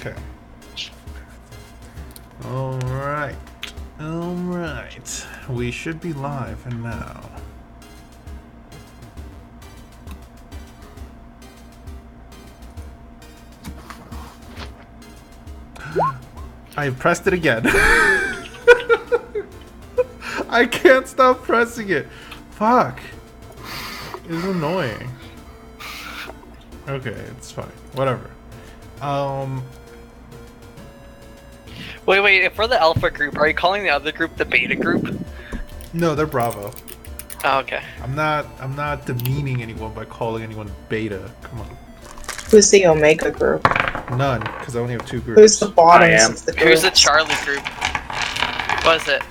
Okay. Alright. Alright. We should be live now. I pressed it again. I can't stop pressing it. Fuck. It's annoying. Okay, it's fine. Whatever. Wait, for the alpha group, are you calling the other group the beta group? No, they're Bravo. Oh, okay. I'm not demeaning anyone by calling anyone beta. Come on. Who's the Omega group? None, because I only have two groups. Who's the bottoms of the group? Who's the Charlie group? What is it?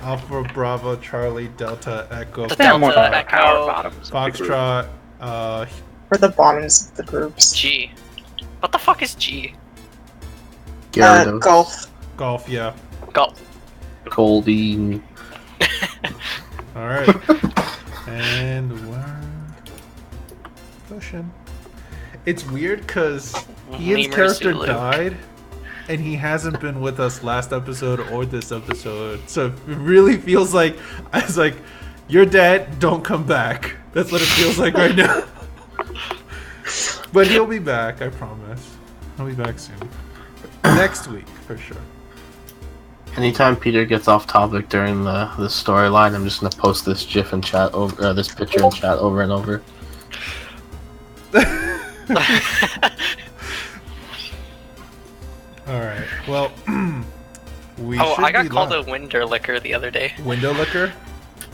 Alpha, Bravo, Charlie, Delta, Echo, The Delta, Echo, Foxtrot, Or the bottoms of the groups? G. What the fuck is G? Golf. Golf, yeah. Golf. Goldie. Alright. And we're pushing. It's weird because Ian's character died, and he hasn't been with us last episode or this episode. So it really feels like I was like, "You're dead. Don't come back." That's what it feels like right now. But he'll be back. I promise. He'll be back soon. Next week for sure. Anytime Peter gets off topic during the storyline, I'm just gonna post this GIF in chat over, this picture in chat over and over. Alright, well, we I got called live. a Winder Licker the other day. Window licker?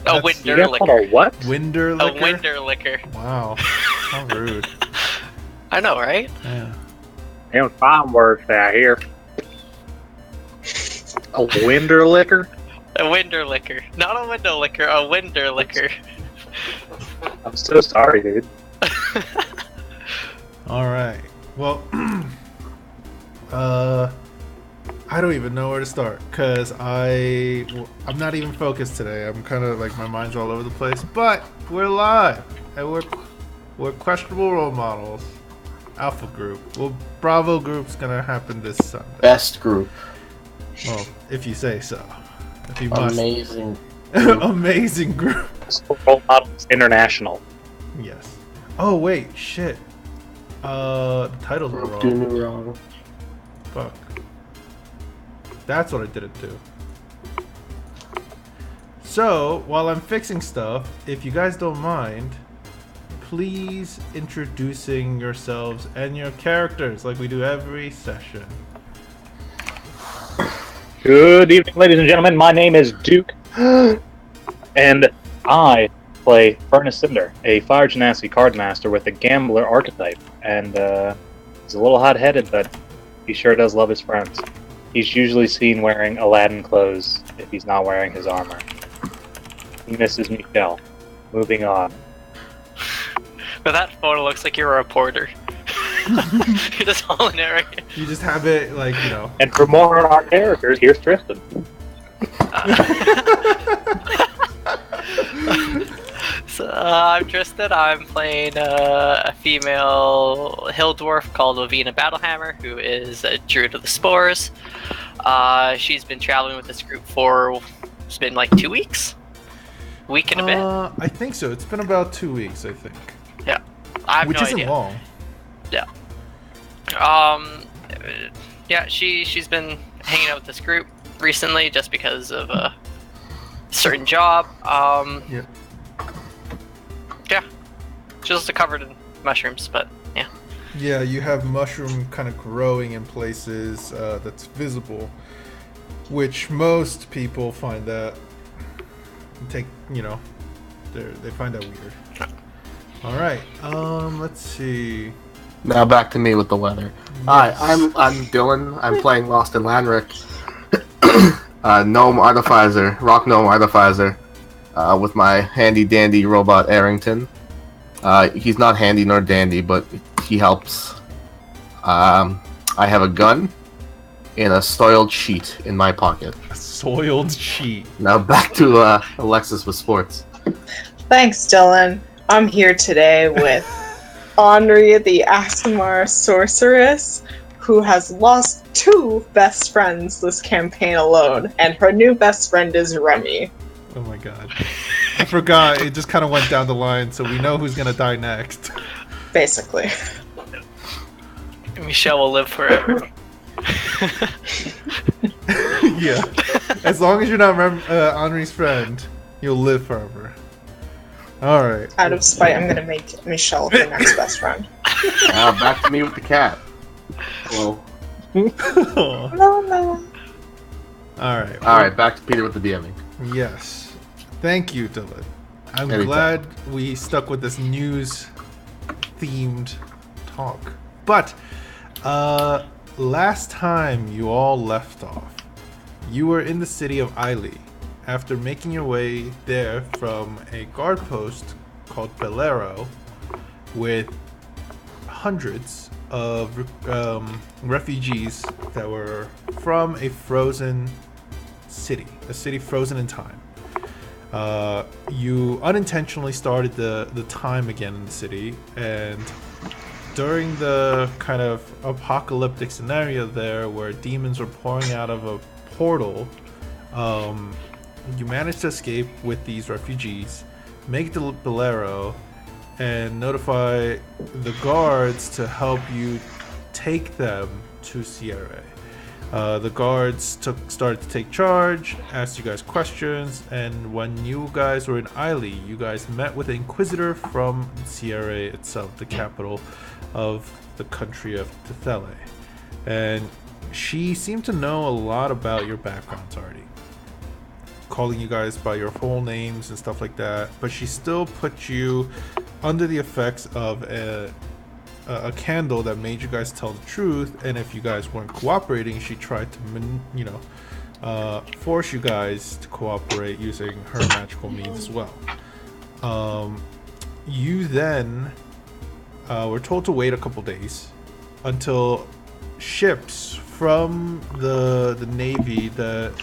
A Winder Licker. A what? Winder A licker? Winder Licker. Wow, how rude. I know, right? Yeah. Damn fine words out here. A Winder Licker? A Winder Licker. Not a window licker, a Winder Licker. I'm so sorry, dude. Alright, well, I don't even know where to start, because I'm not even focused today. I'm kind of like, my mind's all over the place, but we're live, and we're questionable role models. Alpha group. Well, Bravo group's gonna happen this Sunday. Best group. Well, if you say so. If you must. Amazing. Amazing group. Role Models International. Yes. Oh wait, shit. The titles were Group doing wrong. it wrong. Fuck. That's what I didn't do. So, while I'm fixing stuff, if you guys don't mind, please introducing yourselves and your characters like we do every session. Good evening, ladies and gentlemen. My name is Duke, and I play Furnace Cinder, a Fire Genasi card master with a gambler archetype. And he's a little hot-headed, but he sure does love his friends. He's usually seen wearing Aladdin clothes if he's not wearing his armor. He misses Michelle. Moving on. But that photo looks like you're a reporter. You're just holding it right. You just have it like, you know. And for more on our characters, here's Tristan. So, I'm Tristan. I'm playing a female hill dwarf called Ovina Battlehammer, who is a druid of the spores. She's been traveling with this group for, it's been like 2 weeks? Week and a bit? I think so. It's been about 2 weeks, I think. Yeah. I have Which no isn't idea. long. Yeah. Yeah, she's been hanging out with this group recently just because of a certain job. Yeah. Yeah. She's also covered in mushrooms, but yeah. Yeah, you have mushroom kind of growing in places that's visible, which most people find that they find that weird. All right, let's see. Now back to me with the weather. Yes. Hi, I'm Dylan. I'm playing Lost in Landrick. Gnome Artificer, Rock Gnome Artificer, with my handy dandy robot Arrington. He's not handy nor dandy, but he helps. I have a gun and a soiled sheet in my pocket. A soiled sheet. Now back to Alexis with sports. Thanks, Dylan. I'm here today with Henri, the Asimar sorceress, who has lost 2 best friends this campaign alone, and her new best friend is Remy. Oh my god. I forgot, it just kind of went down the line, so we know who's gonna die next. Basically. Michelle will live forever. Yeah. As long as you're not Henri's friend, you'll live forever. Alright. Out of spite, I'm gonna make Michelle her next best friend. Back to me with the cat. Hello. No. Alright. Alright, back to Peter with the DMing. Yes. Thank you, Dylan. I'm Anytime. glad we stuck with this news-themed talk. But, last time you all left off, you were in the city of Eiley after making your way there from a guard post called Belero with hundreds of refugees that were from a frozen city, a city frozen in time. You unintentionally started the time again in the city, and during the kind of apocalyptic scenario there where demons were pouring out of a portal, you managed to escape with these refugees, make the Bolero, and notify the guards to help you take them to Siare. The guards started to take charge, asked you guys questions, and when you guys were in Eiley, you guys met with an Inquisitor from Siare itself, the capital of the country of Tethele. And she seemed to know a lot about your backgrounds already, calling you guys by your full names and stuff like that, but she still put you under the effects of a candle that made you guys tell the truth, and if you guys weren't cooperating, she tried to force you guys to cooperate using her magical means as well. You then were told to wait a couple days until ships from the navy that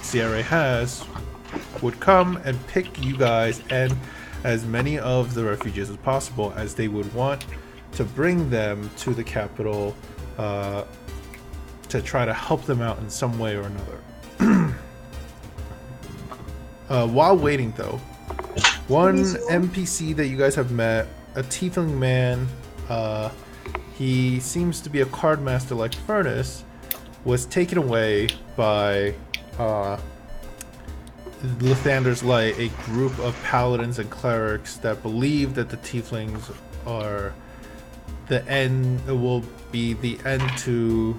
Siare has would come and pick you guys and as many of the refugees as possible, as they would want to bring them to the capital to try to help them out in some way or another. While waiting though, one NPC that you guys have met, a tiefling man, he seems to be a card master like Furnace, was taken away by Lathander's Light, a group of paladins and clerics that believe that the tieflings are the end, will be the end to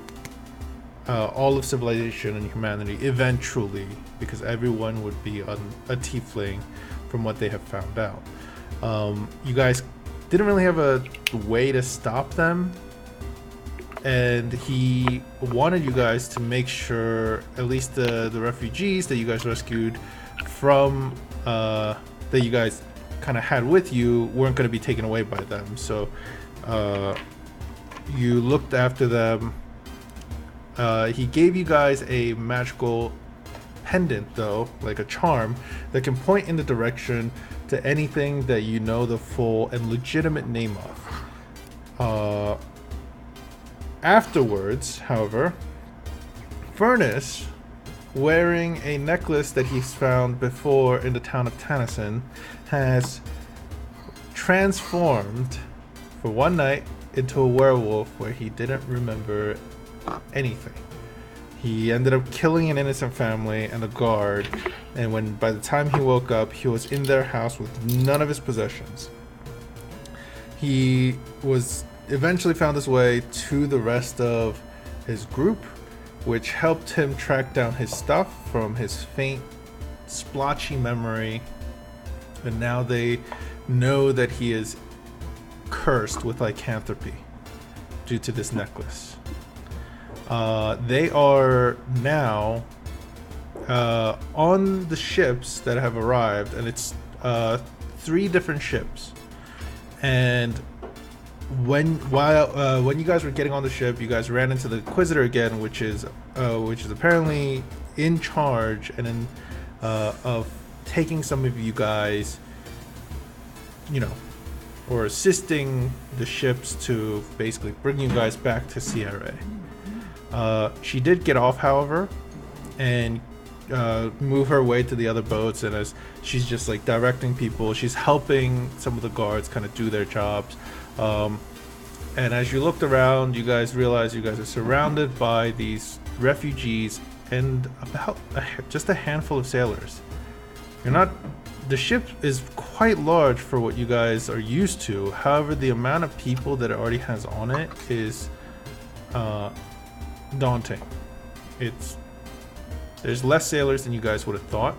all of civilization and humanity eventually, because everyone would be a tiefling from what they have found out. You guys didn't really have a way to stop them, and he wanted you guys to make sure at least the refugees that you guys rescued from that you guys kind of had with you weren't going to be taken away by them. So you looked after them. He gave you guys a magical pendant though, like a charm that can point in the direction to anything that you know the full and legitimate name of. Afterwards, however, Furnace, wearing a necklace that he's found before in the town of Tanison, has transformed for one night into a werewolf where he didn't remember anything. He ended up killing an innocent family and a guard, and by the time he woke up, he was in their house with none of his possessions. He was eventually found his way to the rest of his group, which helped him track down his stuff from his faint, splotchy memory, and now they know that he is cursed with lycanthropy due to this necklace. They are now on the ships that have arrived, and it's 3 different ships. And when you guys were getting on the ship, you guys ran into the Inquisitor again, which is apparently in charge and of taking some of you guys, or assisting the ships to basically bring you guys back to Siare. She did get off, however, and move her way to the other boats, and as she's just like directing people, she's helping some of the guards kind of do their jobs. And as you looked around, you guys realize you guys are surrounded by these refugees and about just a handful of sailors. The ship is quite large for what you guys are used to. However, the amount of people that it already has on it is daunting. There's less sailors than you guys would have thought.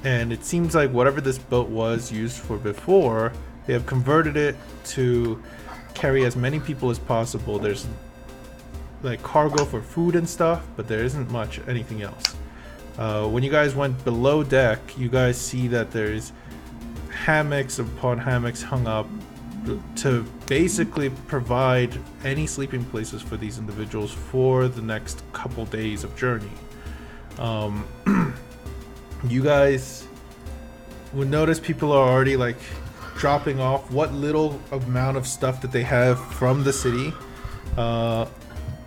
And it seems like whatever this boat was used for before, they have converted it to carry as many people as possible. There's like cargo for food and stuff, but there isn't much anything else. When you guys went below deck, you guys see that there's hammocks upon hammocks hung up to basically provide any sleeping places for these individuals for the next couple days of journey. You guys would notice people are already like dropping off what little amount of stuff that they have from the city,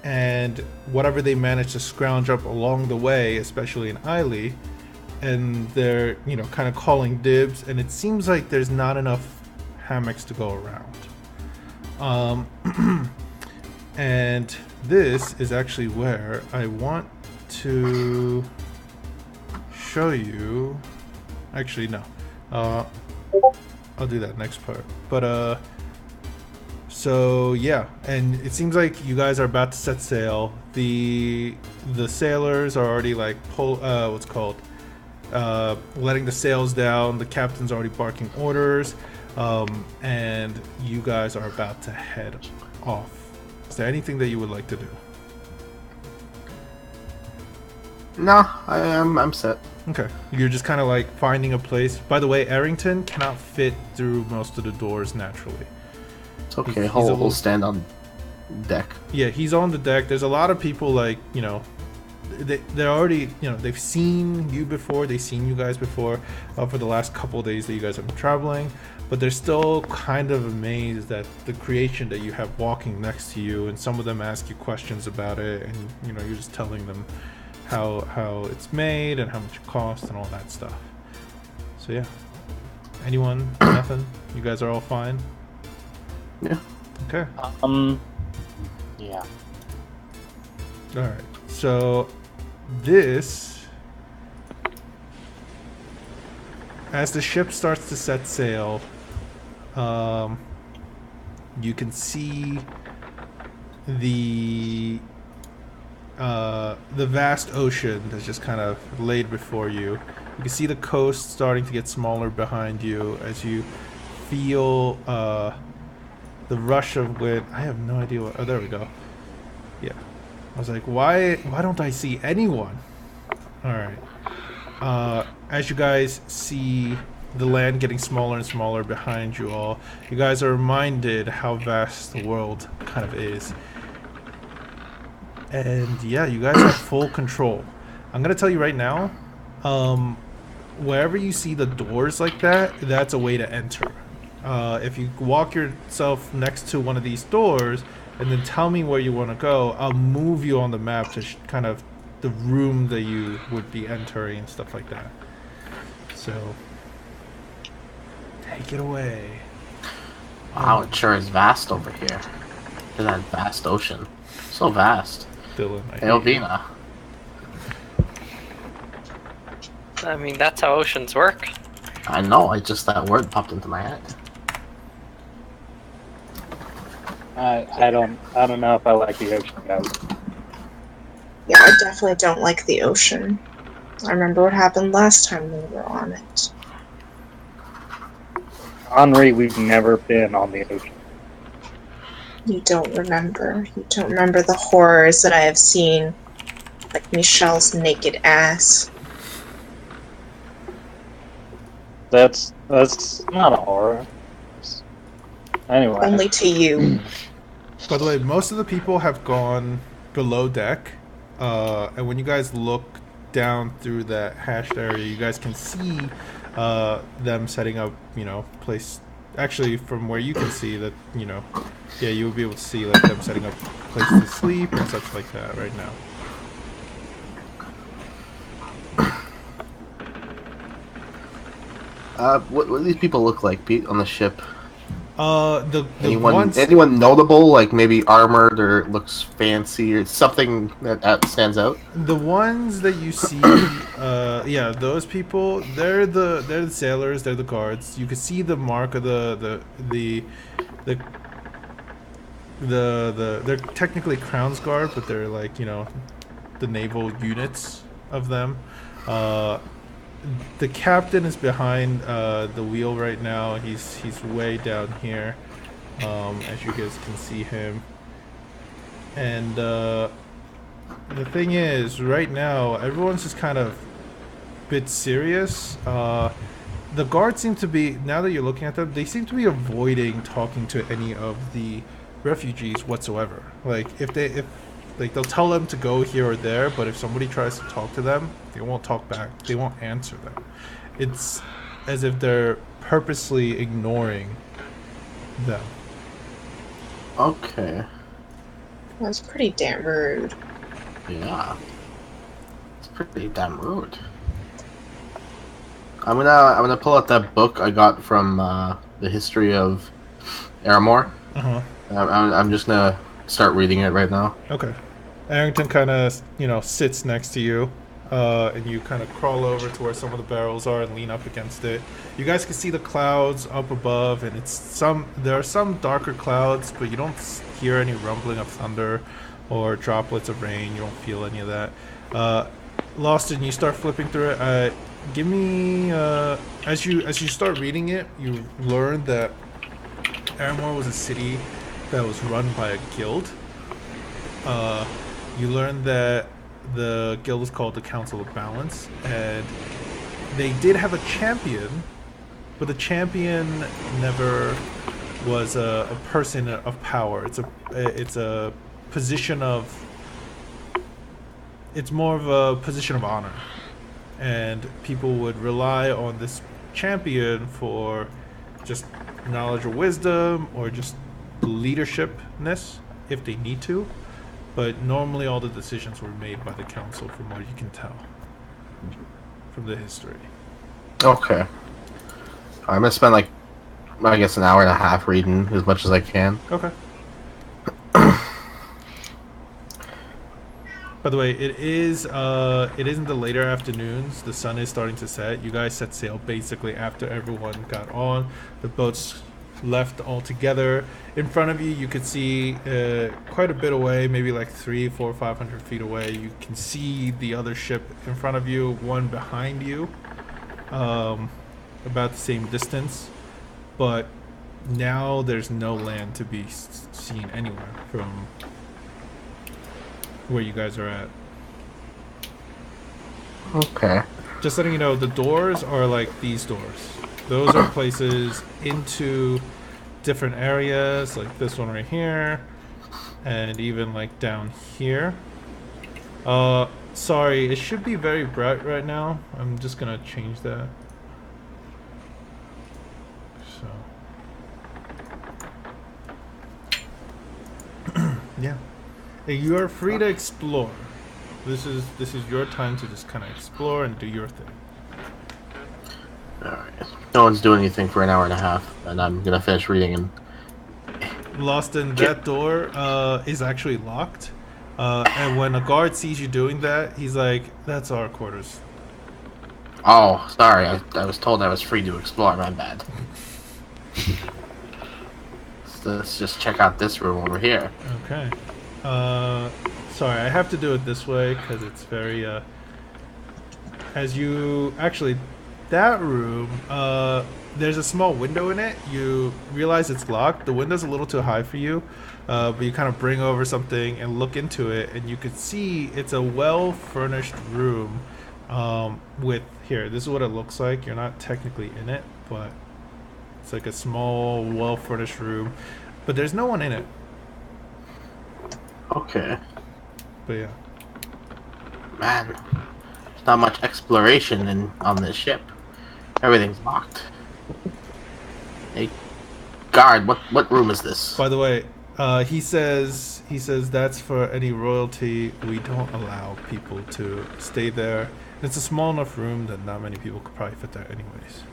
and whatever they manage to scrounge up along the way, especially in Eiley, and they're kind of calling dibs, and it seems like there's not enough hammocks to go around. And this is actually where I want to show you. Actually, no. I'll do that next part. But so yeah, and it seems like you guys are about to set sail. The sailors are already like letting the sails down. The captain's already barking orders, and you guys are about to head off. Is there anything that you would like to do? No, I'm set. Okay, you're just kind of like finding a place. By the way, Arrington cannot fit through most of the doors naturally. It's okay. He'll stand on deck. Yeah, he's on the deck. There's a lot of people like they're already they've seen you before. They've seen you guys before for the last couple of days that you guys have been traveling, but they're still kind of amazed at the creation that you have walking next to you, and some of them ask you questions about it, and you're just telling them how it's made and how much it costs and all that stuff. So yeah, anyone? Nothing? You guys are all fine? Yeah. Okay. Yeah. All right. So this, as the ship starts to set sail, you can see the vast ocean that's just kind of laid before you. You can see the coast starting to get smaller behind you as you feel the rush of wind. I have no idea what. Oh, there we go. Yeah, I was like, why don't I see anyone? All right. As you guys see the land getting smaller and smaller behind you all, you guys are reminded how vast the world kind of is. And yeah, you guys have full control. I'm gonna tell you right now, wherever you see the doors like that, that's a way to enter. If you walk yourself next to one of these doors and then tell me where you want to go, I'll move you on the map to kind of the room that you would be entering and stuff like that. So take it away. Wow, it sure is vast over here. Look at that vast ocean. So vast. Dylan, Elvina. I mean, that's how oceans work. I know, that word popped into my head. I don't know if I like the ocean, guys. Yeah, I definitely don't like the ocean. I remember what happened last time we were on it. Henri, we've never been on the ocean. You don't remember. You don't remember the horrors that I have seen. Like Michelle's naked ass. That's not a horror. Anyway. Only to you. By the way, most of the people have gone below deck, and when you guys look down through that hashed area, you guys can see them setting up, place. Actually, from where you can see that, yeah, you would be able to see like them setting up place to sleep and such like that right now. What do these people look like, Pete, on the ship? Anyone notable, like maybe armored or looks fancy or something that stands out? The ones that you see, yeah, those people, they're the sailors, they're the guards. You can see the mark of they're technically Crown's Guard, but they're like, you know, the naval units of them. The captain is behind the wheel right now. He's way down here, as you guys can see him. And the thing is, right now, everyone's just kind of a bit serious. The guards seem to be, now that you're looking at them, they seem to be avoiding talking to any of the refugees whatsoever. Like, if they'll tell them to go here or there, but if somebody tries to talk to them, they won't talk back. They won't answer them. It's as if they're purposely ignoring them. Okay. That's pretty damn rude. Yeah. It's pretty damn rude. I'm gonna pull out that book I got from the history of Aramor. I'm just gonna start reading it right now. Okay. Arrington kind of, you know, sits next to you, and you kind of crawl over to where some of the barrels are and lean up against it. You guys can see the clouds up above, and there are some darker clouds, but you don't hear any rumbling of thunder or droplets of rain. You don't feel any of that. Loston, you start flipping through it. Give me, as you start reading it, you learn that Aramor was a city that was run by a guild. You learn that the guild was called the Council of Balance, and they did have a champion, but the champion never was a person of power. It's a position of, it's more of a position of honor, and people would rely on this champion for just knowledge or wisdom or just leadershipness if they need to. But normally all the decisions were made by the council, from what you can tell from the history. Okay. I'm gonna spend like, I guess, an hour and a half reading as much as I can. Okay. By the way, it is in the later afternoons. The sun is starting to set. You guys set sail basically after everyone got on. The boats left all together. In front of you, you could see quite a bit away, maybe like 300, 400, 500 feet away. You can see the other ship in front of you, one behind you, about the same distance. But now there's no land to be seen anywhere from where you guys are at. Okay. Just letting you know, the doors are like these doors. Those are places into different areas, like this one right here, and even like down here. Sorry, it should be very bright right now. I'm just gonna change that. So yeah. Hey, you are free to explore. This is your time to just kind of explore and do your thing. Alright. No one's doing anything for an hour and a half, and I'm gonna finish reading and... Loston, that door is actually locked. And when a guard sees you doing that, he's like, "That's our quarters." Oh, sorry. I was told I was free to explore. My bad. Let's just check out this room over here. Okay. Sorry, I have to do it this way because it's very, as you, actually, that room, there's a small window in it. You realize it's locked. The window's a little too high for you, but you kind of bring over something and look into it, and you can see it's a well-furnished room, with, here, this is what it looks like. You're not technically in it, but it's like a small, well-furnished room, but there's no one in it. Okay. But yeah. Man, there's not much exploration on this ship. Everything's locked. Hey, guard, what room is this? By the way, He says that's for any royalty. We don't allow people to stay there. It's a small enough room that not many people could probably fit there anyways.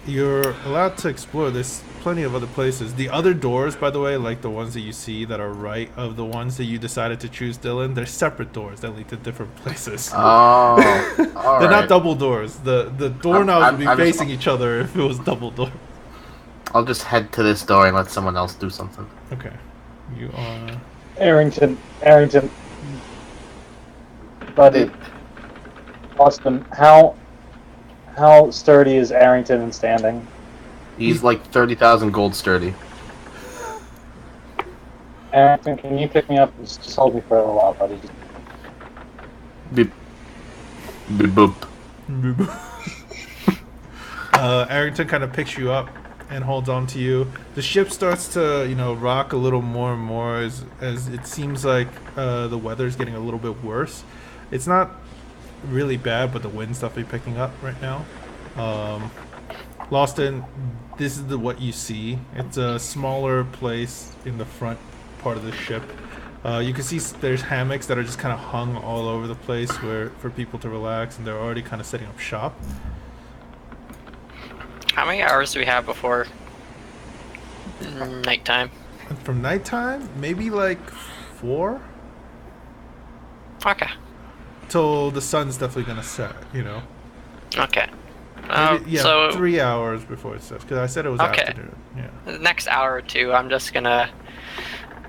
You're allowed to explore. There's plenty of other places. The other doors, by the way, like the ones that you see that are right of the ones that you decided to choose, Dylan, they're separate doors that lead to different places. Oh, they're not double doors. The doorknobs would be facing each other if it was double door. I'll just head to this door and let someone else do something. Okay. You are... Arrington. Buddy. Austin, how sturdy is Arrington in standing? He's like 30,000 gold sturdy. Arrington, can you pick me up? Just hold me for a little while, buddy. Beep. Beep boop. Arrington kind of picks you up and holds on to you. The ship starts to, rock a little more and more as it seems like the weather's getting a little bit worse. It's not really bad, but the wind's definitely picking up right now. Lawston, this is what you see. It's a smaller place in the front part of the ship. You can see there's hammocks that are just kind of hung all over the place for people to relax, and they're already kind of setting up shop. How many hours do we have before nighttime? From nighttime, maybe like 4. Okay. Till the sun's definitely gonna set, Okay. Maybe, so 3 hours before it sets, because I said it was afternoon. Yeah. The next hour or two, I'm just gonna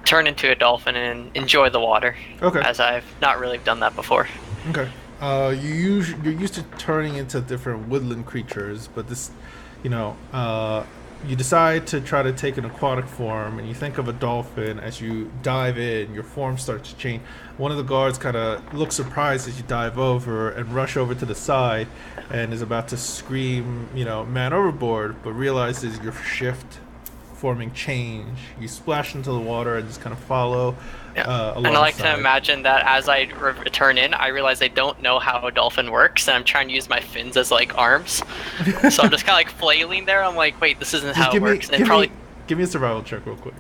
turn into a dolphin and enjoy the water. Okay. As I've not really done that before. Okay. You're used to turning into different woodland creatures, but this, you decide to try to take an aquatic form, and you think of a dolphin. As you dive in, your form starts to change. One of the guards kind of looks surprised as you dive over and rush over to the side and is about to scream, man overboard, but realizes your shift forming change. You splash into the water and just kind of follow alongside. And I like to imagine that as I return in, I realize I don't know how a dolphin works, and I'm trying to use my fins as like arms. So I'm just kind of like flailing there. I'm like, wait, this isn't how it works. And give me a survival check real quick.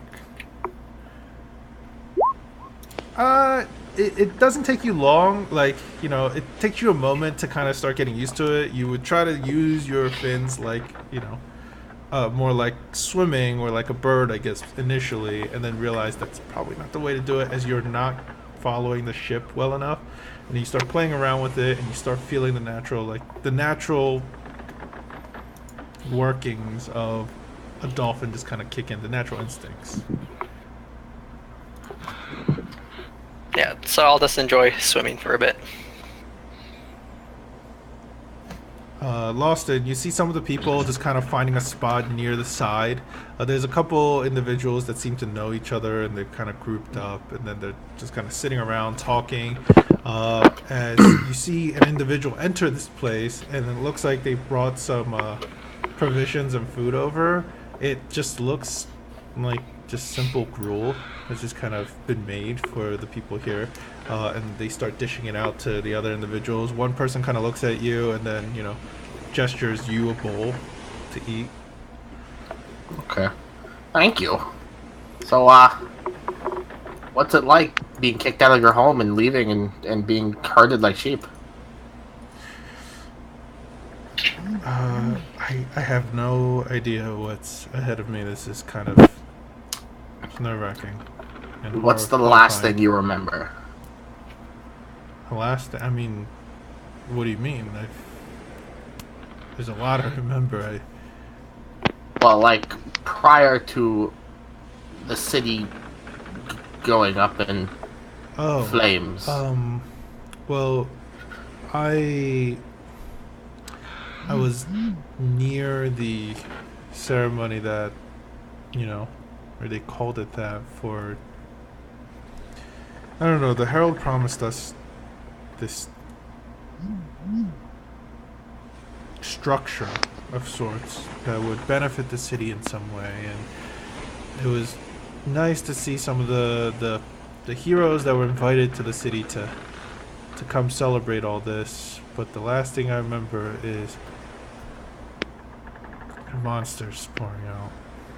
It doesn't take you long. It takes you a moment to kind of start getting used to it. You would try to use your fins like, more like swimming or like a bird, I guess, initially, and then realize that's probably not the way to do it, as you're not following the ship well enough. And you start playing around with it, and you start feeling the natural workings of a dolphin just kind of kick in, the natural instincts. Yeah, so I'll just enjoy swimming for a bit. Lost it. You see some of the people just kind of finding a spot near the side. There's a couple individuals that seem to know each other, and they're kind of grouped up, and then they're just kind of sitting around talking. As you see an individual enter this place, and it looks like they brought some provisions and food over. It just looks like just simple gruel that's just kind of been made for the people here, and they start dishing it out to the other individuals. One person kind of looks at you and then gestures you a bowl to eat. Okay, thank you. So what's it like being kicked out of your home and leaving and being herded like sheep? I have no idea what's ahead of me. This is kind of nerve-wracking. What's the last thing you remember? The last? I mean, what do you mean? There's a lot I remember. Well, like prior to the city going up in flames. Well, I was near the ceremony that, or they called it that for, I don't know, the herald promised us this structure of sorts that would benefit the city in some way, and it was nice to see some of the heroes that were invited to the city to come celebrate all this. But the last thing I remember is monsters pouring out.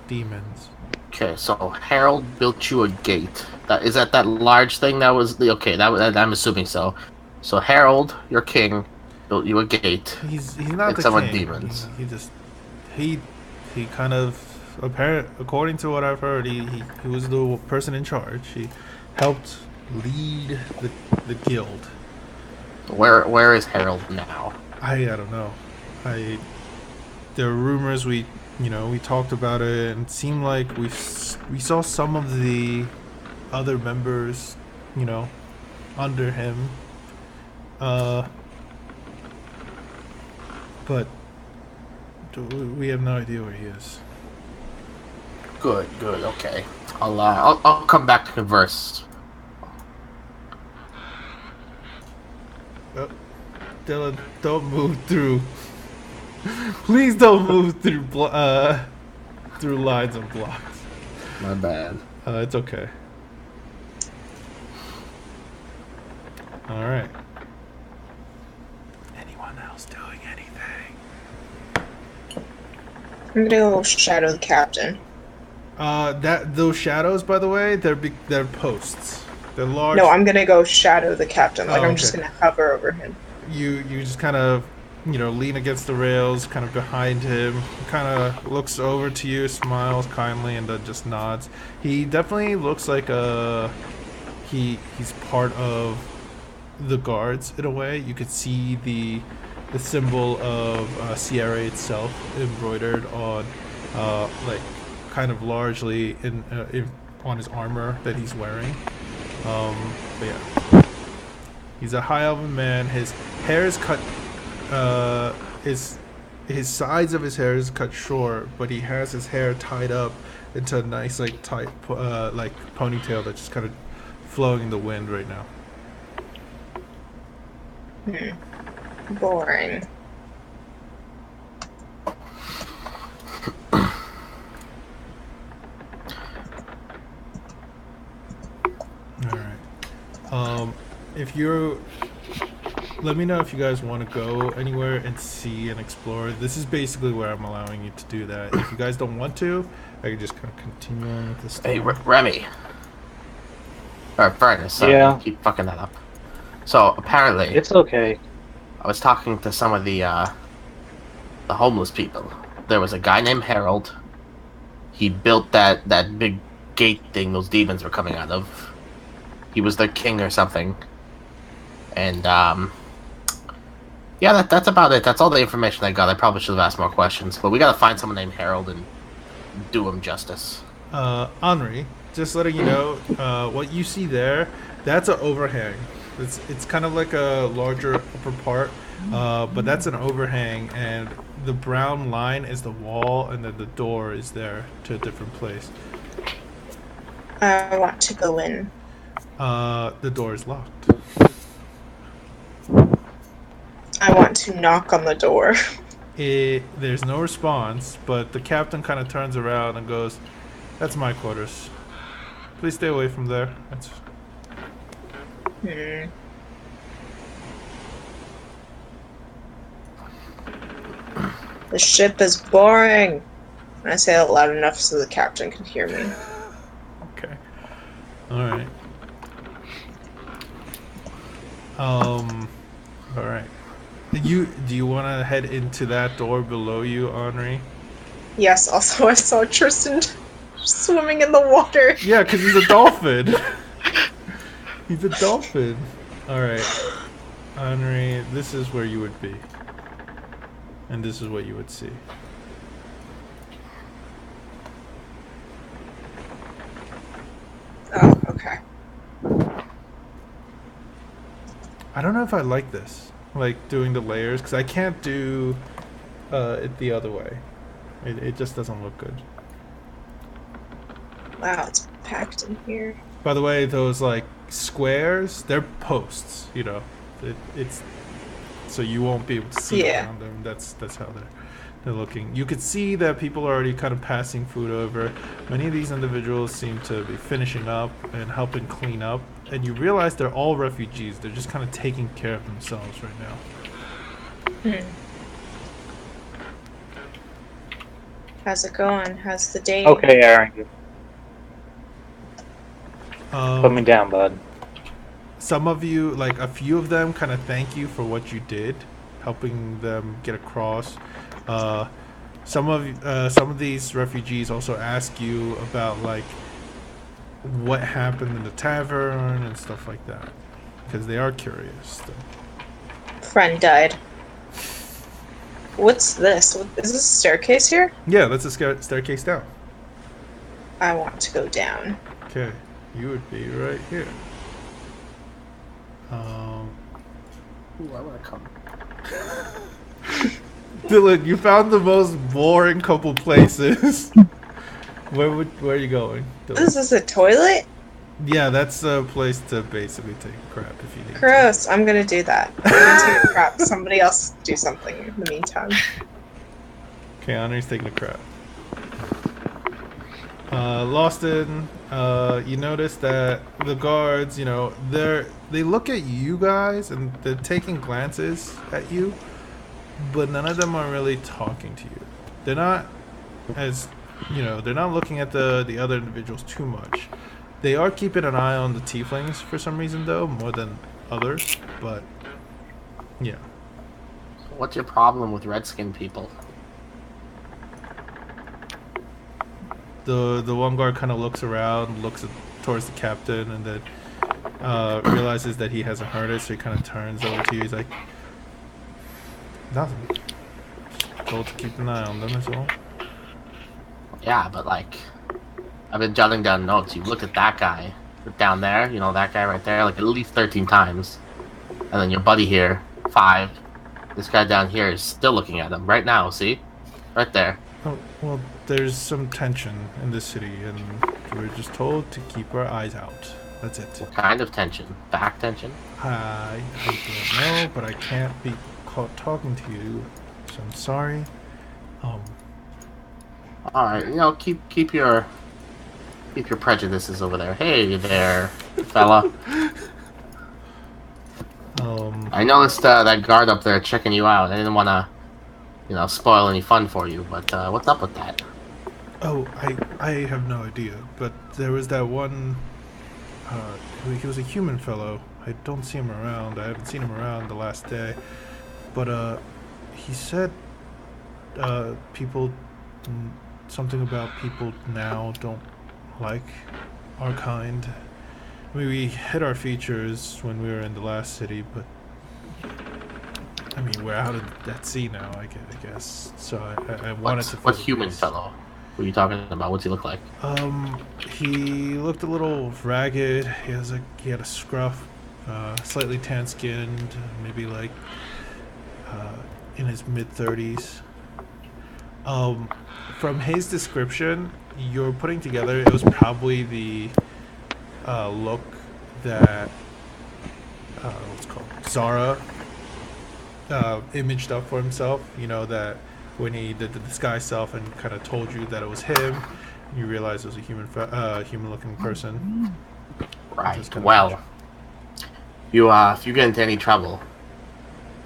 demons. Okay, so Harold built you a gate. Is that large thing that was the okay? I'm assuming so. So Harold, your king, built you a gate. He's not And the some king. demons. He kind of according to what I've heard, he was the person in charge. He helped lead the guild. Where is Harold now? I don't know. There are rumors we talked about it, and it seemed like we saw some of the other members, under him. But we have no idea where he is. Good, okay. I'll come back to converse. Oh, Dylan, don't move through. Please don't move through through lines of blocks. My bad. It's okay. All right. Anyone else doing anything? I'm gonna go shadow the captain. Those shadows, by the way, they're posts. They're large. No, I'm gonna go shadow the captain. Like, I'm okay. just gonna hover over him. You just kind of, lean against the rails, kind of behind him. Kind of looks over to you, smiles kindly, and then just nods. He definitely looks like he's part of the guards in a way. You could see the symbol of Siare itself embroidered on, like, kind of largely on his armor that he's wearing. But yeah, he's a high elven man. His hair is cut. His sides of his hair is cut short, but he has his hair tied up into a nice, like, tight, like, ponytail that's just kind of flowing in the wind right now. Boring. Alright. If you're... Let me know if you guys want to go anywhere and see and explore. This is basically where I'm allowing you to do that. If you guys don't want to, I can just kind of continue on with this stuff. Hey, Remy. Or Furnace. Yeah. I keep fucking that up. So, apparently... It's okay. I was talking to some of the homeless people. There was a guy named Harold. He built that big gate thing those demons were coming out of. He was their king or something. And, yeah, that's about it. That's all the information I got. I probably should have asked more questions. But we gotta find someone named Harold and do him justice. Henri, just letting you know, what you see there, that's an overhang. It's kind of like a larger upper part, but that's an overhang, and the brown line is the wall, and then the door is there to a different place. I want to go in. The door is locked. I want to knock on the door. There's no response, but the captain kind of turns around and goes, "That's my quarters. Please stay away from there." The ship is boring. And I say it loud enough so the captain can hear me. Okay. Alright. Alright. Do you want to head into that door below you, Henri? Yes, also I saw Tristan swimming in the water. Yeah, because he's a dolphin. He's a dolphin. Alright. Henri, this is where you would be. And this is what you would see. Oh, okay. I don't know if I like this. Like, doing the layers, because I can't do it the other way. It just doesn't look good. Wow, it's packed in here. By the way, those, like, squares, they're posts, it's so you won't be able to see around them. That's how they're looking. You could see that people are already kind of passing food over. Many of these individuals seem to be finishing up and helping clean up, and you realize they're all refugees. They're just kind of taking care of themselves right now. How's it going? How's the day? Okay, Aaron. Put me down, bud. Some of you, like a few of them, kind of thank you for what you did, helping them get across. Some of these refugees also ask you about like what happened in the tavern and stuff like that, because they are curious still. Friend died. What's this? Is this a staircase here? Yeah, that's a staircase down. I want to go down. Okay, you would be right here. Ooh, I want to come. Dylan, you found the most boring couple places. Where are you going, Dylan? This is a toilet? Yeah, that's a place to basically take a crap if you need to. Gross. I'm gonna do that. I'm gonna take a crap. Somebody else do something in the meantime. Okay, Honor's taking a crap. Loston, you notice that the guards, you know, they look at you guys and they're taking glances at you, but none of them are really talking to you. They're not they're not looking at the other individuals too much. They are keeping an eye on the tieflings for some reason though, more than others, but yeah. What's your problem with red-skinned people? The one guard kind of looks around, looks towards the captain, and then realizes that he hasn't heard it, so he kind of turns over to you. He's like, nothing. Told to keep an eye on them as well. Yeah, but like, I've been jotting down notes. You look at that guy down there, you know, that guy right there, like at least 13 times. And then your buddy here, 5. This guy down here is still looking at him right now, see? Right there. Oh, well, there's some tension in this city, and we're just told to keep our eyes out. That's it. What kind of tension? Back tension? I don't know, but I can't be caught talking to you, so I'm sorry. Alright, you know, keep your prejudices over there. Hey there, fella. I noticed that guard up there checking you out. I didn't want to, you know, spoil any fun for you, but what's up with that? Oh, I have no idea, but there was that one, he was a human fellow. I don't see him around. I haven't seen him around the last day, but he said something about people now don't like our kind. I mean, we hit our features when we were in the last city, but I mean, we're out of that sea now, I guess. So I wanted to... What human fellow? What are you talking about? What's he look like? He looked a little ragged. He had a scruff, slightly tan-skinned, maybe like in his mid-30s. From his description, you're putting together, it was probably the look that what's it called, Zara imaged up for himself. You know, that when he did the disguise self and kind of told you that it was him, you realized it was a human-looking person. Right. Well, if you get into any trouble,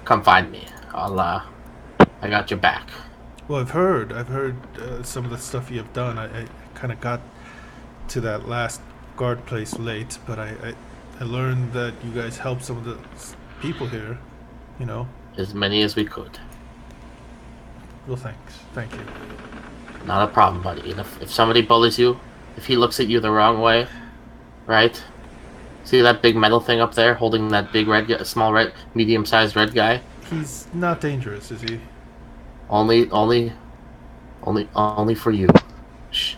come find me. I got your back. Well, I've heard some of the stuff you have done. I kind of got to that last guard place late, but I learned that you guys helped some of the people here, you know. As many as we could. Well, thanks. Thank you. Not a problem, buddy. And if somebody bullies you, if he looks at you the wrong way, right? See that big metal thing up there holding that big medium-sized red guy? He's not dangerous, is he? Only for you. Shh.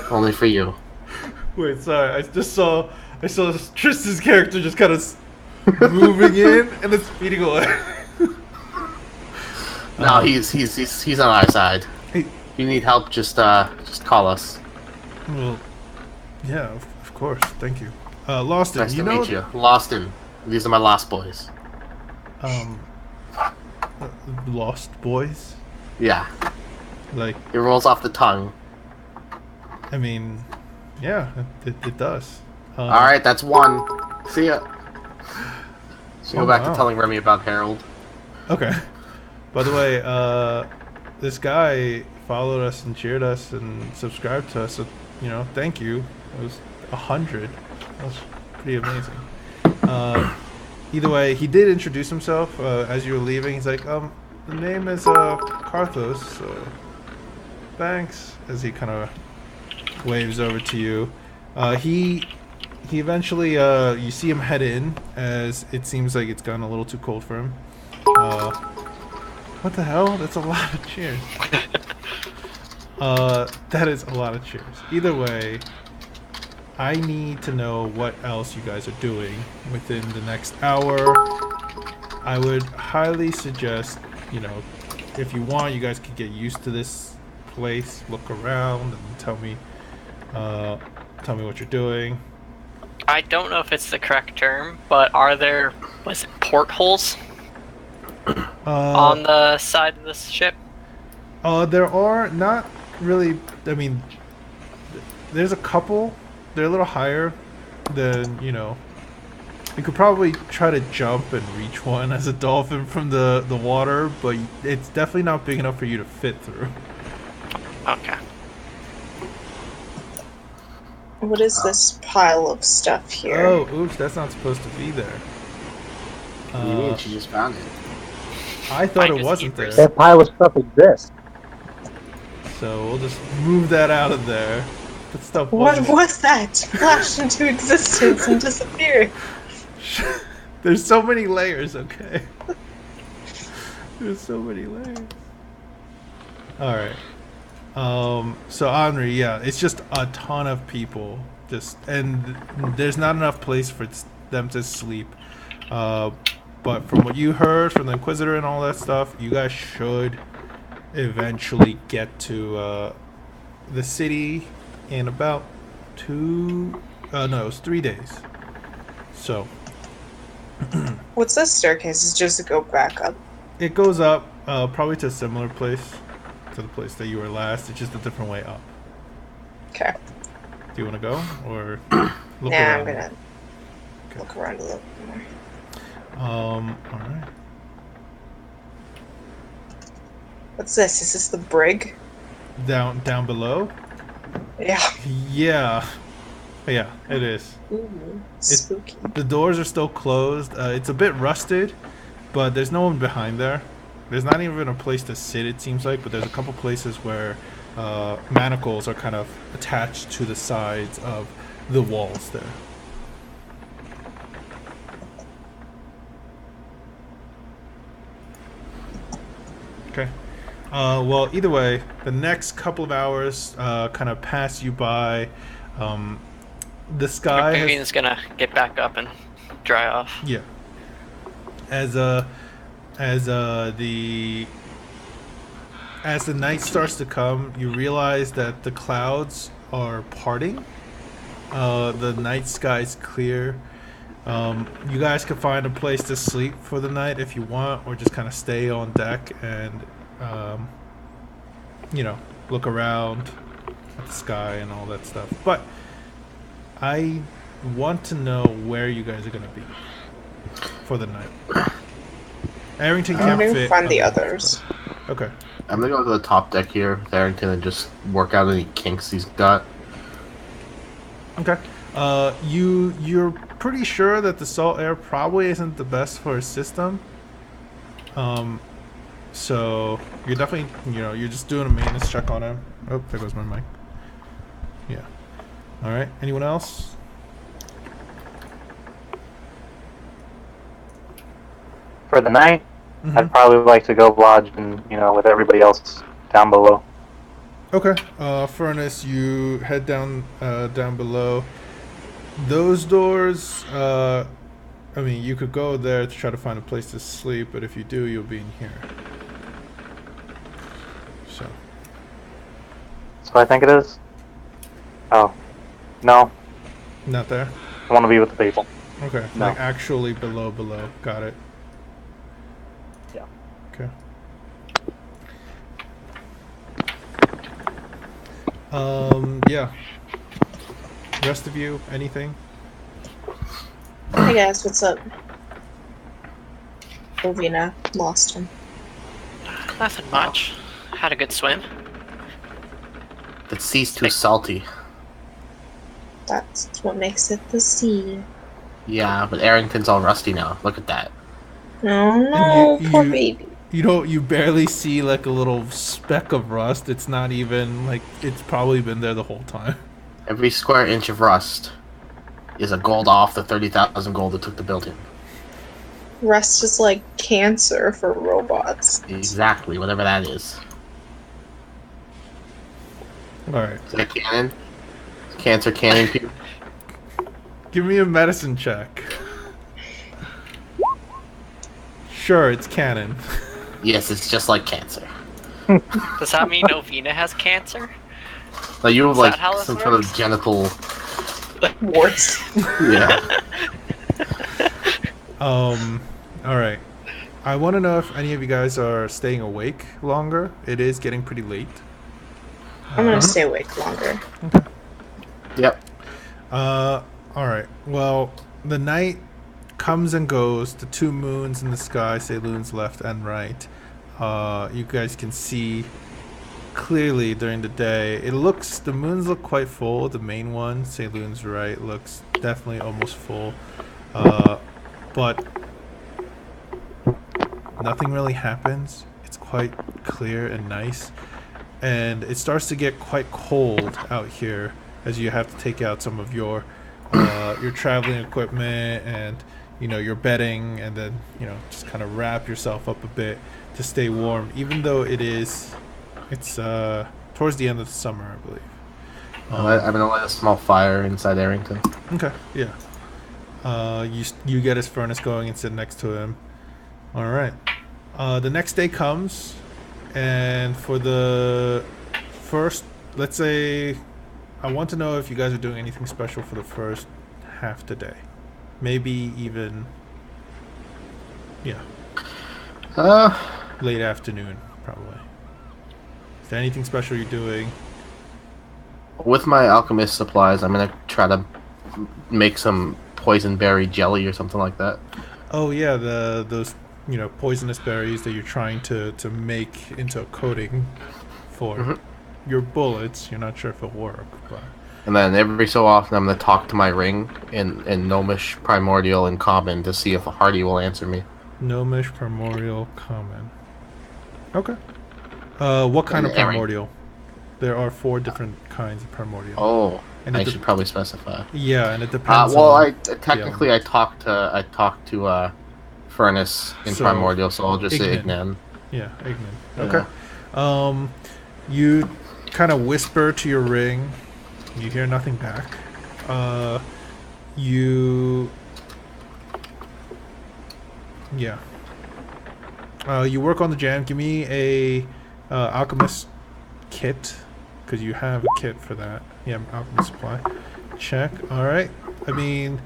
Only for you. Wait, sorry. I saw Tristan's character just kind of moving in and then speeding away. No, he's on our side. Hey. If you need help, just call us. Well, yeah, of course. Thank you. Loston, nice to meet you. Loston. These are my Lost Boys. Lost Boys? Yeah. Like, it rolls off the tongue. I mean, yeah, it does. Alright, that's one. See ya. So go back wow. to telling Remy about Harold. Okay. By the way, this guy followed us and cheered us and subscribed to us. So, you know, thank you. It was 100. That was pretty amazing. Either way, he did introduce himself as you were leaving. He's like, the name is Karthos. Thanks. As he kind of waves over to you. He eventually, you see him head in as it seems like it's gotten a little too cold for him. What the hell? That's a lot of cheers. That is a lot of cheers. Either way, I need to know what else you guys are doing within the next hour. I would highly suggest, you know, if you want, you guys could get used to this place, look around, and tell me what you're doing. I don't know if it's the correct term, but are there, was it portholes on the side of the ship? There are not really. I mean, there's a couple. They're a little higher than, you know. You could probably try to jump and reach one as a dolphin from the water, but it's definitely not big enough for you to fit through. Okay. What is this pile of stuff here? Oh, oops, that's not supposed to be there. What do you mean? She just found it. I thought it wasn't there. That pile of stuff exists. So we'll just move that out of there. That stuff What wasn't- was that? Flashed into existence and disappeared. There's so many layers, okay? There's so many layers. Alright. So Henri, yeah, it's just a ton of people. And there's not enough place for them to sleep. But from what you heard from the Inquisitor and all that stuff, you guys should eventually get to the city in about 3 days. So What's this staircase? It's just to go back up. it goes up probably to a similar place to the place that you were last. It's just a different way up. Okay. Do you want to go or look Nah, around? I'm gonna look around a little more. All right. What's this? Is this the brig? Down below? Yeah. Yeah, it is. Ooh, spooky. The doors are still closed. It's a bit rusted, but there's no one behind there. There's not even a place to sit, it seems like, but there's a couple places where manacles are kind of attached to the sides of the walls there. Okay. Well, either way, the next couple of hours kind of pass you by. The sky Vivian's gonna get back up and dry off. Yeah. As the night starts to come, you realize that the clouds are parting. The night sky's clear. You guys can find a place to sleep for the night if you want, or just kind of stay on deck and look around at the sky and all that stuff. But I want to know where you guys are going to be for the night. Arrington can't I'm gonna fit. find the on others. Okay. I'm gonna go to the top deck here with Arrington and just work out any kinks he's got. Okay. You're pretty sure that the salt air probably isn't the best for his system. So you're definitely, you're just doing a maintenance check on him. Oh, there goes my mic. Yeah. All right. Anyone else? For the night, Mhm. I'd probably like to go lodge and with everybody else down below. Okay. Furnace, you head down below. Those doors, you could go there to try to find a place to sleep, but if you do, you'll be in here. So. So I think it is. Oh, no, Not there? I want to be with the people. Okay. No. Like actually below. Got it. Yeah. Okay. Yeah. Rest of you, anything? Hey guys, what's up? Ovina, lost him. Nothing much. Had a good swim. The sea's too salty. That's what makes it the sea. Yeah, but Arrington's all rusty now. Look at that. Oh no, poor baby. You barely see like a little speck of rust. It's not even like it's probably been there the whole time. Every square inch of rust is a gold off the 30,000 gold it took to build him. Rust is like cancer for robots. Exactly, whatever that is. Alright. Is that cannon? Cancer cannon people? Give me a medicine check. Sure, it's canon. Yes, it's just like cancer. Does that mean Ovina has cancer? Like you have Is like that how this some sort of works? genital. Warts. Yeah. Alright. I want to know if any of you guys are staying awake longer. It is getting pretty late. I'm gonna stay awake longer. Yep. Alright. Well, the night comes and goes. The two moons in the sky, Saloon's left and right. You guys can see clearly during the day. The moons look quite full. The main one, Saloon's right, looks definitely almost full. But nothing really happens. It's quite clear and nice. And it starts to get quite cold out here as you have to take out some of your traveling equipment and your bedding, and then just kind of wrap yourself up a bit to stay warm, even though it's towards the end of the summer, I believe. I'm gonna light a small fire inside Arrington. Okay, yeah. You get his furnace going and sit next to him. All right. The next day comes, and for the first, let's say, I want to know if you guys are doing anything special for the first half the day. Maybe even, yeah. Late afternoon, probably. Is there anything special you're doing? With my alchemist supplies, I'm gonna try to make some poison berry jelly or something like that. Oh yeah, those poisonous berries that you're trying to make into a coating for your bullets. You're not sure if it'll work, but. And then every so often, I'm gonna talk to my ring in Gnomish, Primordial, and Common to see if a Hardy will answer me. Gnomish, Primordial, Common. Okay. What kind of primordial? There are 4 different kinds of primordial. Oh, and I should probably specify. Yeah, and it depends. Well, I talked to Furnace in Primordial, so I'll just say Ignan. Yeah, Ignan. Okay. Yeah. You kind of whisper to your ring. You hear nothing back. You work on the jam. Give me a alchemist kit, because you have a kit for that. Yeah, alchemist supply. Check. All right. I mean,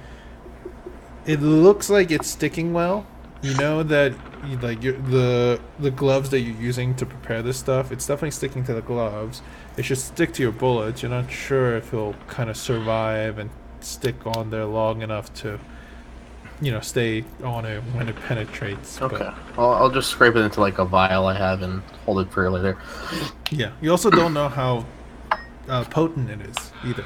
it looks like it's sticking well. You know that the gloves that you're using to prepare this stuff, it's definitely sticking to the gloves. It should stick to your bullets. You're not sure if it'll kind of survive and stick on there long enough to stay on it when it penetrates. Okay. Well, I'll just scrape it into like a vial I have and hold it for later. Yeah. You also don't know how potent it is either.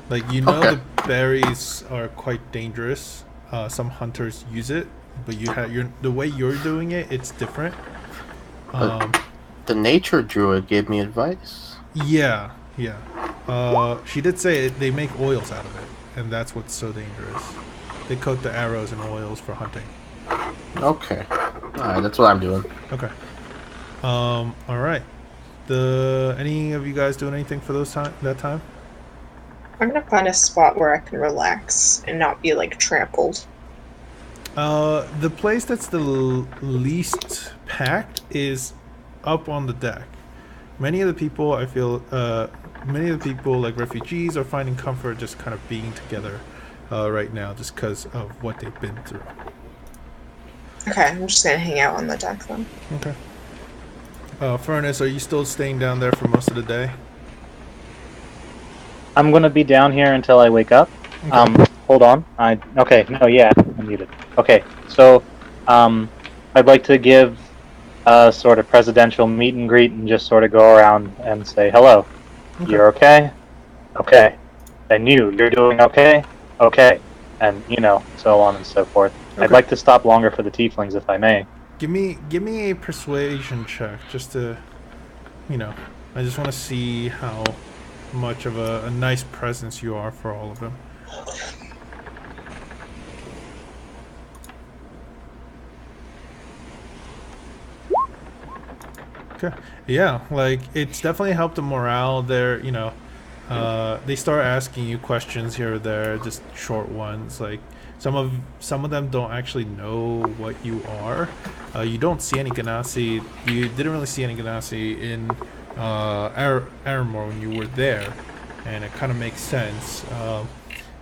Like, the berries are quite dangerous. Some hunters use it, but the way you're doing it, it's different. The nature druid gave me advice. Yeah. She did say they make oils out of it, and that's what's so dangerous. They coat the arrows in oils for hunting. Okay. Alright, that's what I'm doing. Okay. Alright. Any of you guys doing anything for that time? I'm gonna find a spot where I can relax and not be trampled. The place that's the least packed is up on the deck. Many of the people, I feel, like refugees, are finding comfort just kind of being together right now, just because of what they've been through. Okay, I'm just gonna hang out on the deck then. Okay. Furnace, are you still staying down there for most of the day? I'm gonna be down here until I wake up. Okay. Hold on. I'm muted. Okay, so, I'd like to give sort of presidential meet and greet and just sort of go around and say, hello, Okay. you're okay? Okay. And you're doing okay? Okay. And, so on and so forth. Okay. I'd like to stop longer for the tieflings, if I may. Give me a persuasion check, just to, I just want to see how much of a nice presence you are for all of them. Okay. Yeah, like, it's definitely helped the morale there, they start asking you questions here or there, just short ones, like some of them don't actually know what you are. You don't see any Ganassi. You didn't really see any Ganassi in Aramor when you were there, and it kind of makes sense.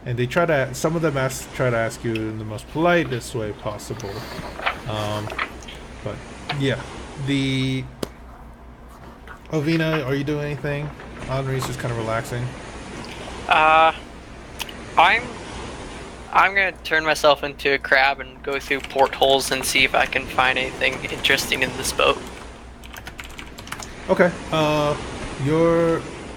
And they some of them try to ask you in the most politest way possible. But yeah, Ovina, are you doing anything? Henri's just kind of relaxing. I'm gonna turn myself into a crab and go through portholes and see if I can find anything interesting in this boat. Okay.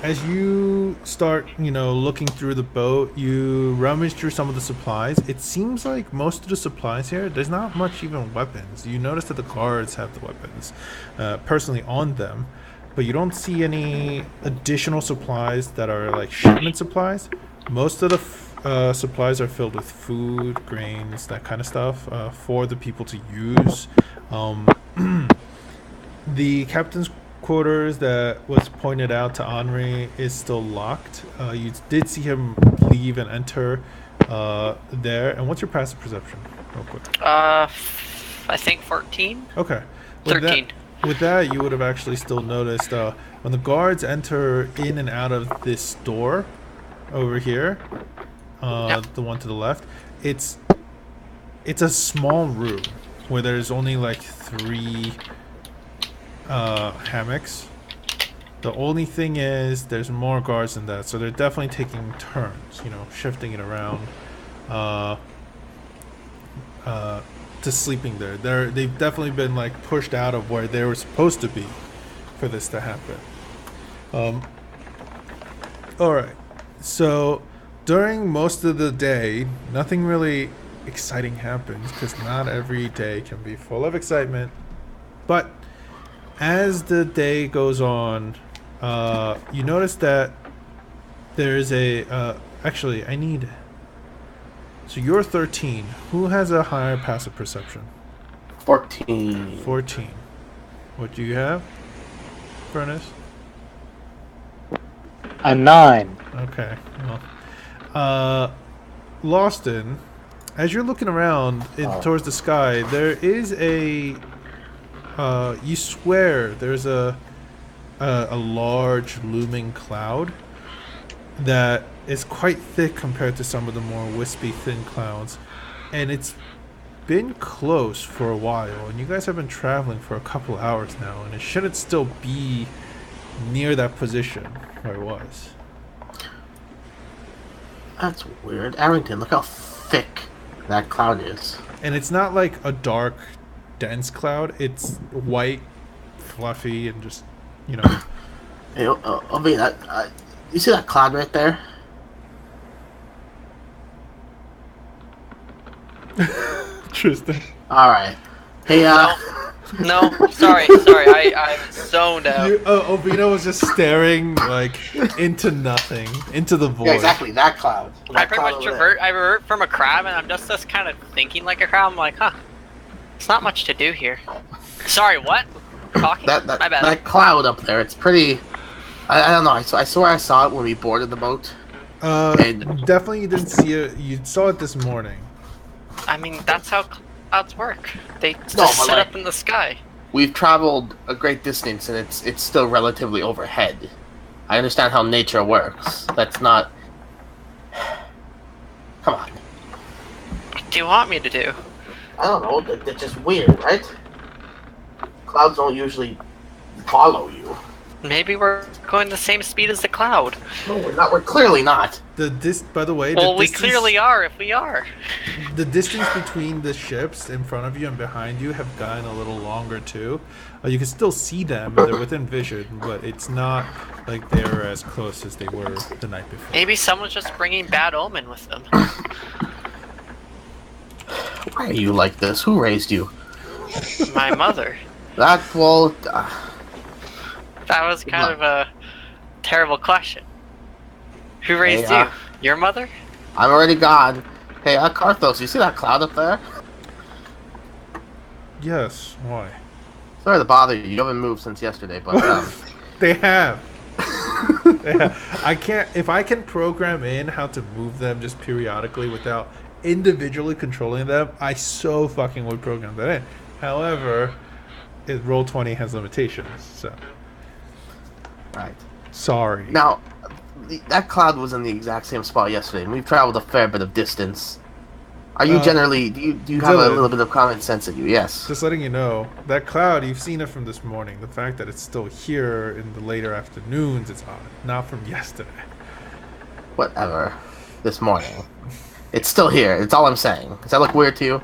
As you start, looking through the boat, you rummage through some of the supplies. It seems like most of the supplies here, there's not much even weapons. You notice that the guards have the weapons, personally on them, but you don't see any additional supplies that are like shipment supplies. Most of the supplies are filled with food, grains, that kind of stuff, for the people to use. The captain's quarters that was pointed out to Henri is still locked. You did see him leave and enter there. And what's your passive perception, real quick? I think 14. Okay. 13. With that, you would have actually still noticed when the guards enter in and out of this door over here, Yep. the one to the left, it's a small room where there's only like 3 hammocks. The only thing is there's more guards than that, so they're definitely taking turns, shifting it around to sleeping there. They've definitely been like pushed out of where they were supposed to be for this to happen. Alright, so during most of the day, nothing really exciting happens, because not every day can be full of excitement. But as the day goes on, you notice that there's actually, so you're 13. Who has a higher passive perception? 14. 14. What do you have, Furnace? A 9. Okay. Well, Lawston, as you're looking around towards the sky, there is you swear there's a large looming cloud that is quite thick compared to some of the more wispy thin clouds, and it's been close for a while, and you guys have been traveling for a couple hours now, and it shouldn't still be near that position where it was. That's weird. Arrington, look how thick that cloud is. And it's not like a dark, dense cloud. It's white, fluffy, and just, Hey, you see that cloud right there? Tristan. Alright. Hey, No, sorry, I zoned out. Obino was just staring, like, into nothing, into the void. Yeah, exactly, that cloud. I pretty much revert from a crab, and I'm just kind of thinking like a crab. I'm like, it's not much to do here. Sorry, what? Talking? My bad. That cloud up there, it's pretty... I don't know, I swear I saw it when we boarded the boat. Definitely you didn't see it. You saw it this morning. I mean, that's how clouds work. They just sit up in the sky. We've traveled a great distance, and it's still relatively overhead. I understand how nature works. That's not... Come on. What do you want me to do? I don't know, they're just weird, right? Clouds don't usually follow you. Maybe we're going the same speed as the cloud. No, we're not. We're clearly not. By the way, Well, we clearly are if we are. The distance between the ships in front of you and behind you have gotten a little longer too. You can still see them; they're within vision, but it's not like they're as close as they were the night before. Maybe someone's just bringing bad omen with them. Why are you like this? Who raised you? My mother. That well. That was kind of a terrible question. Who raised you? Your mother? I'm already gone. Hey, Karthos, you see that cloud up there? Yes. Why? Sorry to bother you. You haven't moved since yesterday, but They have. I can't. If I can program in how to move them just periodically without individually controlling them, I so fucking would program that in. However, Roll20 has limitations, so. Right. Sorry. Now, that cloud was in the exact same spot yesterday, and we've traveled a fair bit of distance. Are you generally... Do you have a little bit of common sense in you? Yes. Just letting you know, that cloud, you've seen it from this morning. The fact that it's still here in the later afternoons, it's odd. Not from yesterday. Whatever. This morning. It's still here. It's all I'm saying. Does that look weird to you?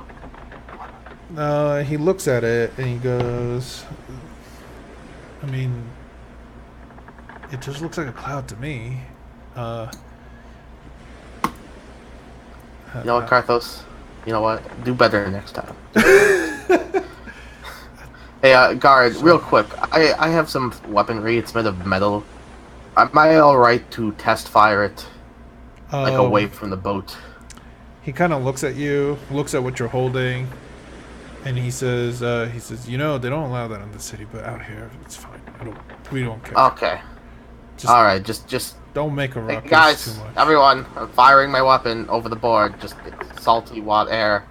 He looks at it, and he goes... I mean... It just looks like a cloud to me. You know what, Karthos? You know what? Do better next time. Hey, guard, real quick. I have some weaponry. It's made of metal. Am I alright to test fire it? Like away from the boat? He kind of looks at you, looks at what you're holding, and he says, you know, they don't allow that in the city, but out here, it's fine. We don't care. Okay. Alright, just don't make a ruckus hey, guys, too much. Everyone, I'm firing my weapon over the board. Just salty watt air.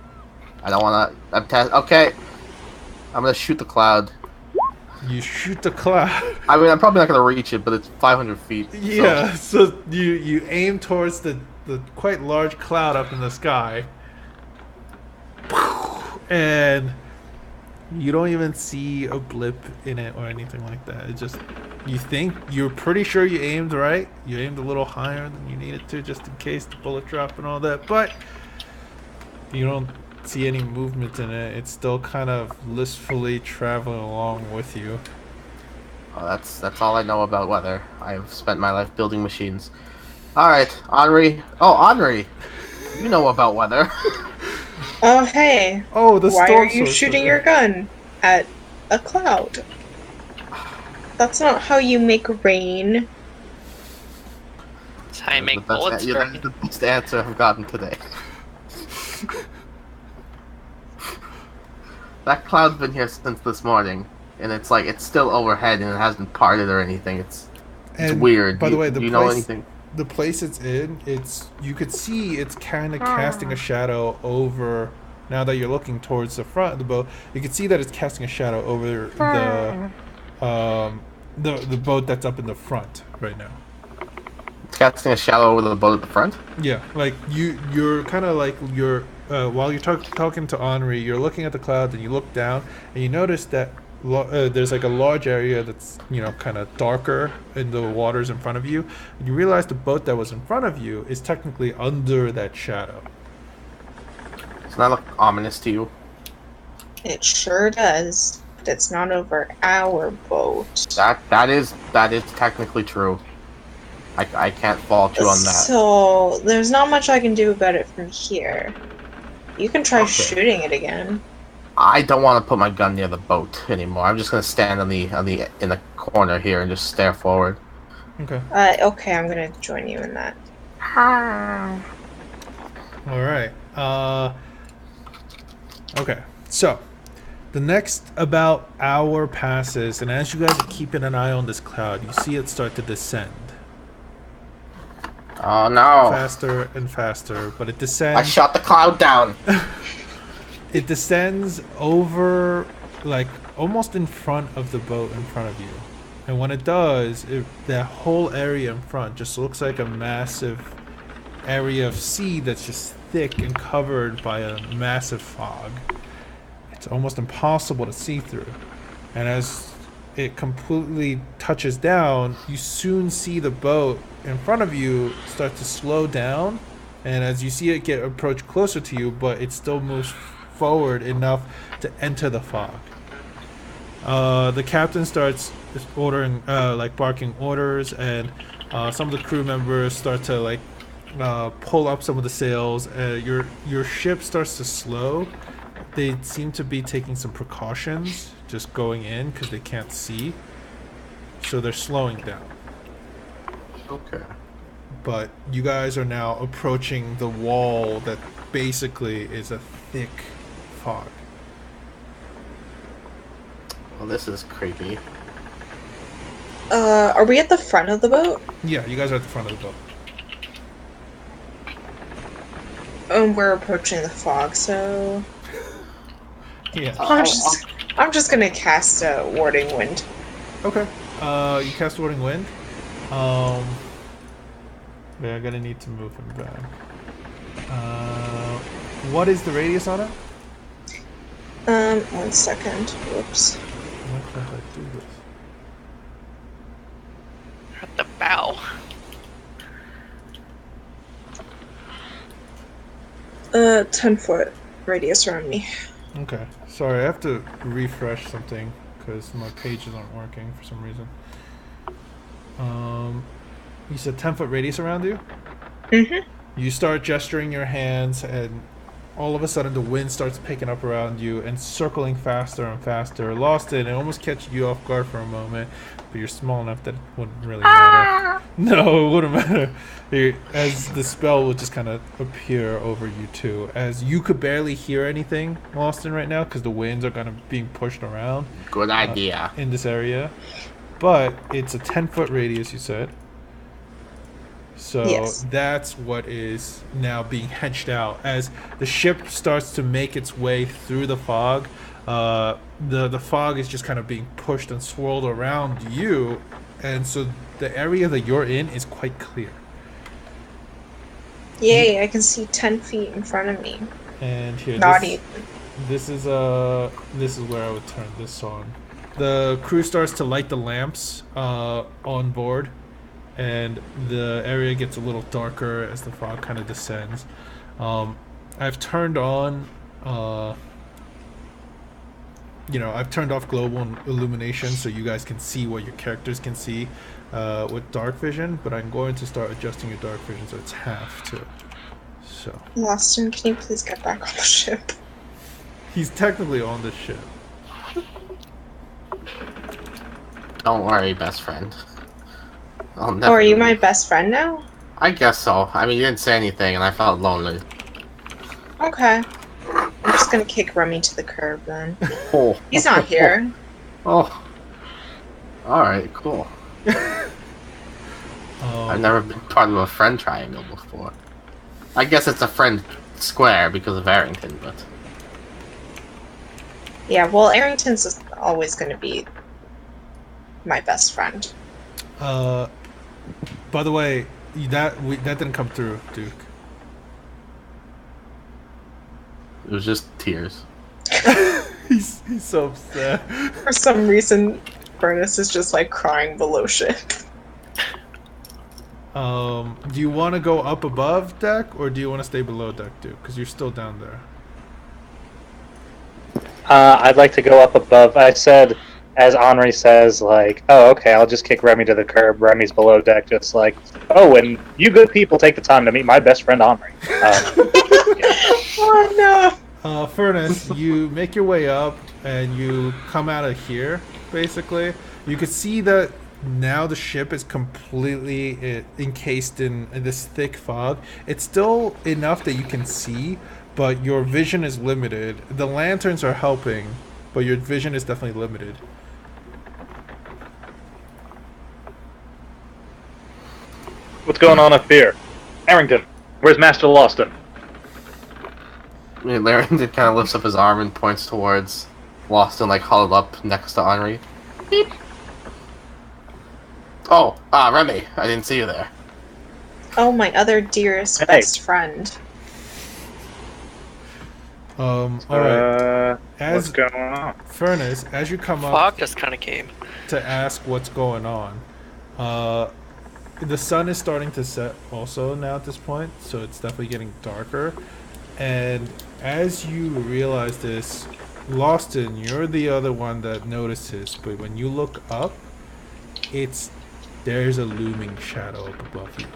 I don't want to... Okay. I'm going to shoot the cloud. You shoot the cloud? I mean, I'm probably not going to reach it, but it's 500 feet. Yeah, so you aim towards the quite large cloud up in the sky. And you don't even see a blip in it or anything like that. It just... You're pretty sure you aimed right. You aimed a little higher than you needed to just in case the bullet drop and all that. But you don't see any movement in it. It's still kind of blissfully traveling along with you. Oh, that's all I know about weather. I've spent my life building machines. Alright, Henri. Oh, Henri! You know about weather. Oh, hey. Oh, the storm. Why are you shooting your gun at a cloud? That's not how you make rain. That's how you make bullets. That's the best answer I've gotten today. That cloud's been here since this morning, and it's like it's still overhead and it hasn't parted or anything. It's weird. By the way, do you know anything? The place it's in, you could see it's kind of casting a shadow over. Now that you're looking towards the front of the boat, you can see that it's casting a shadow over the boat that's up in the front right now. It's casting a shadow over the boat at the front? Yeah, like you're kind of like while you're talking to Henri, you're looking at the clouds and you look down and you notice that there's like a large area that's kind of darker in the waters in front of you. And you realize the boat that was in front of you is technically under that shadow. Doesn't that look ominous to you? It sure does. But it's not over our boat. That is technically true. I can't fault you on that. So there's not much I can do about it from here. You can try shooting it again. I don't want to put my gun near the boat anymore. I'm just gonna stand in the corner here and just stare forward. Okay. Okay, I'm gonna join you in that. All right. Okay. So, the next about hour passes, and as you guys are keeping an eye on this cloud, you see it start to descend. Oh no! Faster and faster, but it descends. I shot the cloud down. It descends over, like, almost in front of the boat in front of you. And when it does, that whole area in front just looks like a massive area of sea that's just thick and covered by a massive fog. It's almost impossible to see through. And as it completely touches down, you soon see the boat in front of you start to slow down, and as you see it approach closer to you, but it still moves forward enough to enter the fog. The captain starts ordering, barking orders, and some of the crew members start to pull up some of the sails. Your ship starts to slow. They seem to be taking some precautions, just going in because they can't see, so they're slowing down. Okay. But you guys are now approaching the wall that basically is a thick fog. Well, this is creepy. Are we at the front of the boat? Yeah, you guys are at the front of the boat. We're approaching the fog, so Yeah. I'm just gonna cast a warding wind. Okay. You cast Warding Wind. Yeah, I'm gonna need to move him back. What is the radius on it? 1 second. Whoops. Why can't I do this? At the bow. 10-foot radius around me. Okay. Sorry, I have to refresh something because my pages aren't working for some reason. You said 10-foot radius around you? Mm-hmm. You start gesturing your hands, and all of a sudden the wind starts picking up around you and circling faster and faster. Lost it, and almost catch you off guard for a moment, but you're small enough that it wouldn't really matter. No, it wouldn't matter. As the spell would just kind of appear over you two, as you could barely hear anything, Austin, right now, because the winds are kind of being pushed around. Good idea. In this area. But it's a 10-foot radius, you said. So yes. That's what is now being hedged out. As the ship starts to make its way through the fog, the fog is just kind of being pushed and swirled around you, and so the area that you're in is quite clear. Yay, I can see 10 feet in front of me. And here, this is where I would turn this on. The crew starts to light the lamps on board, and the area gets a little darker as the fog kind of descends. I've turned on, I've turned off global illumination so you guys can see what your characters can see with dark vision, but I'm going to start adjusting your dark vision so it's half too. So. Austin, can you please get back on the ship? He's technically on the ship. Don't worry, best friend. Oh, are you my best friend now? I guess so. I mean, you didn't say anything, and I felt lonely. Okay. I'm just gonna kick Remy to the curb then. Oh. He's not here. Oh. Alright, cool. I've never been part of a friend triangle before. I guess it's a friend square because of Arrington, but... Yeah, well, Arrington's always gonna be my best friend. By the way, that didn't come through, Duke. It was just tears. he's so upset. For some reason, Furnace is just like crying below ship. Do you want to go up above deck, or do you want to stay below deck, Duke? Because you're still down there. I'd like to go up above. I said, as Henri says, like, oh, okay, I'll just kick Remy to the curb. Remy's below deck, just like, oh, and you good people take the time to meet my best friend, Henri. Oh, no. Furnace, you make your way up, and you come out of here, basically. You can see that now the ship is completely encased in this thick fog. It's still enough that you can see, but your vision is limited. The lanterns are helping, but your vision is definitely limited. What's going on up here? Arrington, where's Master Lawston? I mean, Arrington kind of lifts up his arm and points towards Lawston, like, huddled up next to Henri. Beep. Oh, Remy, I didn't see you there. Oh, my other dearest best friend. All right. What's going on? Furnace, as you come up Fog just kind of came. to ask what's going on, the sun is starting to set also now at this point, so it's definitely getting darker. And as you realize this, Lawston, you're the other one that notices, but when you look up, there's a looming shadow up above you.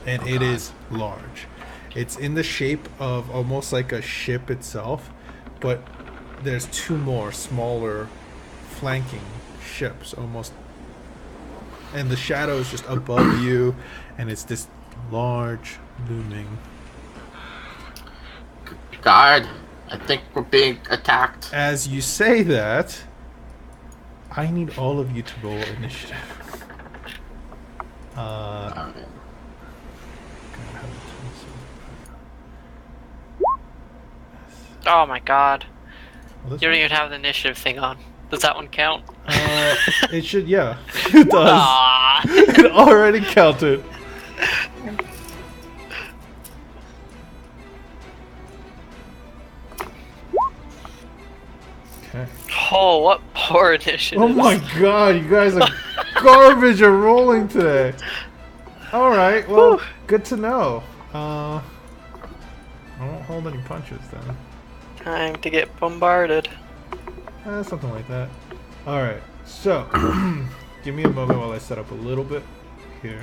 And it is large. It's in the shape of almost like a ship itself, but there's two more smaller flanking ships almost. And the shadow is just above you, and it's this large looming. Guard, I think we're being attacked. As you say that, I need all of you to roll initiative. Alright. Oh my god. Well, You don't even have the initiative thing on. Does that one count? it should, yeah. It does. Aww. It already counted. Okay. Oh, what poor initiative. Oh my god, you guys are garbage at rolling today. Alright, well, good to know. I won't hold any punches then. Time to get bombarded. Something like that. Alright, so, give me a moment while I set up a little bit here.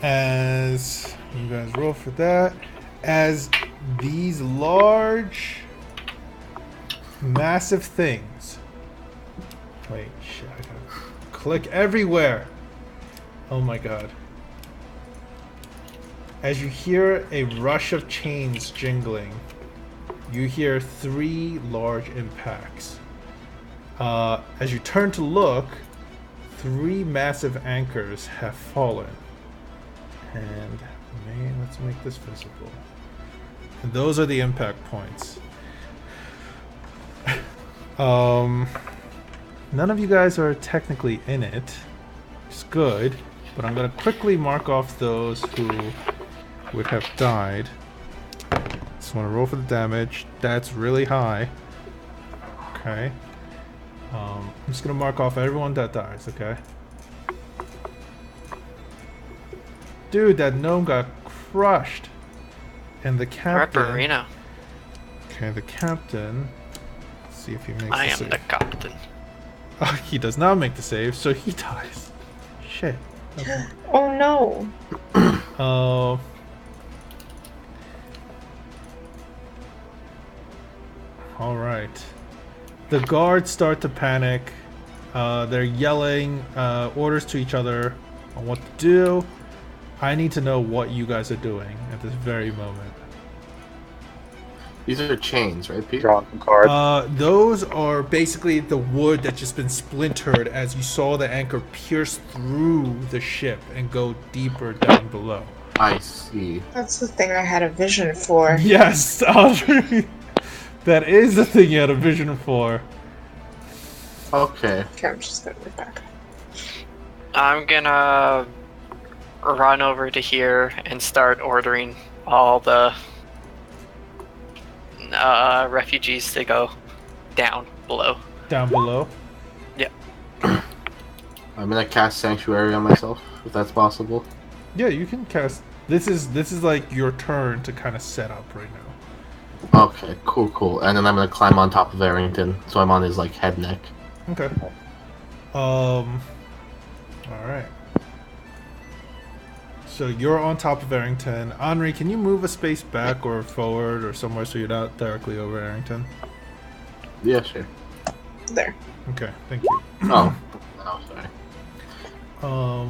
As you guys roll for that, as these large, massive things. Wait, shit, I gotta click everywhere. Oh my god. As you hear a rush of chains jingling, you hear 3 large impacts. As you turn to look, 3 massive anchors have fallen. And let's make this visible. And those are the impact points. None of you guys are technically in it. It's good, but I'm gonna quickly mark off those who would have died. Just want to roll for the damage. That's really high. Okay. I'm just gonna mark off everyone that dies. Okay. Dude, that gnome got crushed. And the captain. Ripperino. Okay, the captain. Let's see if he makes I the am save. the captain. Oh, he does not make the save, so he dies. Shit. Okay. Oh no. Alright. The guards start to panic. They're yelling orders to each other on what to do. I need to know what you guys are doing at this very moment. These are chains, right, Pete? Drawing some cards. Those are basically the wood that's just been splintered as you saw the anchor pierce through the ship and go deeper down below. I see. That's the thing I had a vision for. Yes, Audrey. That is the thing you had a vision for. Okay. Okay, I'm just gonna move back. I'm gonna run over to here and start ordering all the refugees to go down below. Down below? Yep. I'm gonna cast Sanctuary on myself, if that's possible. Yeah, you can cast. This is like your turn to kind of set up right now. Okay, cool. And then I'm gonna climb on top of Arrington, so I'm on his like head neck. Okay. All right. So you're on top of Arrington. Henri, can you move a space back or forward or somewhere so you're not directly over Arrington? Yeah, sure. There. Okay, thank you. Oh, sorry. All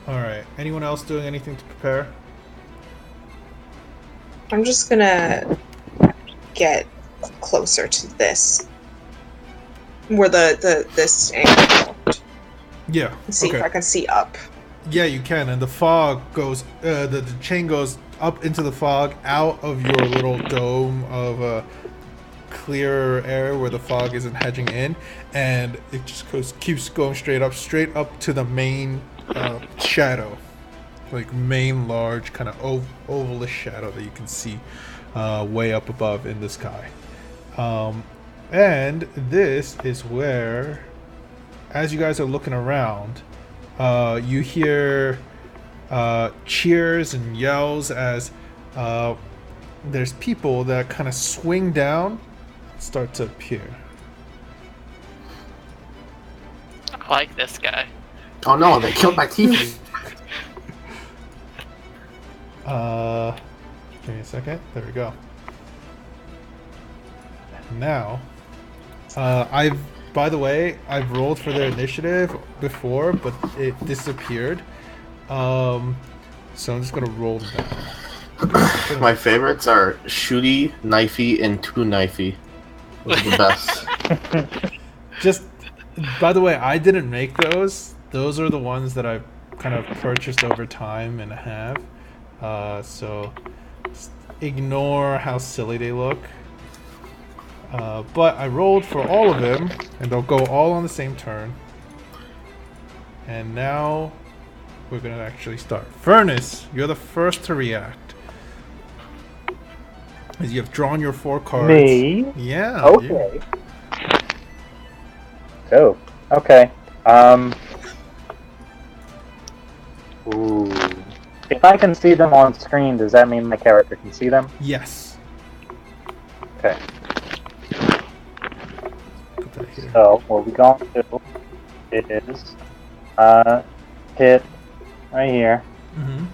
right. Anyone else doing anything to prepare? I'm just gonna get closer to this. Where this angle. Yeah. And see okay. if I can see up. Yeah, you can, and the fog goes. The chain goes up into the fog, out of your little dome of clearer air where the fog isn't hedging in, and it just keeps going straight up to the main shadow, like main large kind of ovalish shadow that you can see way up above in the sky. And this is where, as you guys are looking around, you hear cheers and yells as there's people that kind of swing down, start to appear. I like this guy. Oh no, they killed my teeth. Give me a second. There we go. Now, by the way, I've rolled for their initiative before, but it disappeared. So I'm just gonna roll them down. My favorites are Shooty, Knifey, and Two Knifey. Those are the best. Just, by the way, I didn't make those. Those are the ones that I've kind of purchased over time and have. So just ignore how silly they look. But I rolled for all of them, and they'll go all on the same turn. And now we're gonna actually start. Furnace, you're the first to react. As you have drawn your 4 cards. Me? Yeah. Okay. So, okay. Ooh. If I can see them on screen, does that mean my character can see them? Yes. Okay. Put that here. So, what we're going to do is hit right here. Mm-hmm.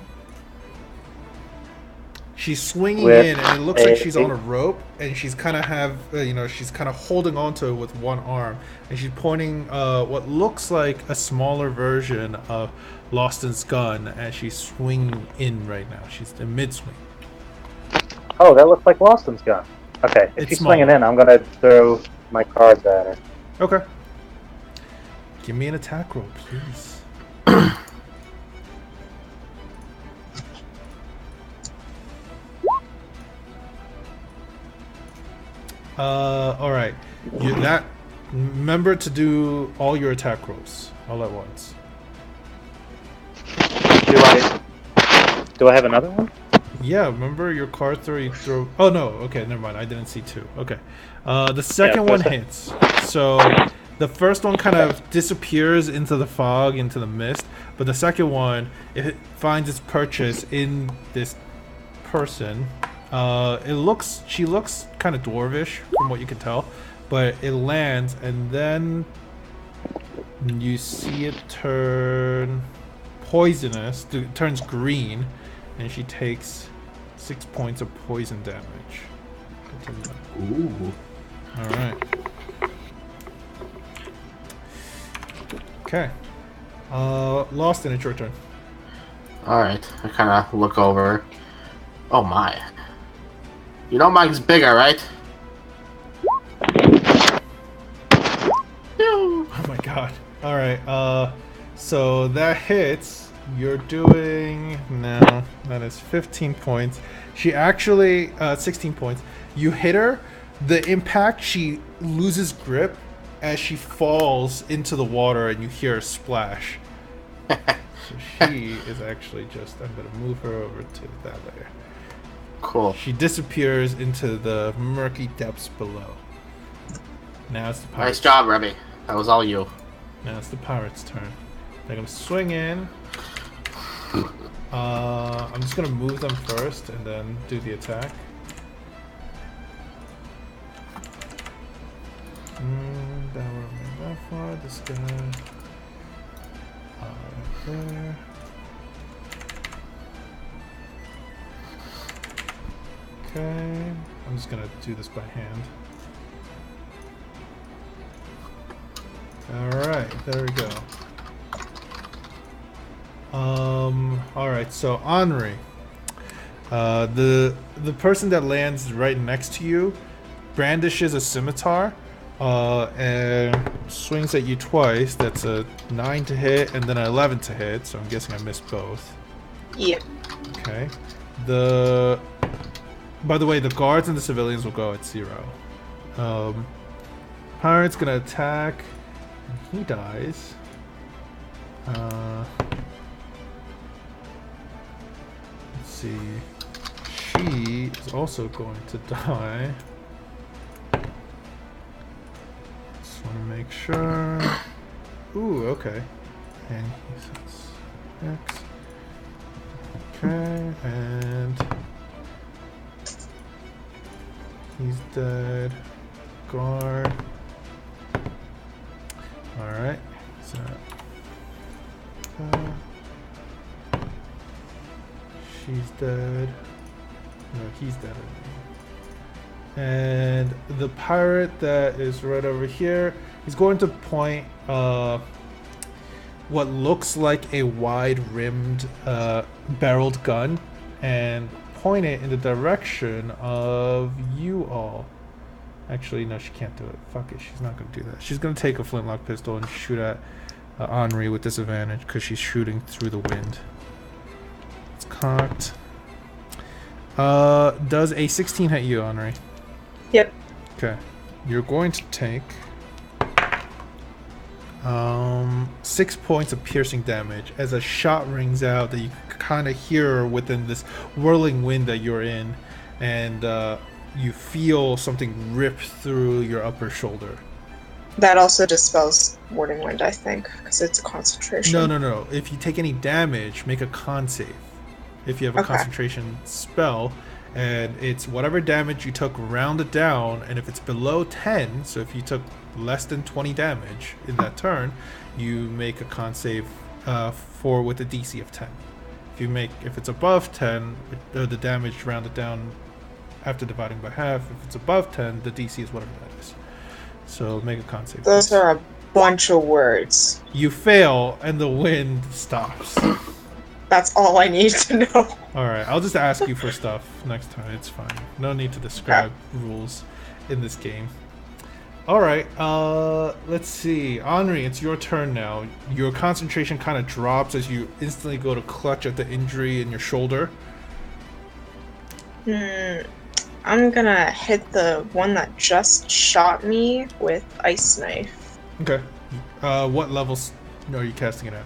She's swinging With in, and it looks like a- she's on a rope, and she's kind of she's kind of holding onto it with one arm, and she's pointing what looks like a smaller version of Loston's gun as she's swinging in right now. She's in mid-swing. Oh, that looks like Loston's gun. Okay, if It's she's small. swinging in, I'm gonna throw my cards at her. Okay. Give me an attack roll, please. All right. Remember to do all your attack rolls all at once. Do I have another one? Yeah, remember your card throw. You throw. Oh no. Okay, never mind. I didn't see 2. Okay. The second one hits. So the first one kind of disappears into the fog, into the mist, but the second one, it finds its purchase in this person. She looks kind of dwarvish from what you can tell, but it lands, and then you see it turn poisonous. It turns green, and she takes 6 points of poison damage. Ooh. All right. Okay. Loston, it's your turn. Alright, I kind of look over. Oh my. You know Mike's bigger, right? Oh my god. All right. So that hits. You're doing now. That is 15 points. She actually 16 points. You hit her. The impact, she loses grip as she falls into the water, and you hear a splash. So she is actually just. I'm gonna move her over to that layer. Cool. She disappears into the murky depths below. Now it's the pirates. Nice job, Remy. That was all you. Now it's the pirates' turn. They're gonna swing in. I'm just gonna move them first and then do the attack. That one went that far. This guy. Right there. Okay. I'm just gonna do this by hand. Alright, there we go. Alright, so Henri. The person that lands right next to you brandishes a scimitar and swings at you twice. That's a 9 to hit and then an 11 to hit, so I'm guessing I missed both. Yep. Okay. By the way, the guards and the civilians will go at 0. Pirate's gonna attack. He dies. Let's see. She is also going to die. Just want to make sure. Ooh, okay. And he says X. Okay, and he's dead. Guard. Alright, so she's dead. No, he's dead. And the pirate that is right over here, he's going to point what looks like a wide-rimmed barreled gun and point it in the direction of you all. Actually, no, she can't do it. Fuck it, she's not going to do that. She's going to take a flintlock pistol and shoot at Henri with disadvantage because she's shooting through the wind. It's cocked. Does a 16 hit you, Henri? Yep. Okay. You're going to take 6 points of piercing damage as a shot rings out that you kind of hear within this whirling wind that you're in, and you feel something rip through your upper shoulder. That also dispels warding wind, I think, because it's a concentration. No. If you take any damage, make a con save. If you have a concentration spell, and it's whatever damage you took rounded down, and if it's below 10, so if you took less than 20 damage in that turn, you make a con save with a DC of 10. If it's above 10, the damage rounded down after dividing by half. If it's above 10, the DC is whatever that is. So make a con save. Those are a bunch of words. You fail, and the wind stops. That's all I need to know. Alright, I'll just ask you for stuff next time. It's fine. No need to describe rules in this game. Alright, let's see. Henri, it's your turn now. Your concentration kind of drops as you instantly go to clutch at the injury in your shoulder. I'm gonna hit the one that just shot me with Ice Knife. Okay. What levels are you casting it at?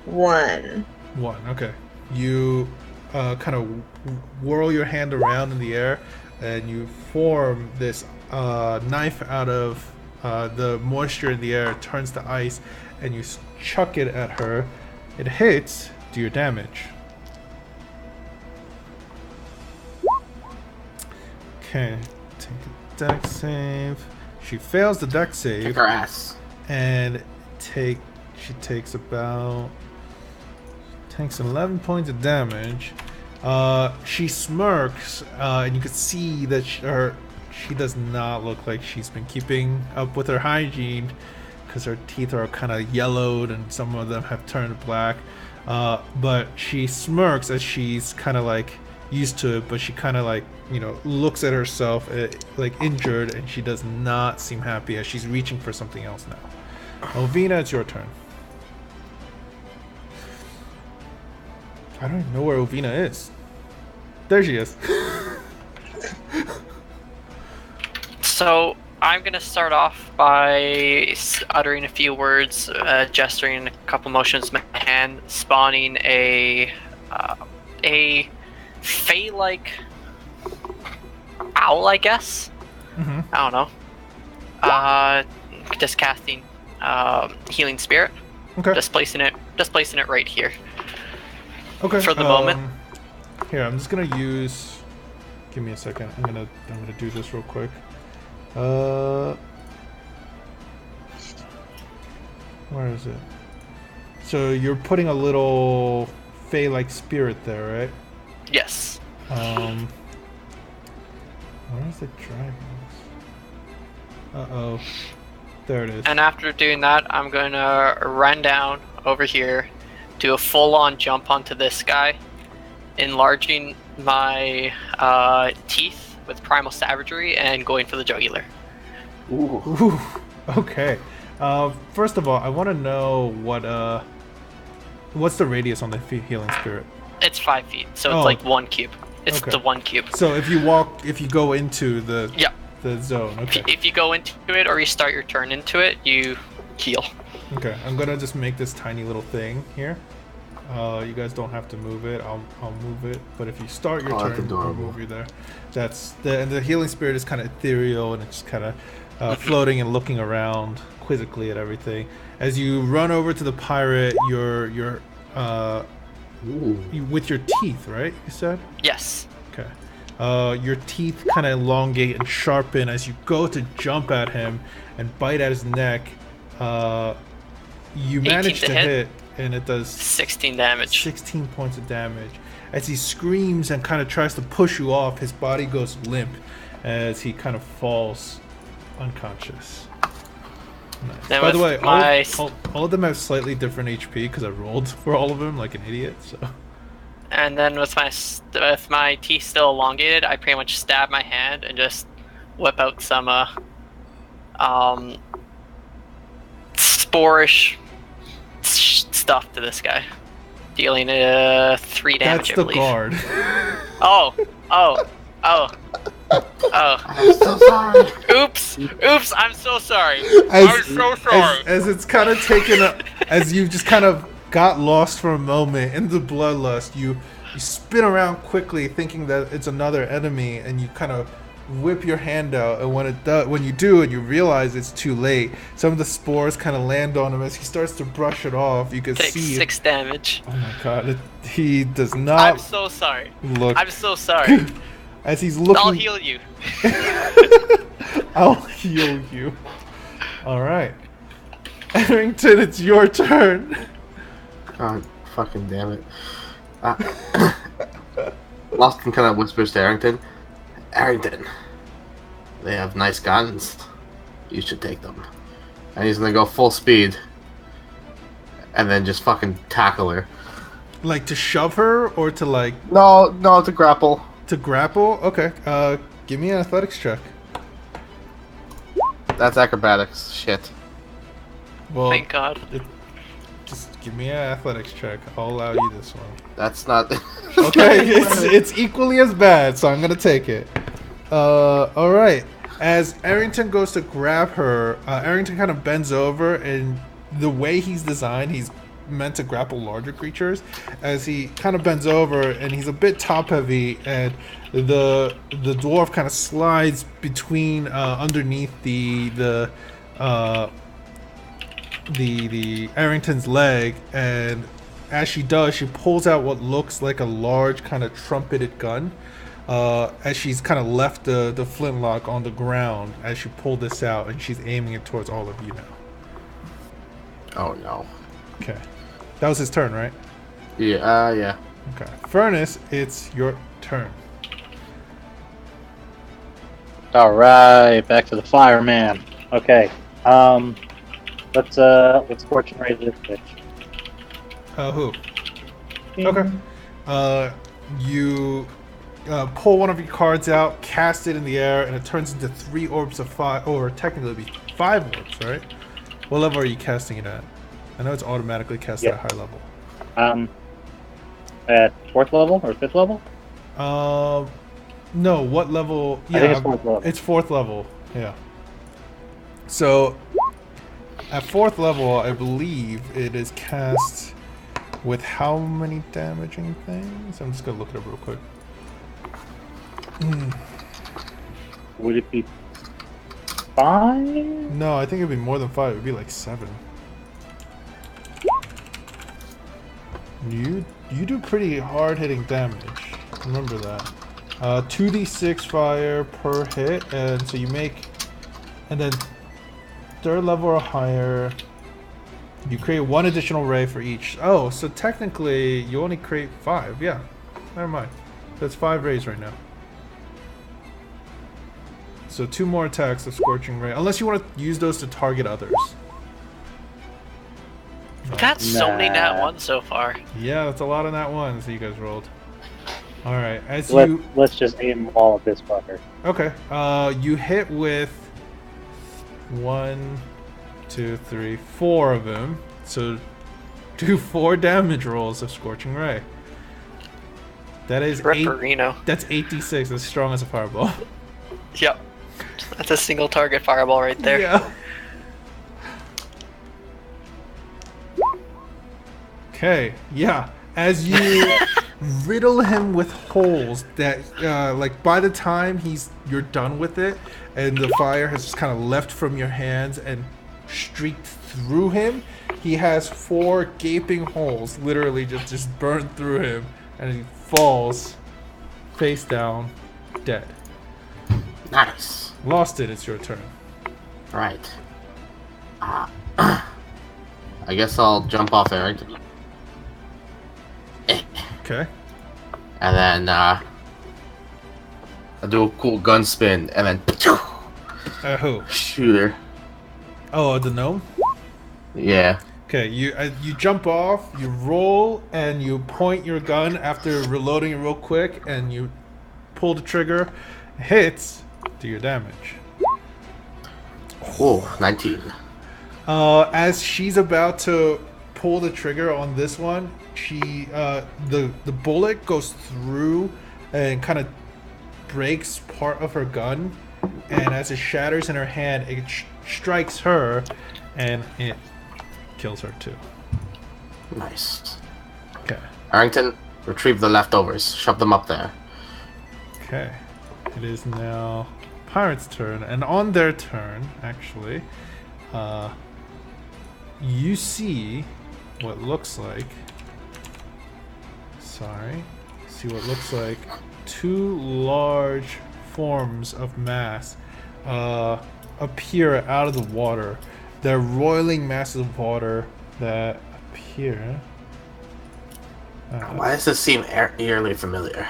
1. 1, okay. You kind of whirl your hand around in the air, and you form this knife out of the moisture in the air. It turns to ice, and you chuck it at her. It hits. Do your damage. Okay. Take a dex save. She fails the dex save. Kick her ass. And she takes 11 points of damage. She smirks, and you can see that she does not look like she's been keeping up with her hygiene, because her teeth are kind of yellowed and some of them have turned black. But she smirks as she's kind of like used to it, but she kind of like, looks at herself like injured, and she does not seem happy as she's reaching for something else now. Ovina, it's your turn. I don't even know where Ovina is. There she is. So I'm gonna start off by uttering a few words, gesturing a couple motions with my hand, spawning a fey-like owl, I guess. Mm-hmm. I don't know. Just casting healing spirit. Okay. Just placing it right here. Okay. For the moment. Here, I'm just gonna use. Give me a second. I'm gonna do this real quick. Where is it? So you're putting a little fey-like spirit there, right? Yes. Where is the dragons? Uh-oh. There it is. And after doing that, I'm gonna run down over here, do a full-on jump onto this guy, enlarging my teeth with primal savagery and going for the jugular. Ooh. Okay. First of all, I want to know what's the radius on the healing spirit? It's 5 feet, so it's like 1 cube. It's okay. the 1 cube. So if you go into the zone, okay. If you go into it or you start your turn into it, you heal. Okay, I'm gonna just make this tiny little thing here. You guys don't have to move it. I'll move it. But if you start your turn, I'll move you there. That's the healing spirit is kind of ethereal and it's kind of floating and looking around quizzically at everything. As you run over to the pirate, you're with your teeth, right? You said? Yes. Okay. Your teeth kind of elongate and sharpen as you go to jump at him and bite at his neck. You manage to hit, and it does 16 damage. 16 points of damage. As he screams and kind of tries to push you off, his body goes limp as he kind of falls unconscious. Nice. By the way, all of them have slightly different HP because I rolled for all of them like an idiot. So. And then with my teeth still elongated, I pretty much stab my hand and just whip out some sporish stuff to this guy, dealing 3 damage. That's the guard. Oh. I'm so sorry. Oops, I'm so sorry. I'm so sorry. As it's kind of taken as you just kind of got lost for a moment in the bloodlust, you spin around quickly thinking that it's another enemy, and you kind of whip your hand out, and when you do and you realize it's too late, some of the spores kind of land on him. As he starts to brush it off, you can see 6 damage. Oh my god, he does not. I'm so sorry. I'm so sorry. As he's looking, I'll heal you. I'll heal you. All right, Arrington, it's your turn. God, fucking damn it. Loston kind of whispers to Arrington, Arrington, they have nice guns. You should take them. And he's gonna go full speed. And then just fucking tackle her. Like to shove her or to like... No, to grapple. To grapple? Okay. Give me an athletics check. That's acrobatics. Shit. Well, thank God. Just give me an athletics check. I'll allow you this one. That's not... Okay, it's equally as bad, so I'm gonna take it. Alright. As Arrington goes to grab her, Arrington kind of bends over, and the way he's designed, he's meant to grapple larger creatures. As he kind of bends over, and he's a bit top heavy, and the dwarf kind of slides between underneath the Arrington's leg, and as she does, she pulls out what looks like a large kind of trumpeted gun. As she's kind of left the flintlock on the ground as she pulled this out, and she's aiming it towards all of you now. Oh no. Okay. That was his turn, right? Yeah. Okay. Furnace, it's your turn. Alright, back to the fireman. Okay. Let's fortune raise this bitch. Who? Okay. You pull one of your cards out, cast it in the air, and it turns into 3 orbs of fire, or technically it'd be 5 orbs, right? What level are you casting it at? I know it's automatically cast at a high level. At 4th level or 5th level? No, what level? Yeah, I think it's 4th level. It's 4th level, yeah. So, at 4th level, I believe it is cast with how many damaging things? I'm just gonna look it up real quick. Would it be 5? No, I think it'd be more than 5. It'd be like 7. You do pretty hard-hitting damage. Remember that. 2d6 fire per hit, and so you make, and then 3rd level or higher, you create 1 additional ray for each. Oh, so technically you only create 5. Yeah, never mind. That's 5 rays right now. So 2 more attacks of Scorching Ray, unless you want to use those to target others. That's so many nat ones so far. Yeah, that's a lot of nat ones that you guys rolled. All right, let's just aim all of this fucker. Okay, you hit with 1, 2, 3, 4 of them. So do 4 damage rolls of Scorching Ray. That is Ripperino. That's 8d6. That's strong as a fireball. Yep. That's a single target fireball right there. Yeah. Okay, yeah. As you riddle him with holes that, like, by the time you're done with it, and the fire has just kind of left from your hands and streaked through him, he has 4 gaping holes, literally just burned through him, and he falls face down, dead. Nice. Lost it. It's your turn. Right. I guess I'll jump off Errington. Okay. And then I'll do a cool gun spin and then Who? shoot her. Oh, the gnome. Yeah. Okay, you jump off, you roll, and you point your gun after reloading it real quick, and you pull the trigger. Hits. Do your damage. Oh, 19. As she's about to pull the trigger on this one, the bullet goes through and kind of breaks part of her gun, and as it shatters in her hand, it strikes her, and it kills her too. Nice. Okay. Errington, retrieve the leftovers. Shove them up there. Okay. It is now Pirate's turn, and on their turn, actually, you see what looks like. See what looks like 2 large forms of mass appear out of the water. They're roiling masses of water that appear. Why does this seem eerily familiar?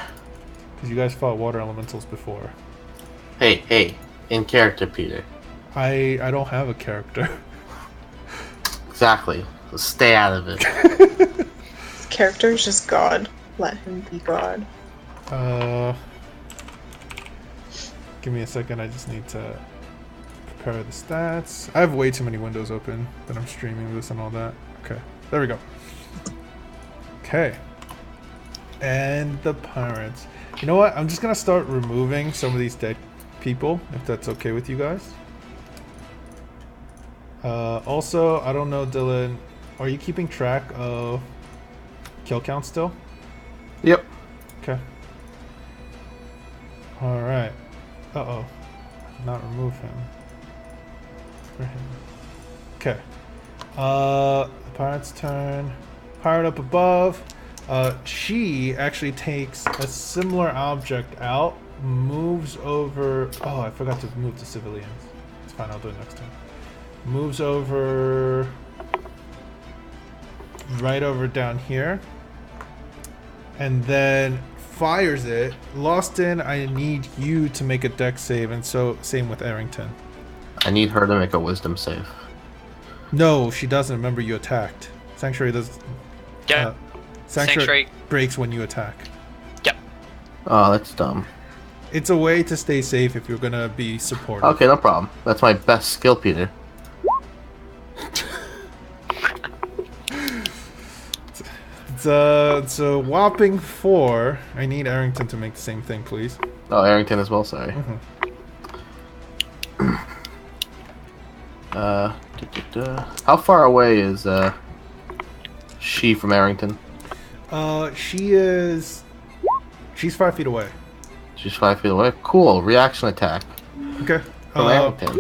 Because you guys fought water elementals before. Hey, in character, Peter. I don't have a character. Exactly. So stay out of it. His character is just God. Let him be God. Give me a second. I just need to prepare the stats. I have way too many windows open that I'm streaming this and all that. Okay, there we go. Okay. And the pirates. You know what? I'm just gonna start removing some of these dead people, if that's okay with you guys. Also, I don't know, Dylan, are you keeping track of kill count still? Yep. Okay. Alright. Uh-oh. Not remove him. For him. Okay. The pirate's turn. Pirate up above. She actually takes a similar object out, moves over... Oh, I forgot to move the civilians. It's fine, I'll do it next time. Moves over... right over down here. And then fires it. Loston, I need you to make a dex save, and so same with Errington. I need her to make a wisdom save. No, she doesn't. Remember, you attacked. Sanctuary does... Yeah. Sanctuary breaks when you attack. Yep. Oh, that's dumb. It's a way to stay safe if you're gonna be supportive. Okay, no problem. That's my best skill, Peter. It's a whopping 4. I need Errington to make the same thing, please. Oh, Errington as well, sorry. How far away is she from Errington? She's 5 feet away. She's 5 feet away. Cool. Reaction attack. Okay. From Errington.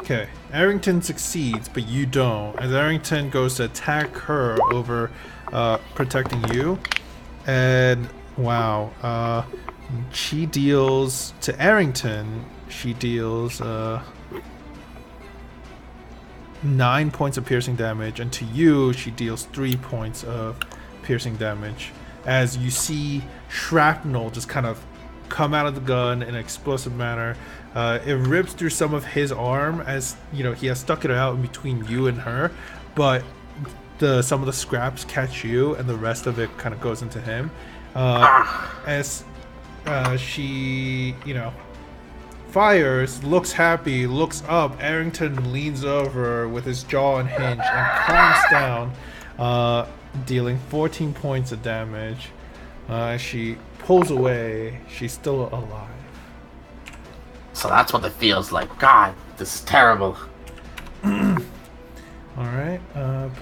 Okay. Errington succeeds, but you don't. As Errington goes to attack her over protecting you. And wow. She deals to Errington. She deals 9 points of piercing damage, and to you she deals 3 points of piercing damage. As you see shrapnel just kind of come out of the gun in an explosive manner. It rips through some of his arm, as you know he has stuck it out in between you and her, but some of the scraps catch you, and the rest of it kind of goes into him. As she, fires, looks happy, looks up. Errington leans over with his jaw unhinged and calms down, dealing 14 points of damage. She pulls away. She's still alive. So that's what it feels like. God, this is terrible.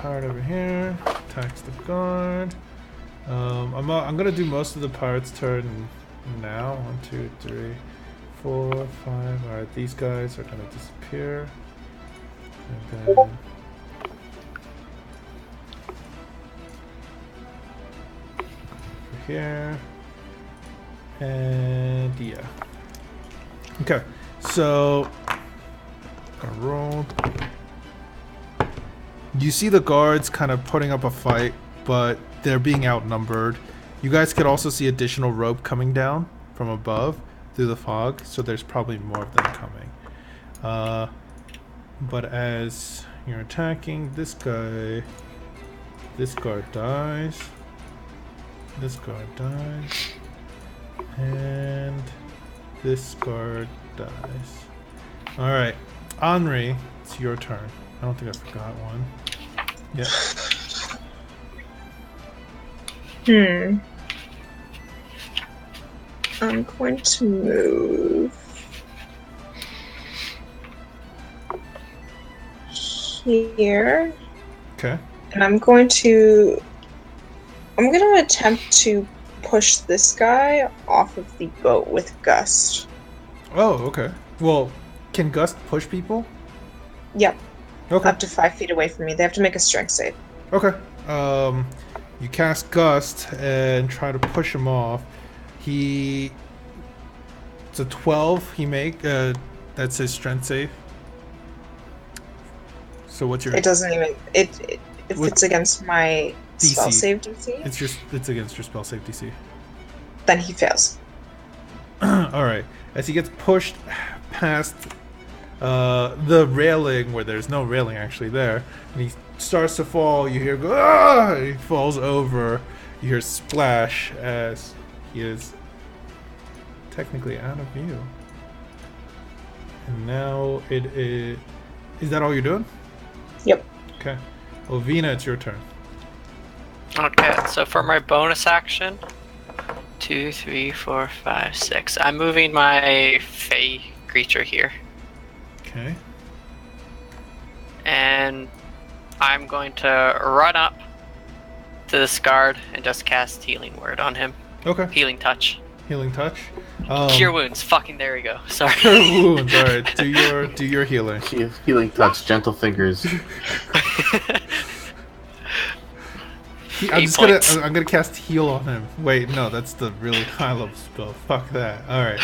pirate over here. Attacks the guard. I'm gonna do most of the pirate's turn now. 1, 2, 3, 4, 5. All right, these guys are gonna disappear. And then over here. And yeah. Okay, so gonna roll. You see the guards kind of putting up a fight, but they're being outnumbered. You guys could also see additional rope coming down from above through the fog, so there's probably more of them coming. But as you're attacking this guy, this guard dies. This guard dies. And this guard dies. Alright, Henri, it's your turn. I don't think I forgot one. Yeah. I'm going to move here. Okay. And I'm going to attempt to push this guy off of the boat with Gust. Oh, okay. Well, can Gust push people? Yep. Okay. Up to 5 feet away from me. They have to make a strength save. Okay. You cast Gust and try to push him off. It's a 12 he make. That's his strength save. So what's your... It doesn't even... If it's against my DC. spell save DC, It's against your spell save DC. then he fails. Alright. As he gets pushed past the railing, where there's no railing actually there, and he starts to fall, you hear go, ah! He falls over. You hear splash as he is technically out of view. And now it is... Is that all you're doing? Yep. Okay. Well, Vina, it's your turn. Okay, so for my bonus action, 2, 3, 4, 5, 6. I'm moving my Fey creature here. Okay. And I'm going to run up to this guard and just cast Healing Word on him. Okay. Healing Touch. Healing touch. Cure Wounds. Fucking there we go. Sorry. Cure wounds. All right. Do your healing. Healing touch, gentle fingers. I'm gonna cast heal on him. Wait, no, that's the really high level spell. Fuck that. All right.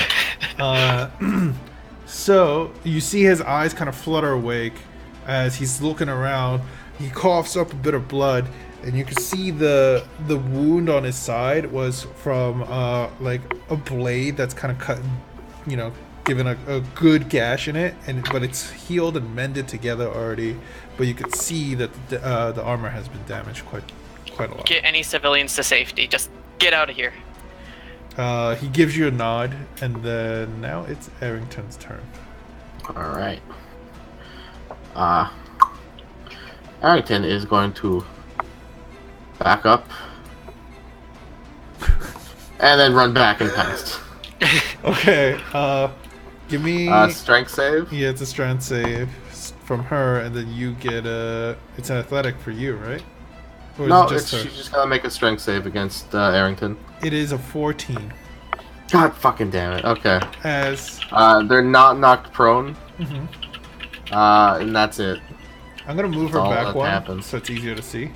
So you see his eyes kind of flutter awake as he's looking around. He coughs up a bit of blood, and you can see the wound on his side was from like a blade that's kind of cut, given a good gash in it, but it's healed and mended together already. But you could see that the armor has been damaged quite a lot. Get any civilians to safety. Just get out of here. He gives you a nod, and then now it's Arrington's turn. Alright. Arrington is going to back up and then run back and past. Okay, give me... Strength save? Yeah, it's a strength save from her, and then you get it's an athletic for you, right? Or No, is it just her? she's just gonna make a strength save against Arrington. It is a 14. God fucking damn it. Okay. As... They're not knocked prone. Mhm. And that's it. I'm gonna move her All back that one, happens. so it's easier to see.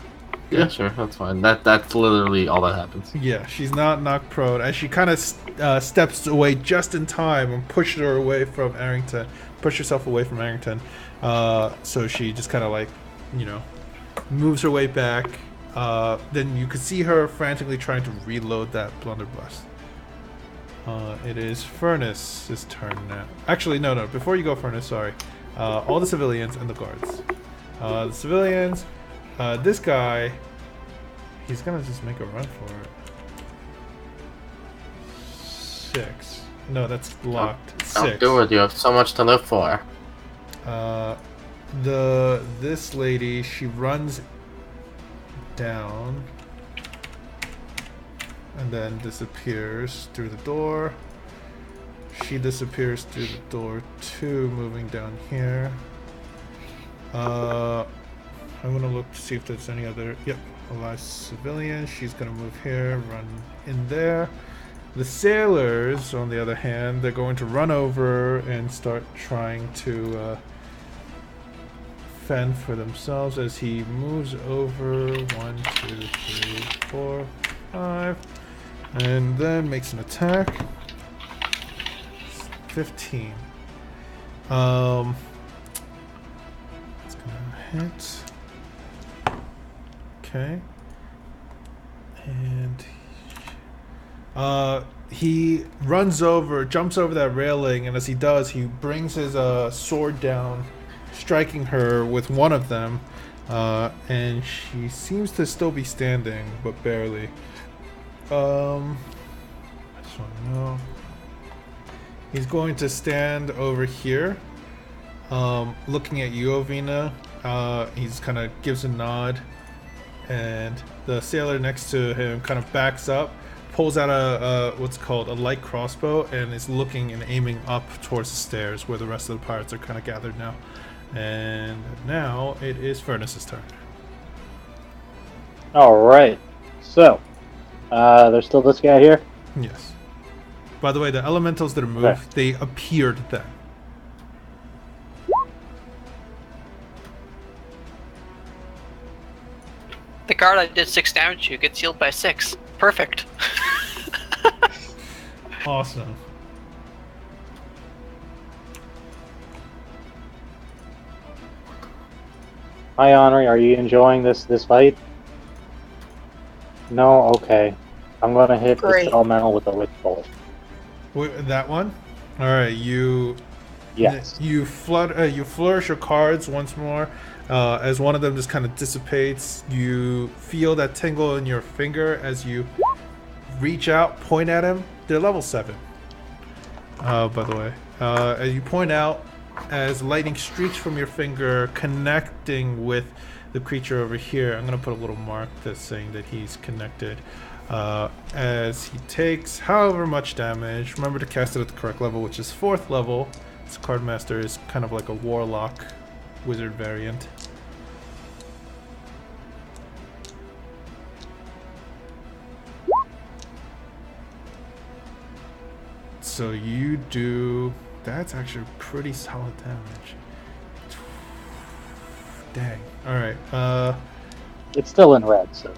Yeah, sure, that's fine. That's literally all that happens. Yeah, she's not knocked prone, as she kind of steps away just in time and pushes her away from Arrington. Push herself away from Arrington. So she just kind of like, moves her way back. Then you could see her frantically trying to reload that blunderbuss. It is Furnace's turn now. Actually, no. Before you go, Furnace, sorry. All the civilians and the guards. The civilians, this guy, he's gonna just make a run for it. 6. No, that's locked. 6. Don't do it, you have so much to live for. This lady, she runs down and then disappears through the door. She disappears through the door too, moving down here. I'm gonna look to see if there's any other. Yep, alive civilian. She's gonna move here, run in there. The sailors, on the other hand, they're going to run over and start trying to fend for themselves as he moves over. 1, 2, 3, 4, 5, and then makes an attack. 15. It's gonna hit. Okay. And he runs over, jumps over that railing, and as he does, he brings his sword down, striking her with one of them, and she seems to still be standing, but barely. So no. He's going to stand over here, looking at you, Ovina. He's kind of gives a nod, and the sailor next to him kind of backs up, pulls out a what's called a light crossbow, and is looking and aiming up towards the stairs where the rest of the pirates are kind of gathered now. And now it is Furnace's turn. Alright. So, there's still this guy here? Yes. By the way, the elementals that are moved, Okay. they appeared then. The guard I did 6 damage to gets healed by 6. Perfect. Awesome. Hi, Henri. Are you enjoying this fight? No? Okay. I'm gonna hit Great. this elemental with a witch bolt. Wait, that one? Alright, you... Yes. You flourish your cards once more. As one of them just kind of dissipates, you feel that tingle in your finger as you reach out, point at him. They're level 7. By the way. As you point out, as lightning streaks from your finger, connecting with the creature over here. I'm going to put a little mark that's saying that he's connected. As he takes however much damage. Remember to cast it at the correct level, which is 4th level. This card master is kind of like a warlock wizard variant. So you do... That's actually pretty solid damage. Dang. Alright, It's still in red, so...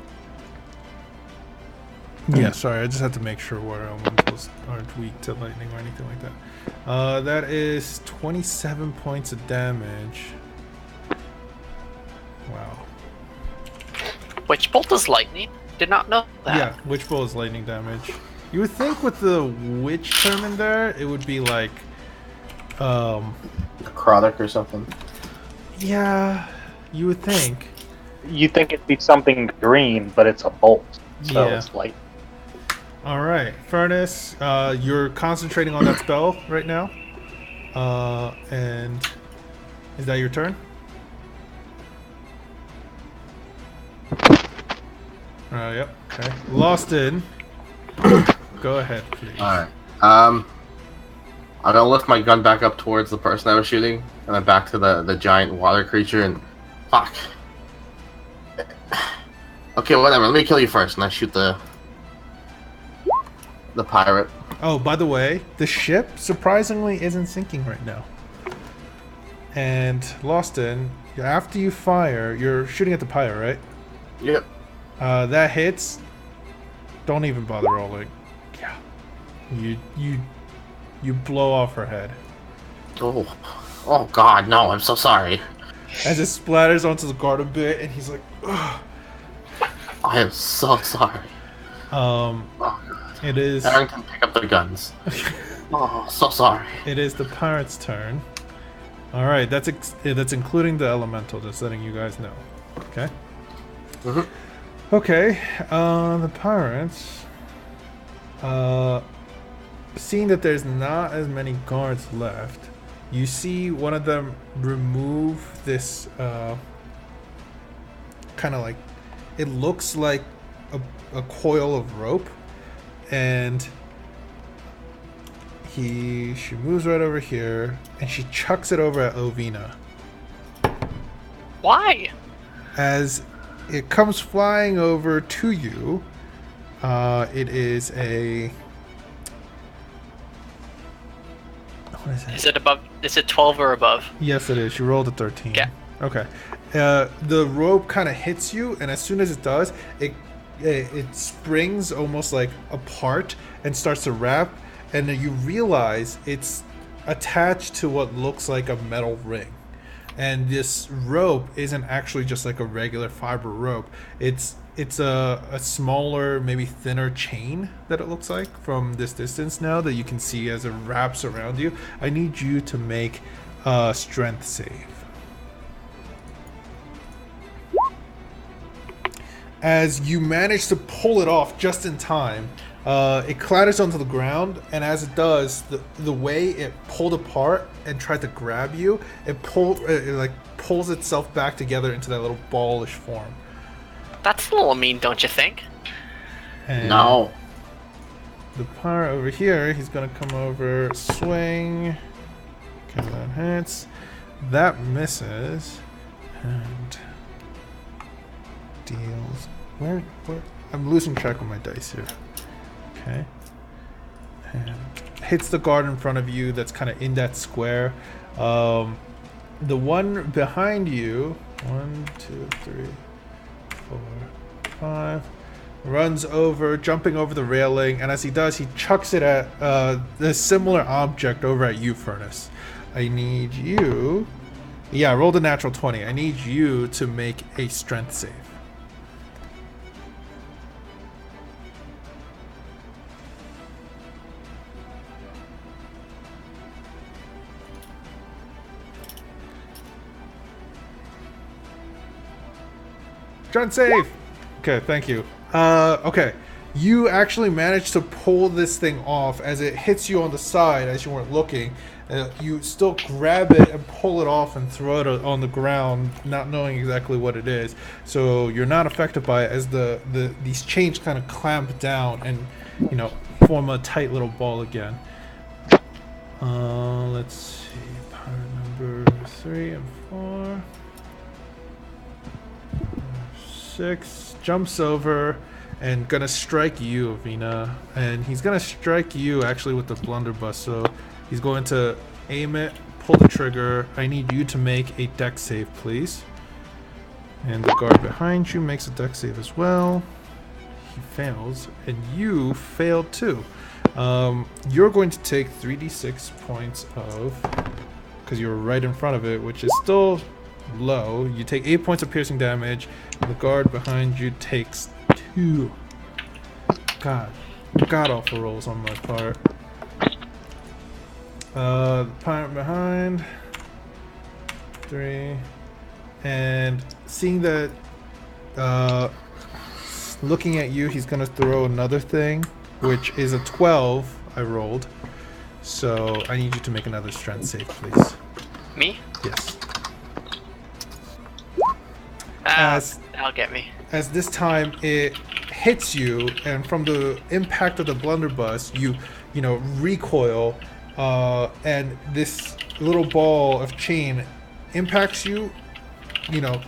yeah, sorry, I just had to make sure where elementals aren't weak to lightning or anything like that. That is 27 points of damage. Wow. Witch bolt is lightning. Did not know that. Yeah, Witch Bolt is lightning damage. You would think with the witch term in there, it would be like, Necrotic or something. yeah, you would think. You think it'd be something green, but it's a bolt, so Yeah. it's light. Alright, Furnace, you're concentrating on that spell right now. And is that your turn? Yep, okay. Lost in. Go ahead, please. Alright. I'm gonna lift my gun back up towards the person I was shooting, and then back to the giant water creature, and... Fuck. Okay, whatever, let me kill you first, and I shoot the pirate. Oh, by the way, the ship surprisingly isn't sinking right now. And Loston, after you fire, you're shooting at the pirate, right? Yep. That hits. Don't even bother rolling. Yeah. You blow off her head. Oh god, no, I'm so sorry. As it splatters onto the guard a bit, and he's like, ugh. I am so sorry. Oh god. It is. Arrington, pick up the guns. Oh, so sorry. It is the pirate's turn. All right, that's including the elemental. Just letting you guys know. Okay. Mhm. Okay. The pirates. Seeing that there's not as many guards left, you see one of them remove this kind of like, it looks like a coil of rope, and she moves right over here and she chucks it over at Ovina. Why? As it comes flying over to you, it is a... What is it? Is it above? Is it 12 or above? Yes, it is. You rolled a 13. Yeah. Okay. The rope kind of hits you, and as soon as it does, it springs almost like apart and starts to wrap, and then you realize it's attached to what looks like a metal ring. And this rope isn't actually just like a regular fiber rope. It's a smaller, maybe thinner chain that it looks like from this distance now that you can see as it wraps around you. I need you to make a strength save. As you manage to pull it off just in time, it clatters onto the ground, and as it does, the way it pulled apart and tried to grab you, it pulls itself back together into that little ballish form. That's a little mean, don't you think? And No. the pirate over here, he's gonna come over, swing. Okay, that hits. That misses. And deals. Where? I'm losing track of my dice here. Okay. And hits the guard in front of you that's kind of in that square. The one behind you, 1, 2, 3, 4, 5, runs over, jumping over the railing, and as he does, he chucks it at the similar object over at you, Furnace. I need you... Yeah, I rolled a natural 20. I need you to make a strength save. Strength save! Okay, thank you. Okay. You actually managed to pull this thing off as it hits you on the side as you weren't looking. You still grab it and pull it off and throw it on the ground, not knowing exactly what it is. So you're not affected by it as these chains kind of clamp down and, you know, form a tight little ball again. Let's see. Pirate number 3 and 4. 6 jumps over and gonna strike you, Avina, and he's gonna strike you actually with the blunderbuss. So he's going to aim it, pull the trigger. I need you to make a dex save, please. And the guard behind you makes a dex save as well. He fails, and you failed too. You're going to take 3d6 points of, because you're right in front of it, which is still low. You take 8 points of piercing damage. The guard behind you takes 2. God awful rolls on my part. The pirate behind 3, and seeing that, looking at you, he's gonna throw another thing, which is a 12. I rolled, so I need you to make another strength save, please. Me? Yes. That'll get me. As this time it hits you, and from the impact of the blunderbuss, you recoil, and this little ball of chain impacts you,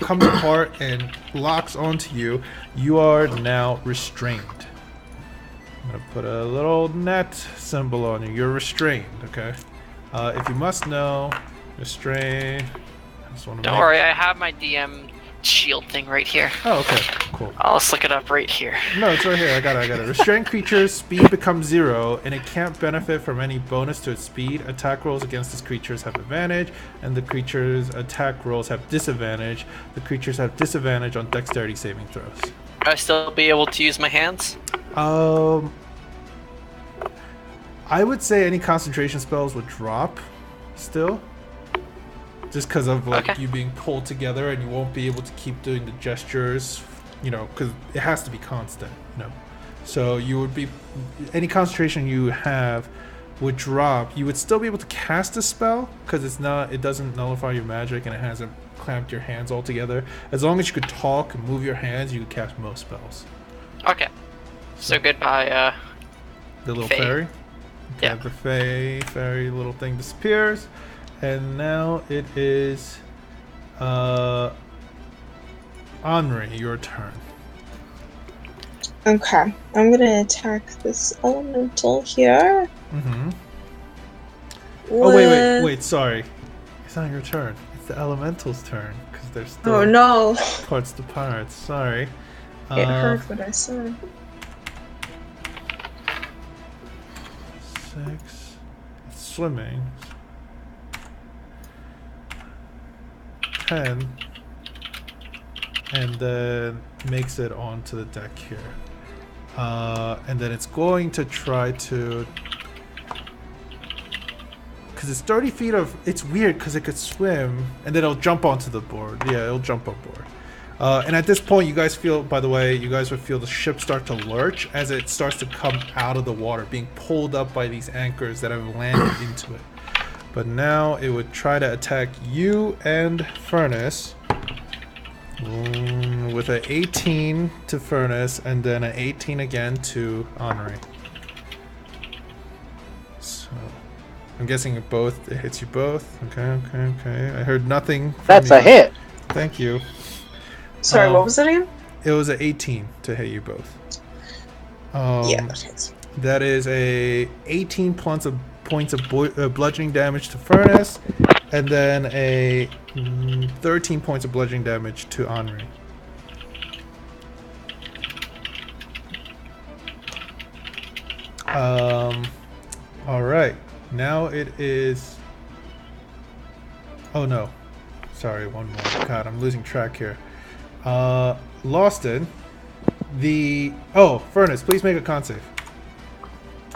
comes apart and locks onto you. You are now restrained. I'm gonna put a little net symbol on you. You're restrained, okay? If you must know, restrain. Don't worry, I have my DM shield thing right here. Oh, okay, cool. I'll just look it up right here. No, it's right here. I got it. Restrained creature's speed becomes 0, and it can't benefit from any bonus to its speed. Attack rolls against its creatures have advantage, and the creature's attack rolls have disadvantage. The creatures have disadvantage on dexterity saving throws. Will I still be able to use my hands? I would say any concentration spells would drop still. Just because of you being pulled together, and you won't be able to keep doing the gestures, because it has to be constant, So you would be, any concentration you have would drop. You would still be able to cast a spell because it doesn't nullify your magic, and it hasn't clamped your hands all together. As long as you could talk and move your hands, you could cast most spells. Okay. So goodbye, the little Fae. fairy. Okay, Yeah. the fairy little thing disappears. And now it is Henri, your turn. Okay, I'm gonna attack this elemental here. Mm-hmm. Oh, wait, sorry. It's not your turn. It's the elemental's turn, because there's still Oh no! parts to pirates. Sorry. It heard what I said. 6. It's swimming. 10. And then makes it onto the deck here. And then it's going to try to... Because it's 30 feet of... It's weird because it could swim, and then it'll jump onto the board. Yeah, it'll jump on board. And at this point, you guys feel... By the way, you guys would feel the ship start to lurch as it starts to come out of the water, being pulled up by these anchors that have landed into it. But now it would try to attack you and Furnace. With an 18 to Furnace, and then an 18 again to Henri. So, I'm guessing it hits you both. Okay. I heard nothing from That's you. a hit. Thank you. Sorry, what was it again? It was an 18 to hit you both. Yeah, that hits. That is a 18 points of bludgeoning damage to Furnace, and then a 13 points of bludgeoning damage to Henri. Alright. Now it is... Oh no. Sorry, one more. God, I'm losing track here. Lawston. Furnace, please make a con save.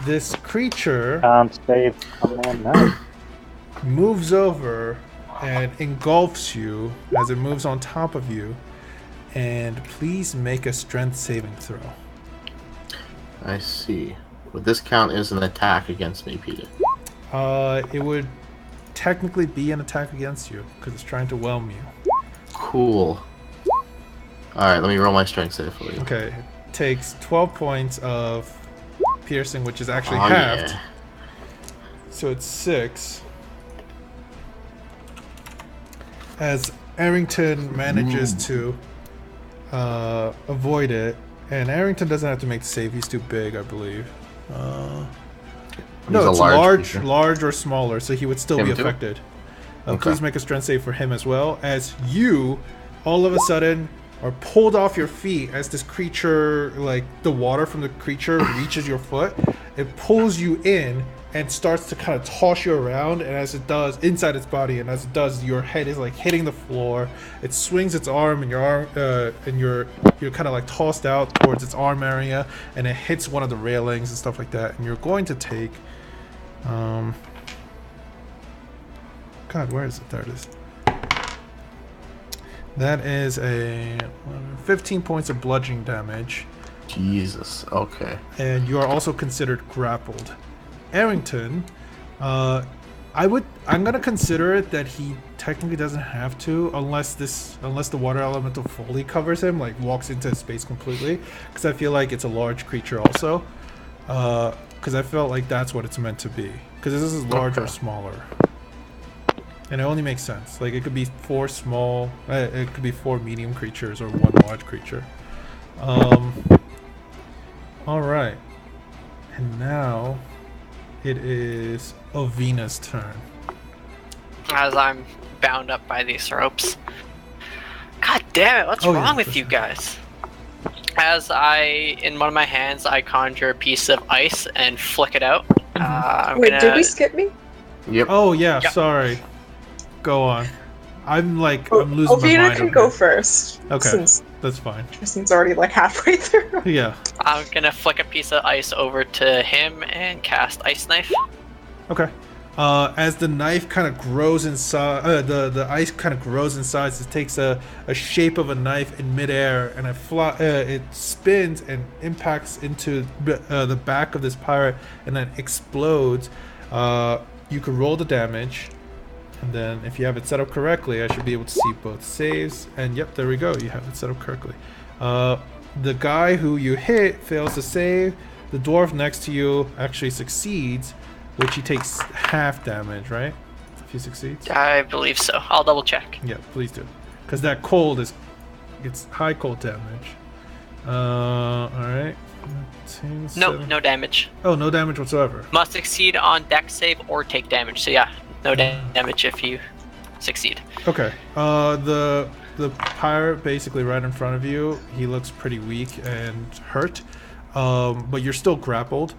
This creature... Can't save. Come on now. moves over and engulfs you as it moves on top of you. And please make a strength saving throw. I see. Would this count as an attack against me, Peter? It would technically be an attack against you because it's trying to whelm you. Cool. Alright, let me roll my strength save for you. Okay. It takes 12 points of piercing, which is actually halved. Yeah. So it's 6. As Arrington manages to avoid it, and Arrington doesn't have to make the save. He's too big, I believe. No, it's large or smaller, so he would still be affected. Please make a strength save for him as well, as you, all of a sudden, are pulled off your feet as this creature, like the water from the creature reaches your foot. It pulls you in and starts to kind of toss you around, and as it does, inside its body, and as it does, your head is like hitting the floor. It swings its arm, and your arm, and you're kind of like tossed out towards its arm area, and it hits one of the railings and stuff like that. And you're going to take, God, where is it? There it is. That is a 15 points of bludgeoning damage. Jesus. Okay. And you are also considered grappled. Arrington, I'm gonna consider it that he technically doesn't have to unless the water elemental fully covers him, like walks into space completely, because I feel like it's a large creature also. Because I felt like that's what it's meant to be. Because this is large or smaller, and it only makes sense. Like it could be 4 small, it could be 4 medium creatures or 1 large creature. All right, and now. It is Ovina's turn. As I'm bound up by these ropes. God damn it, what's wrong with you guys? As in one of my hands, I conjure a piece of ice and flick it out. Wait, did we skip me? Yep. Oh, yeah, sorry. Go on. I'm losing my mind. Ovina can go first. Okay, that's fine. Tristan's already like halfway through. Yeah. I'm gonna flick a piece of ice over to him and cast Ice Knife. Okay. As the knife kind of grows inside, the ice kind of grows inside, so it takes a shape of a knife in midair, and it spins and impacts into the back of this pirate, and then explodes. You can roll the damage. And then if you have it set up correctly, I should be able to see both saves. And yep, there we go. You have it set up correctly. The guy who you hit fails to save. The dwarf next to you actually succeeds, which he takes half damage, right? If he succeeds? I believe so. I'll double check. Yeah, please do. Because that cold is Gets high cold damage. All right. No damage. Oh, no damage whatsoever. Must succeed on dex save or take damage. So yeah, no damage if you succeed. Okay. The pirate basically right in front of you. He looks pretty weak and hurt. But you're still grappled.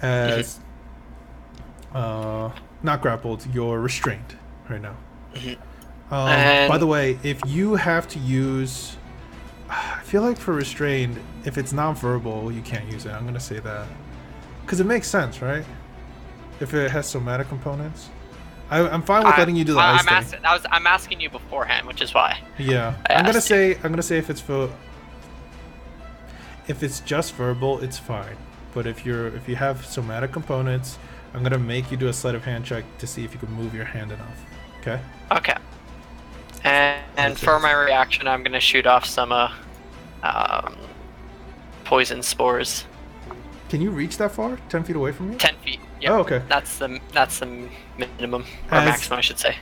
As not grappled, you're restrained right now. By the way, if you have to use, I feel like for restrained, if it's non-verbal, you can't use it. I'm gonna say that because it makes sense, right? If it has somatic components, I'm fine with letting you do the ice thing. I'm asking you beforehand, which is why. Yeah, I'm gonna say if it's just verbal, it's fine. But if you have somatic components, I'm gonna make you do a sleight of hand check to see if you can move your hand enough. Okay. Okay. And for my reaction, I'm gonna shoot off some poison spores. Can you reach that far? 10 feet away from you? 10 feet. Yep. Oh, okay. That's the minimum or maximum, I should say.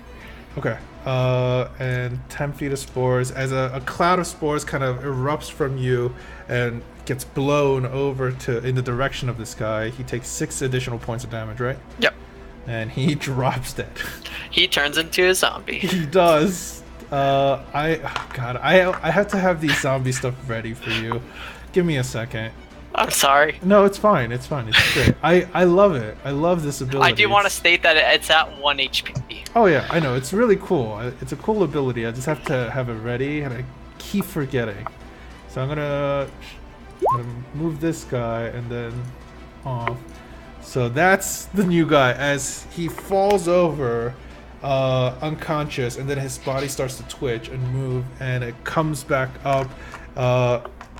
Okay. And 10 feet of spores as a cloud of spores kind of erupts from you and gets blown over in the direction of this guy. He takes 6 additional points of damage, right? Yep. And he drops dead. He turns into a zombie. He does. I have to have these zombie stuff ready for you. Give me a second. I'm sorry. No, it's fine. It's fine. It's great. I love it. I love this ability. I do want to state that it's at 1 HP. Oh yeah, I know. It's really cool. It's a cool ability. I just have to have it ready, and I keep forgetting. So I'm gonna move this guy and then off. So that's the new guy as he falls over unconscious, and then his body starts to twitch and move, and it comes back up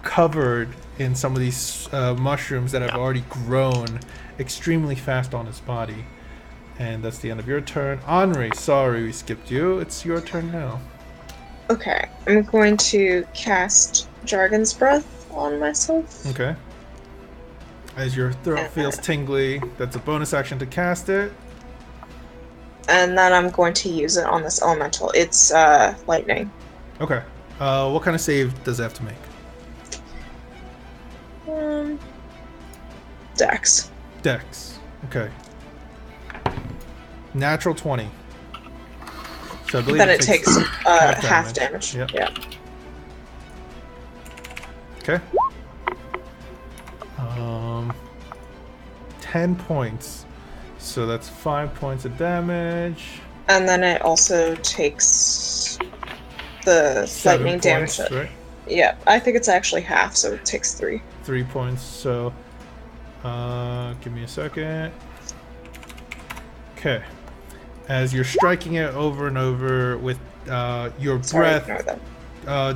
covered in some of these mushrooms that have already grown extremely fast on his body. And that's the end of your turn. Henri, sorry we skipped you. It's your turn now. Okay, I'm going to cast Jargon's Breath on myself. Okay. As your throat feels tingly, that's a bonus action to cast it. And then I'm going to use it on this elemental. It's lightning. Okay. What kind of save does it have to make? Dex. Dex. Okay. Natural 20. So I believe then it takes half damage. Yep. Yeah. Okay. 10 points. So that's 5 points of damage. And then it also takes the lightning points, damage. Right? Yeah, I think it's actually half, so it takes 3. 3 points. So, give me a second. Okay. As you're striking it over and over with your breath,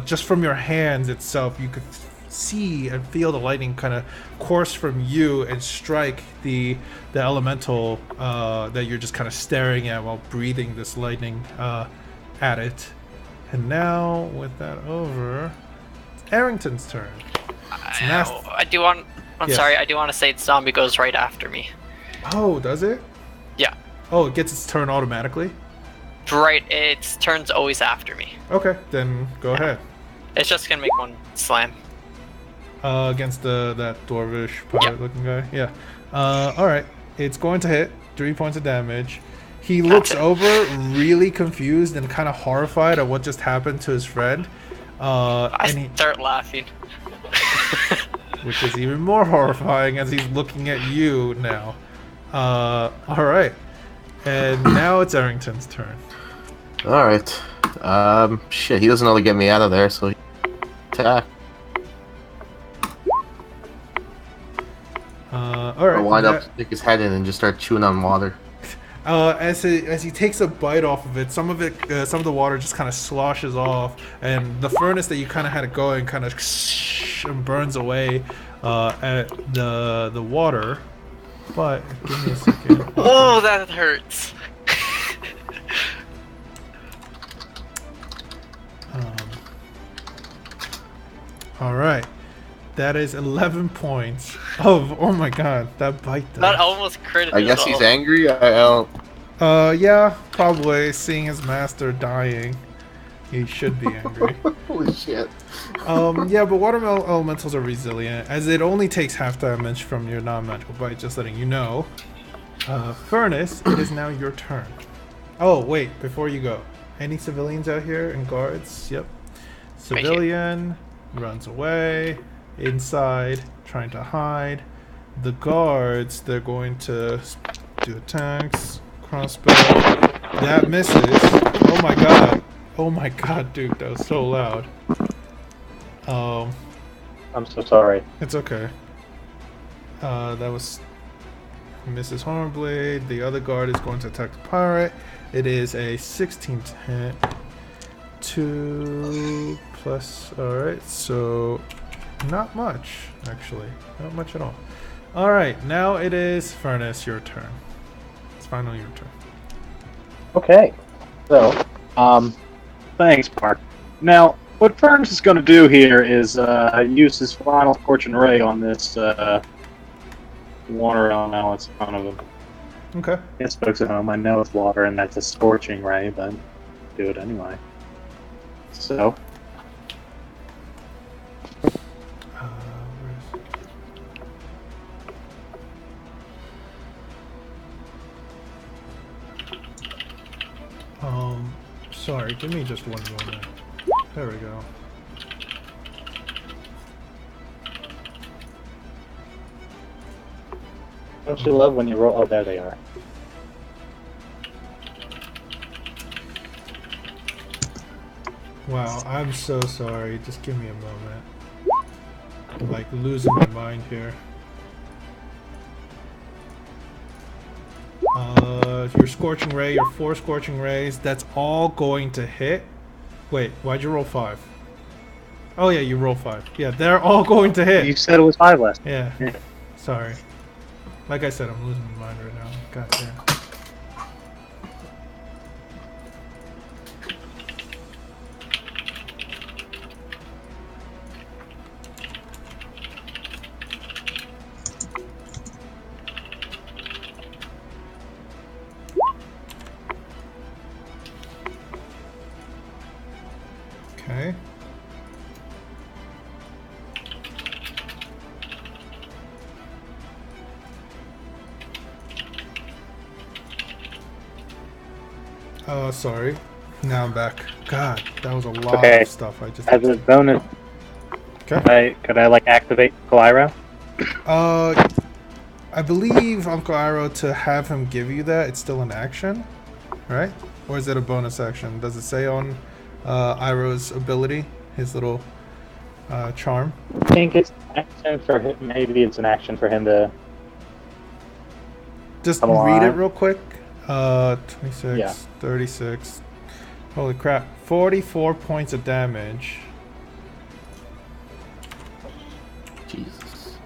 just from your hands itself, you could see and feel the lightning kind of course from you and strike the elemental that you're just kind of staring at while breathing this lightning at it. And now, with that over, it's Arrington's turn. I do want to say the zombie goes right after me. Oh, does it? Yeah. Oh, it gets its turn automatically? Right, its turn's always after me. Okay, then go ahead. It's just gonna make one slam. Against that dwarvish pirate-looking guy? Yeah. Alright. It's going to hit. 3 points of damage. He looks over, really confused and kind of horrified at what just happened to his friend. I start laughing. Which is even more horrifying as he's looking at you now. Alright. And now it's Arrington's turn. Alright. Shit, he doesn't know to get me out of there, so he attack. Alright. I'll wind up, stick his head in, and just start chewing on water. As he takes a bite off of it, some of the water just kind of sloshes off, and the furnace that you kind of had it going kind of and burns away at the water. But give me a second. Oh, that hurts. All right. That is 11 points of, oh my god, that bite though. That almost critted. I guess he's angry? I don't... Yeah, probably, seeing his master dying. He should be angry. Holy shit. Yeah, but water elementals are resilient, as it only takes half damage from your non-magical bite, just letting you know. Furnace, it is now your turn. Oh, wait, before you go. Any civilians out here and guards? Yep. Civilian runs away. Inside, trying to hide. The guards, they're going to do attacks. Crossbow. That misses. Oh my god. Oh my god, Duke, that was so loud. I'm so sorry. It's okay. That was misses Hornblade. The other guard is going to attack the pirate. It is a 16 to hit. 2 plus. Alright, so not much, actually. Not much at all. Alright, now it is Furnace, your turn. It's finally your turn. Okay. So, thanks, Mark. Now, what Furnace is going to do here is use his final Fortune Ray on this water element in front of him. Okay. Yes, folks at home, I know it's water and that's a scorching ray, but do it anyway. So. Sorry, give me just one moment. There we go. Don't you love when you roll? Oh, there they are. Wow, I'm so sorry. Just give me a moment. I'm like losing my mind here. Your Scorching Ray, your 4 Scorching Rays, that's all going to hit. Wait, why'd you roll 5? Oh yeah, you roll 5. Yeah, they're all going to hit. You said it was 5 last. Yeah. Sorry. Like I said, I'm losing my mind right now. God damn. Okay. Sorry. Now I'm back. God, that was a lot of stuff I just... As a bonus, okay. could I like activate Calyro? I believe Uncle Iroh, to have him give you that, it's still an action, right? Or is it a bonus action? Does it say on Iroh's ability, his little charm? I think it's an action for him. Maybe it's an action for him to... Just read it real quick. 26, yeah. 36. Holy crap. 44 points of damage. Jesus.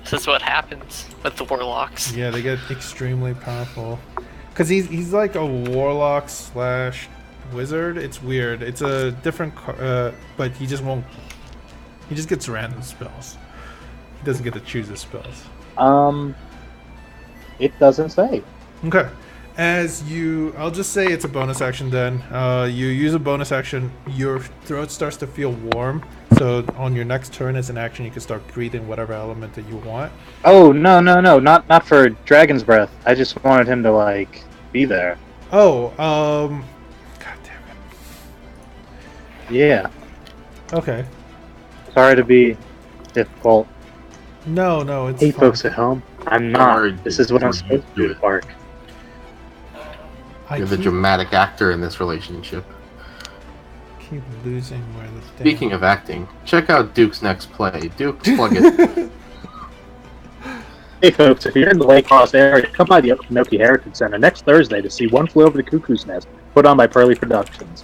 This is what happens with the warlocks. Yeah, they get extremely powerful. Because he's like a warlock slash wizard. It's weird. It's a different... but he just won't... He just gets random spells. He doesn't get to choose his spells. It doesn't say. Okay. As you... I'll just say it's a bonus action then. You use a bonus action, your throat starts to feel warm. So on your next turn as an action, you can start breathing whatever element that you want. Oh, no. Not for Dragon's Breath. I just wanted him to, like, be there. Oh, God damn it. Yeah. Okay. Sorry to be difficult. No, it's Hey, fine. folks at home. I'm not. This is what I'm supposed to do, Mark. You're the dramatic actor in this relationship. Keep losing where the... Speaking of acting, check out Duke's next play. Duke, plug it. Hey folks, if you're in the Lake Cross area, come by the Okanoki Heritage Center next Thursday to see One Flew Over the Cuckoo's Nest, put on by Pearly Productions.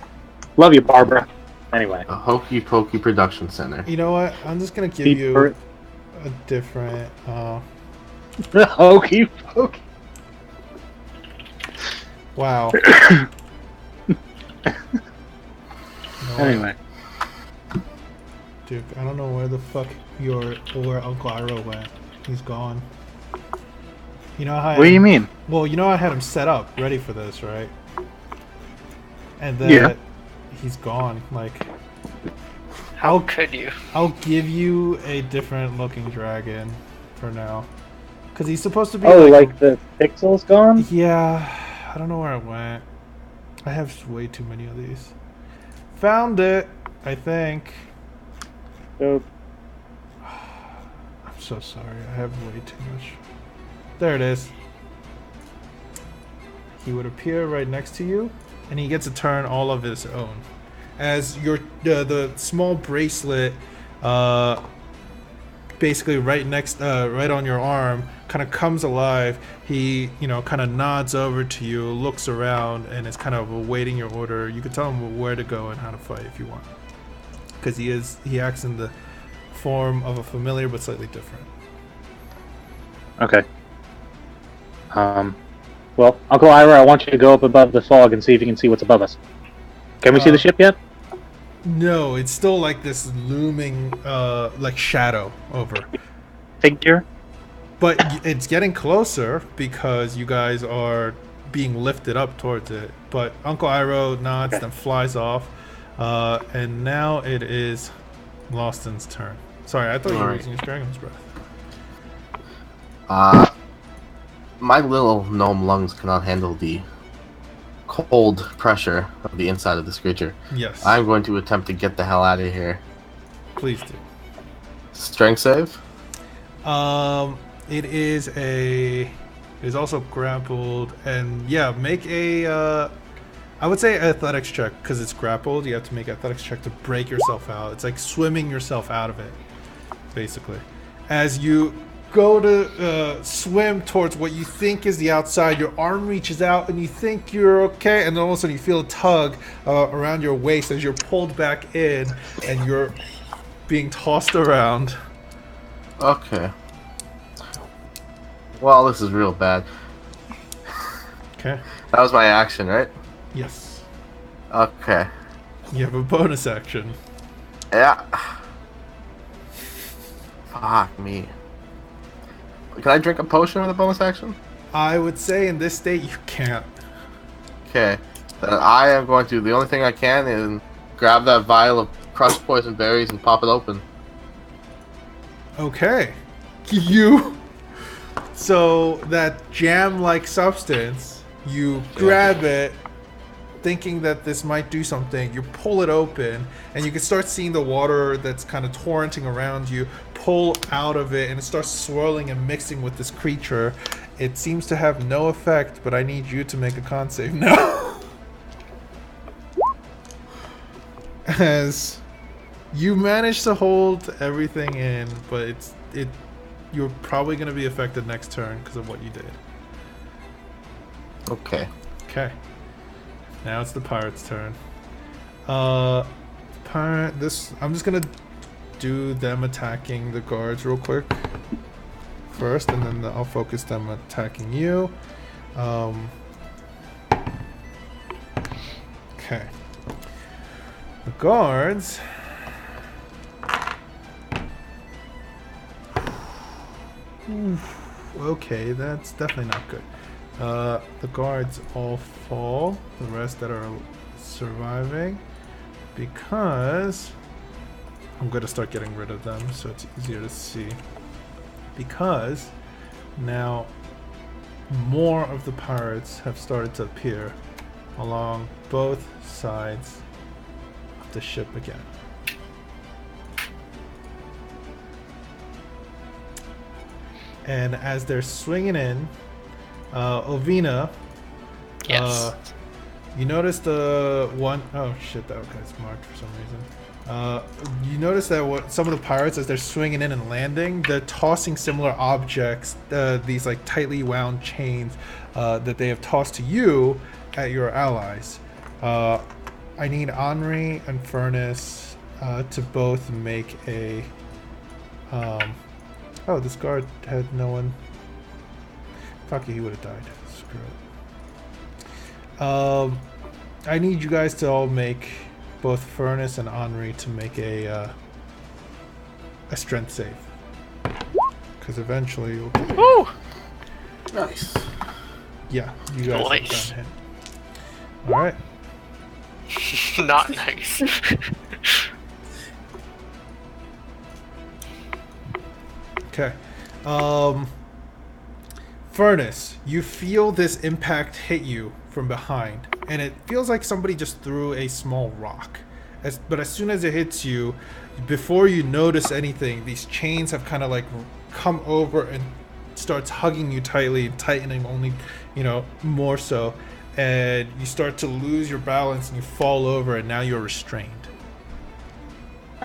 Love you, Barbara. Anyway. A Hokey Pokey Production Center. You know what? I'm just gonna give you a different... Hokey Pokey. Wow. Anyway. Duke, I don't know where the fuck where Uncle Iroh went. He's gone. You know how... What do you mean? Well, you know I had him set up, ready for this, right? And then he's gone. Like, How could you? I'll give you a different looking dragon for now, because he's supposed to be. Oh, like the pixel's gone? Yeah, I don't know where it went. I have way too many of these. Found it, I think. Dope. I'm so sorry. I have way too much. There it is. He would appear right next to you, and he gets a turn all of his own. As your the small bracelet, basically right on your arm, kind of comes alive. He, kind of nods over to you, looks around, and is kind of awaiting your order. You can tell him where to go and how to fight if you want, because he acts in the form of a familiar but slightly different. Okay. Well, Uncle Ira, I want you to go up above the fog and see if you can see what's above us. Can we see the ship yet? No, it's still like this looming, like shadow over. Figure? But it's getting closer because you guys are being lifted up towards it. But Uncle Iroh nods, then flies off. And now it is Lawson's turn. Sorry, I thought you were using his Dragon's Breath. My little gnome lungs cannot handle the cold pressure of the inside of this creature. Yes. I'm going to attempt to get the hell out of here. Please do. Strength save? It is also grappled, and yeah, make a I would say athletics check, because it's grappled. You have to make an athletics check to break yourself out. It's like swimming yourself out of it, basically. As you go to swim towards what you think is the outside, your arm reaches out and you think you're okay, and then all of a sudden you feel a tug around your waist as you're pulled back in and you're being tossed around. Okay. Well, this is real bad. Okay. That was my action, right? Yes. Okay. You have a bonus action. Yeah. Fuck me. Can I drink a potion with a bonus action? I would say in this state you can't. Okay. Then I am going to. The only thing I can is grab that vial of crushed poison berries and pop it open. Okay. So that jam-like substance, you grab it, thinking that this might do something. You pull it open, and you can start seeing the water that's kind of torrenting around you pull out of it, and it starts swirling and mixing with this creature. It seems to have no effect, but I need you to make a con save now. As you manage to hold everything in, but you're probably going to be affected next turn because of what you did. Okay. Okay. Now it's the pirate's turn. I'm just gonna do them attacking the guards real quick first, and then I'll focus them attacking you. Okay. The guards. Okay, that's definitely not good. The guards all fall. The rest that are surviving, because I'm going to start getting rid of them so it's easier to see. Because now more of the pirates have started to appear along both sides of the ship again. And as they're swinging in, Ovina, Yes. you notice the one oh shit, that guy's marked for some reason. You notice that some of the pirates, as they're swinging in and landing, they're tossing similar objects, these like tightly wound chains that they have tossed to you at your allies. I need Henri and Furnace to both make a oh, this guard had no one. Fuck you, he would have died. Screw it. I need you guys to all make, both Furnace and Henri, to make a strength save. Because eventually you'll get it. Woo! Nice. Yeah, you guys Nice. have done hit. Alright. Not nice. Okay. Furnace, you feel this impact hit you from behind, and it feels like somebody just threw a small rock. But as soon as it hits you, before you notice anything, these chains have kind of like come over and starts hugging you tightly and tightening only, more so. And you start to lose your balance and you fall over, and now you're restrained.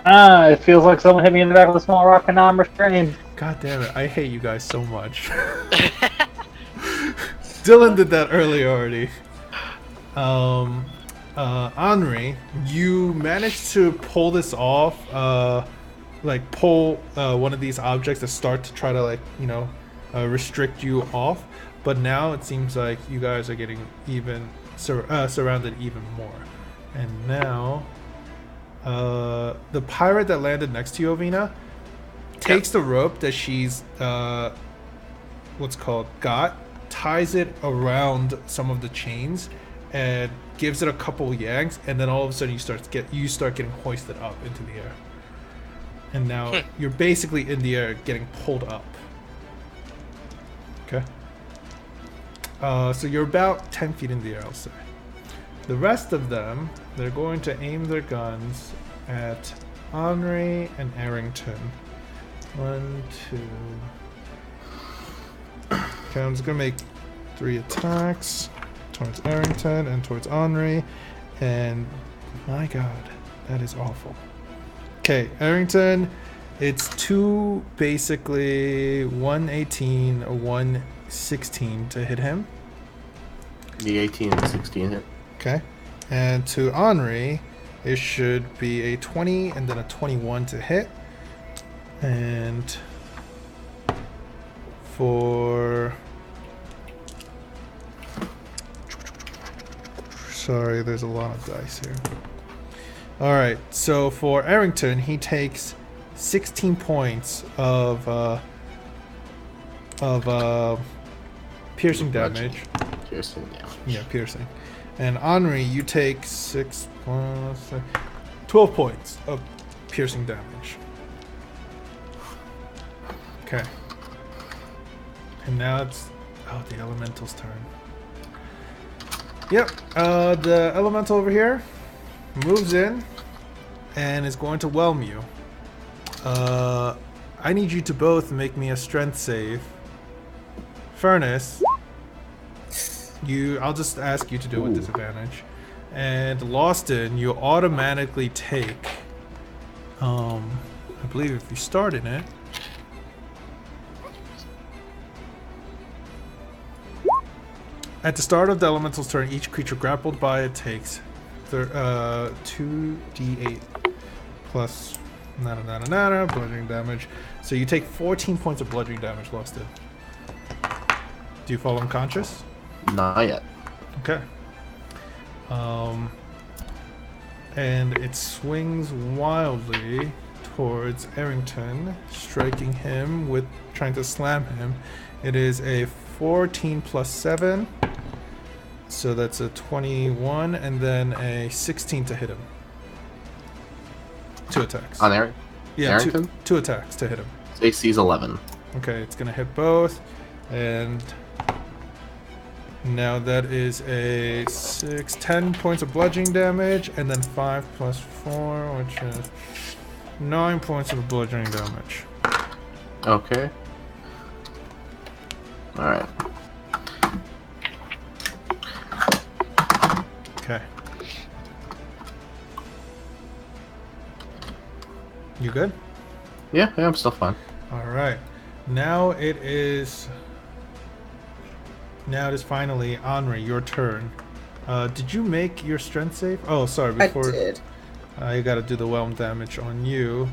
It feels like someone hit me in the back with a small rock and now I'm restrained. God damn it, I hate you guys so much. Dylan did that earlier already. Henri, you managed to pull this off, pull one of these objects that start to try to restrict you off, but now it seems like you guys are getting even surrounded even more. And now the pirate that landed next to you, Ovina, takes the rope that she's got, ties it around some of the chains, and gives it a couple yanks, and then all of a sudden you start getting hoisted up into the air. And now you're basically in the air getting pulled up. Okay. So you're about 10 feet in the air, I'll say. The rest of them, they're going to aim their guns at Henri and Arrington. 1, 2. Okay, I'm just gonna make 3 attacks towards Arrington and towards Henri, and my god, that is awful. Okay, Arrington, it's 2 basically 118 or 116 to hit him. The 18 and 16 hit. Okay, and to Henri, it should be a 20 and then a 21 to hit. And for... Sorry, there's a lot of dice here. Alright, so for Arrington, he takes 16 points of piercing damage. Piercing damage. Yeah, piercing. And Henri, you take 6 plus 12 points of piercing damage. Okay. And now it's the elemental's turn. Yep. The elemental over here moves in and is going to whelm you. I need you to both make me a strength save. Furnace, I'll just ask you to do it with disadvantage. And Loston, you automatically take, I believe if you start in it, at the start of the elemental's turn, each creature grappled by it takes 2d8 plus bludgeoning damage. So you take 14 points of bludgeoning damage, Loston. Do you fall unconscious? Not yet. Okay. And it swings wildly towards Arrington, striking him with trying to slam him. It is a 14 plus 7, so that's a 21, and then a 16 to hit him. 2 attacks. On Aaron? Yeah, Arrington? two attacks to hit him. AC's 11. Okay, it's gonna hit both, and now that is a 10 points of bludgeoning damage, and then 5 plus 4, which is 9 points of bludgeoning damage. Okay. Alright. Okay. You good? Yeah, I'm still fine. Alright. Now it is finally Henri, your turn. Did you make your strength save? Oh, sorry, before I did. You gotta do the whelm damage on you.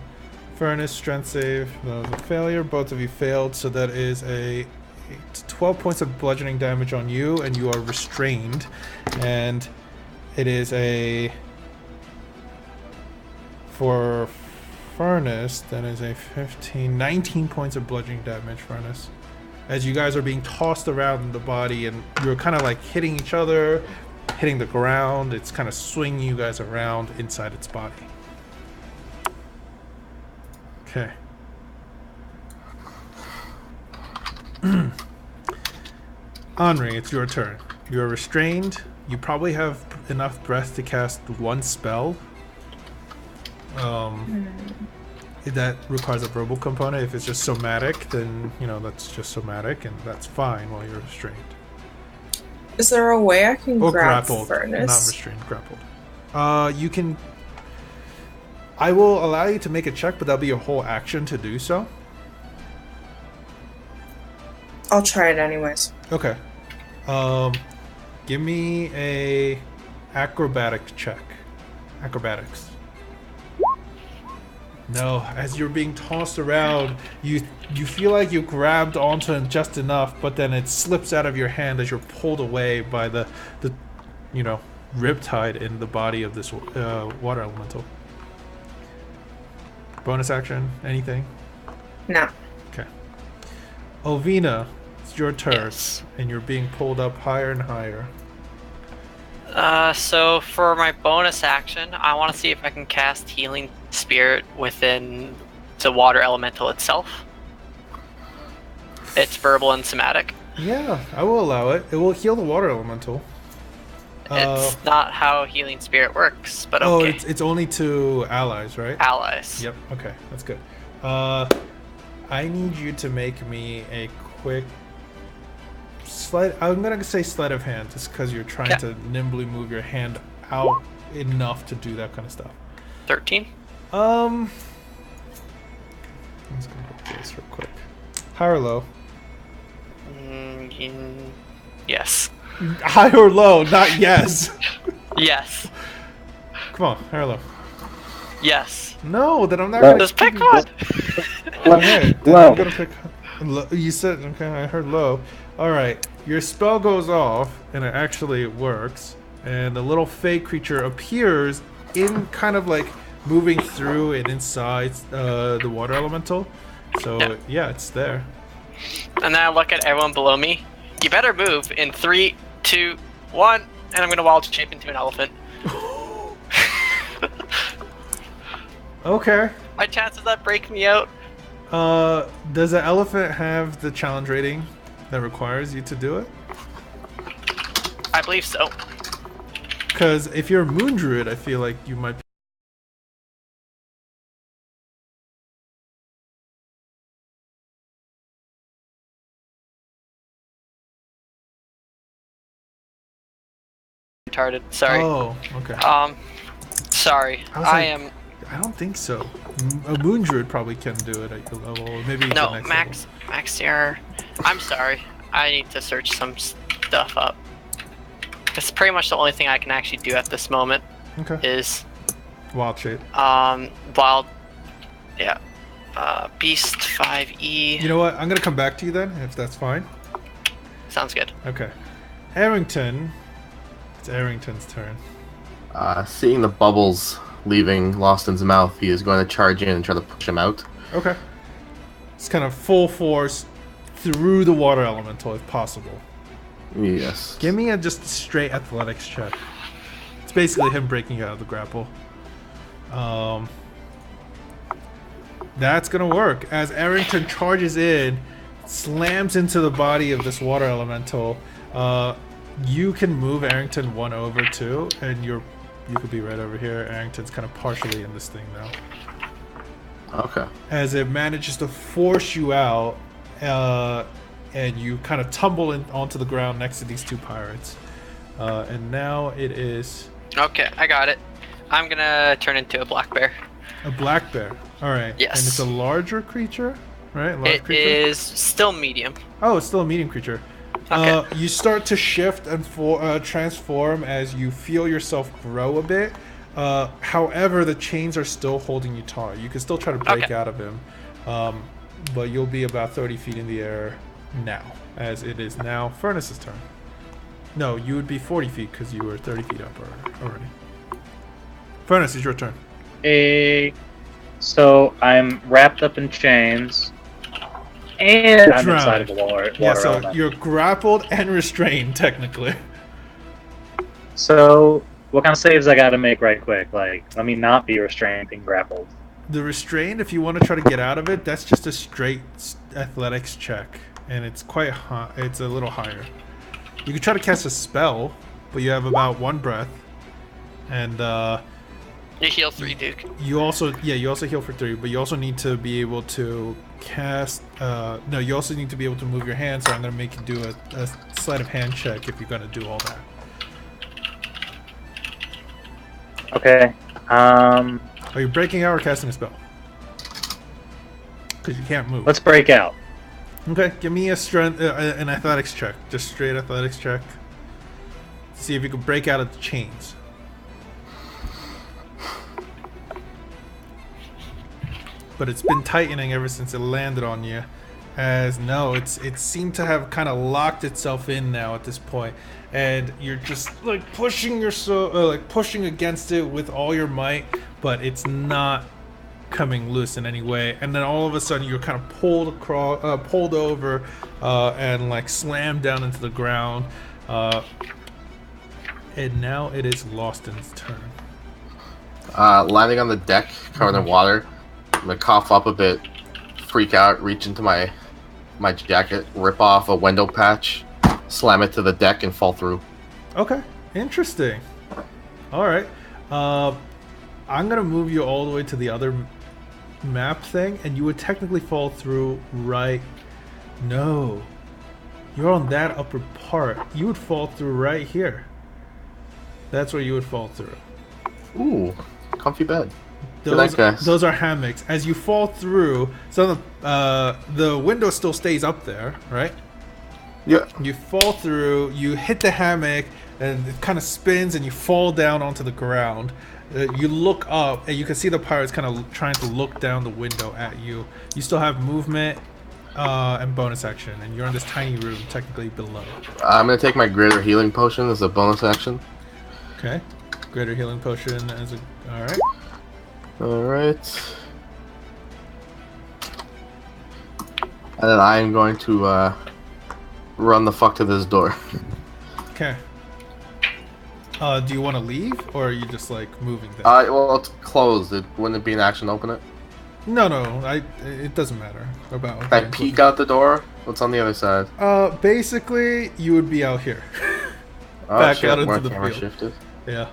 Furnace, strength save, that was a failure. Both of you failed, so that is a 12 points of bludgeoning damage on you, and you are restrained. And it is for Furnace, that is a 19 points of bludgeoning damage, Furnace. As you guys are being tossed around in the body, and you're kind of like hitting each other, hitting the ground. It's kind of swinging you guys around inside its body. Okay. Henri, it's your turn. You're restrained. You probably have enough breath to cast one spell. That requires a verbal component. If it's just somatic, then, you know, that's just somatic, and that's fine while you're restrained. Is there a way I can grab grappled, Furnace? not restrained, grappled. You can... I will allow you to make a check, but that'll be your whole action to do so. I'll try it anyways. Okay. Give me a acrobatic check. Acrobatics. No, as you're being tossed around, you feel like you grabbed onto it just enough, but then it slips out of your hand as you're pulled away by the you know, riptide in the body of this water elemental. Bonus action? Anything? No. Okay. Ovina, it's your turn, Yes. and you're being pulled up higher and higher. So for my bonus action, I want to see if I can cast Healing Spirit within the water elemental itself. It's verbal and somatic. Yeah, I will allow it. It will heal the water elemental. It's not how Healing Spirit works, but Oh, okay. it's only to allies, right? Allies. Yep. Okay, that's good. I need you to make me a quick sleight. I'm gonna say sleight of hand, just because you're trying Okay. to nimbly move your hand out enough to do that kind of stuff. 13. I'm just gonna look this real quick. High or low? Yes. High or low, not yes. Yes. Come on, high or low? Yes. No, then I'm not Low. gonna Just pick give you- one. Okay, then Low. I'm gonna pick. You said okay. I heard low. All right, your spell goes off, and it actually works. And the little fake creature appears in kind of like moving through and inside the water elemental. So yeah, it's there. And then I look at everyone below me. You better move in 3, 2, 1, and I'm gonna wild shape into an elephant. Okay. My chances of that break me out. Does the elephant have the challenge rating that requires you to do it? I believe so. Because if you're a moon druid, I feel like you might. Retarded. Sorry. Oh, okay. Sorry. I was I like- am. I don't think so. A moon druid probably can do it at your level, or maybe the No, next Max. Max error. I'm sorry. I need to search some stuff up. It's pretty much the only thing I can actually do at this moment level. Okay. is Wild shape. wild. Yeah. Beast 5e. You know what? I'm gonna come back to you then, if that's fine. Sounds good. Okay. Arrington. It's Arrington's turn. Seeing the bubbles leaving Loston's mouth, he is going to charge in and try to push him out. Okay. It's kind of full force through the water elemental if possible. Yes. Give me a just straight athletics check. It's basically him breaking out of the grapple. That's gonna work. As Arrington charges in, slams into the body of this water elemental. You can move Arrington one over too, and you could be right over here. Arrington's kind of partially in this thing now. Okay. As it manages to force you out, and you kind of tumble onto the ground next to these two pirates. And now it is Okay, I got it. I'm gonna turn into a black bear. a black bear. All right. Yes. And it's a larger creature, right? Large It is still medium. Oh, it's still a medium creature. Okay. You start to shift and transform as you feel yourself grow a bit. However, the chains are still holding you taut. You can still try to break Okay. out of him, but you'll be about 30 feet in the air now, as it is now Furnace's turn. No, you would be 40 feet because you were 30 feet up already. Furnace, it's your turn. So I'm wrapped up in chains, and I'm Drowned. inside of the water. Yeah, so element. you're grappled and restrained, technically. So, what kind of saves I gotta make right quick? Like, let me not be restrained and grappled. The restrained, if you want to try to get out of it, that's just a straight athletics check, and it's quite high. It's a little higher. You could try to cast a spell, but you have about 1 breath, and You heal 3, Duke. you also heal for 3, but you also need to be able to cast. No, you also need to be able to move your hand. So I'm gonna make you do a sleight of hand check if you're gonna do all that. Okay. Are you breaking out or casting a spell? Because you can't move. Let's break out. Okay, give me a strength, an athletics check, just straight athletics check. See if you can break out of the chains. But it's been tightening ever since it landed on you. As no, it seemed to have kind of locked itself in now at this point, and you're just like pushing pushing against it with all your might, but it's not coming loose in any way. And then all of a sudden you're kind of pulled over, and like slammed down into the ground. And now it is Lawston's turn. Landing on the deck, covered in water, I'm gonna cough up a bit, freak out, reach into my jacket, rip off a window patch, slam it to the deck, and fall through. Okay, interesting. All right, I'm gonna move you all the way to the other map thing, and you would technically fall through right. No, you're on that upper part. You would fall through right here. That's where you would fall through. Ooh, comfy bed. Good night, guys. Those are hammocks. As you fall through, so the window still stays up there, right? Yeah. You fall through, you hit the hammock, and it kind of spins, and you fall down onto the ground. You look up, and you can see the pirates kind of trying to look down the window at you. You still have movement and bonus action, and you're in this tiny room, technically below. I'm gonna take my greater healing potion as a bonus action. Okay. Greater healing potion as a. All right. Alright. And then I am going to run the fuck to this door. Okay. Do you want to leave, or are you just like moving there? Well, it's closed. Wouldn't it be an action to open it? No, it doesn't matter about. I peek out the door. What's on the other side? Basically, you would be out here. Oh, Back shit, out into where the camera field. shifted. Yeah.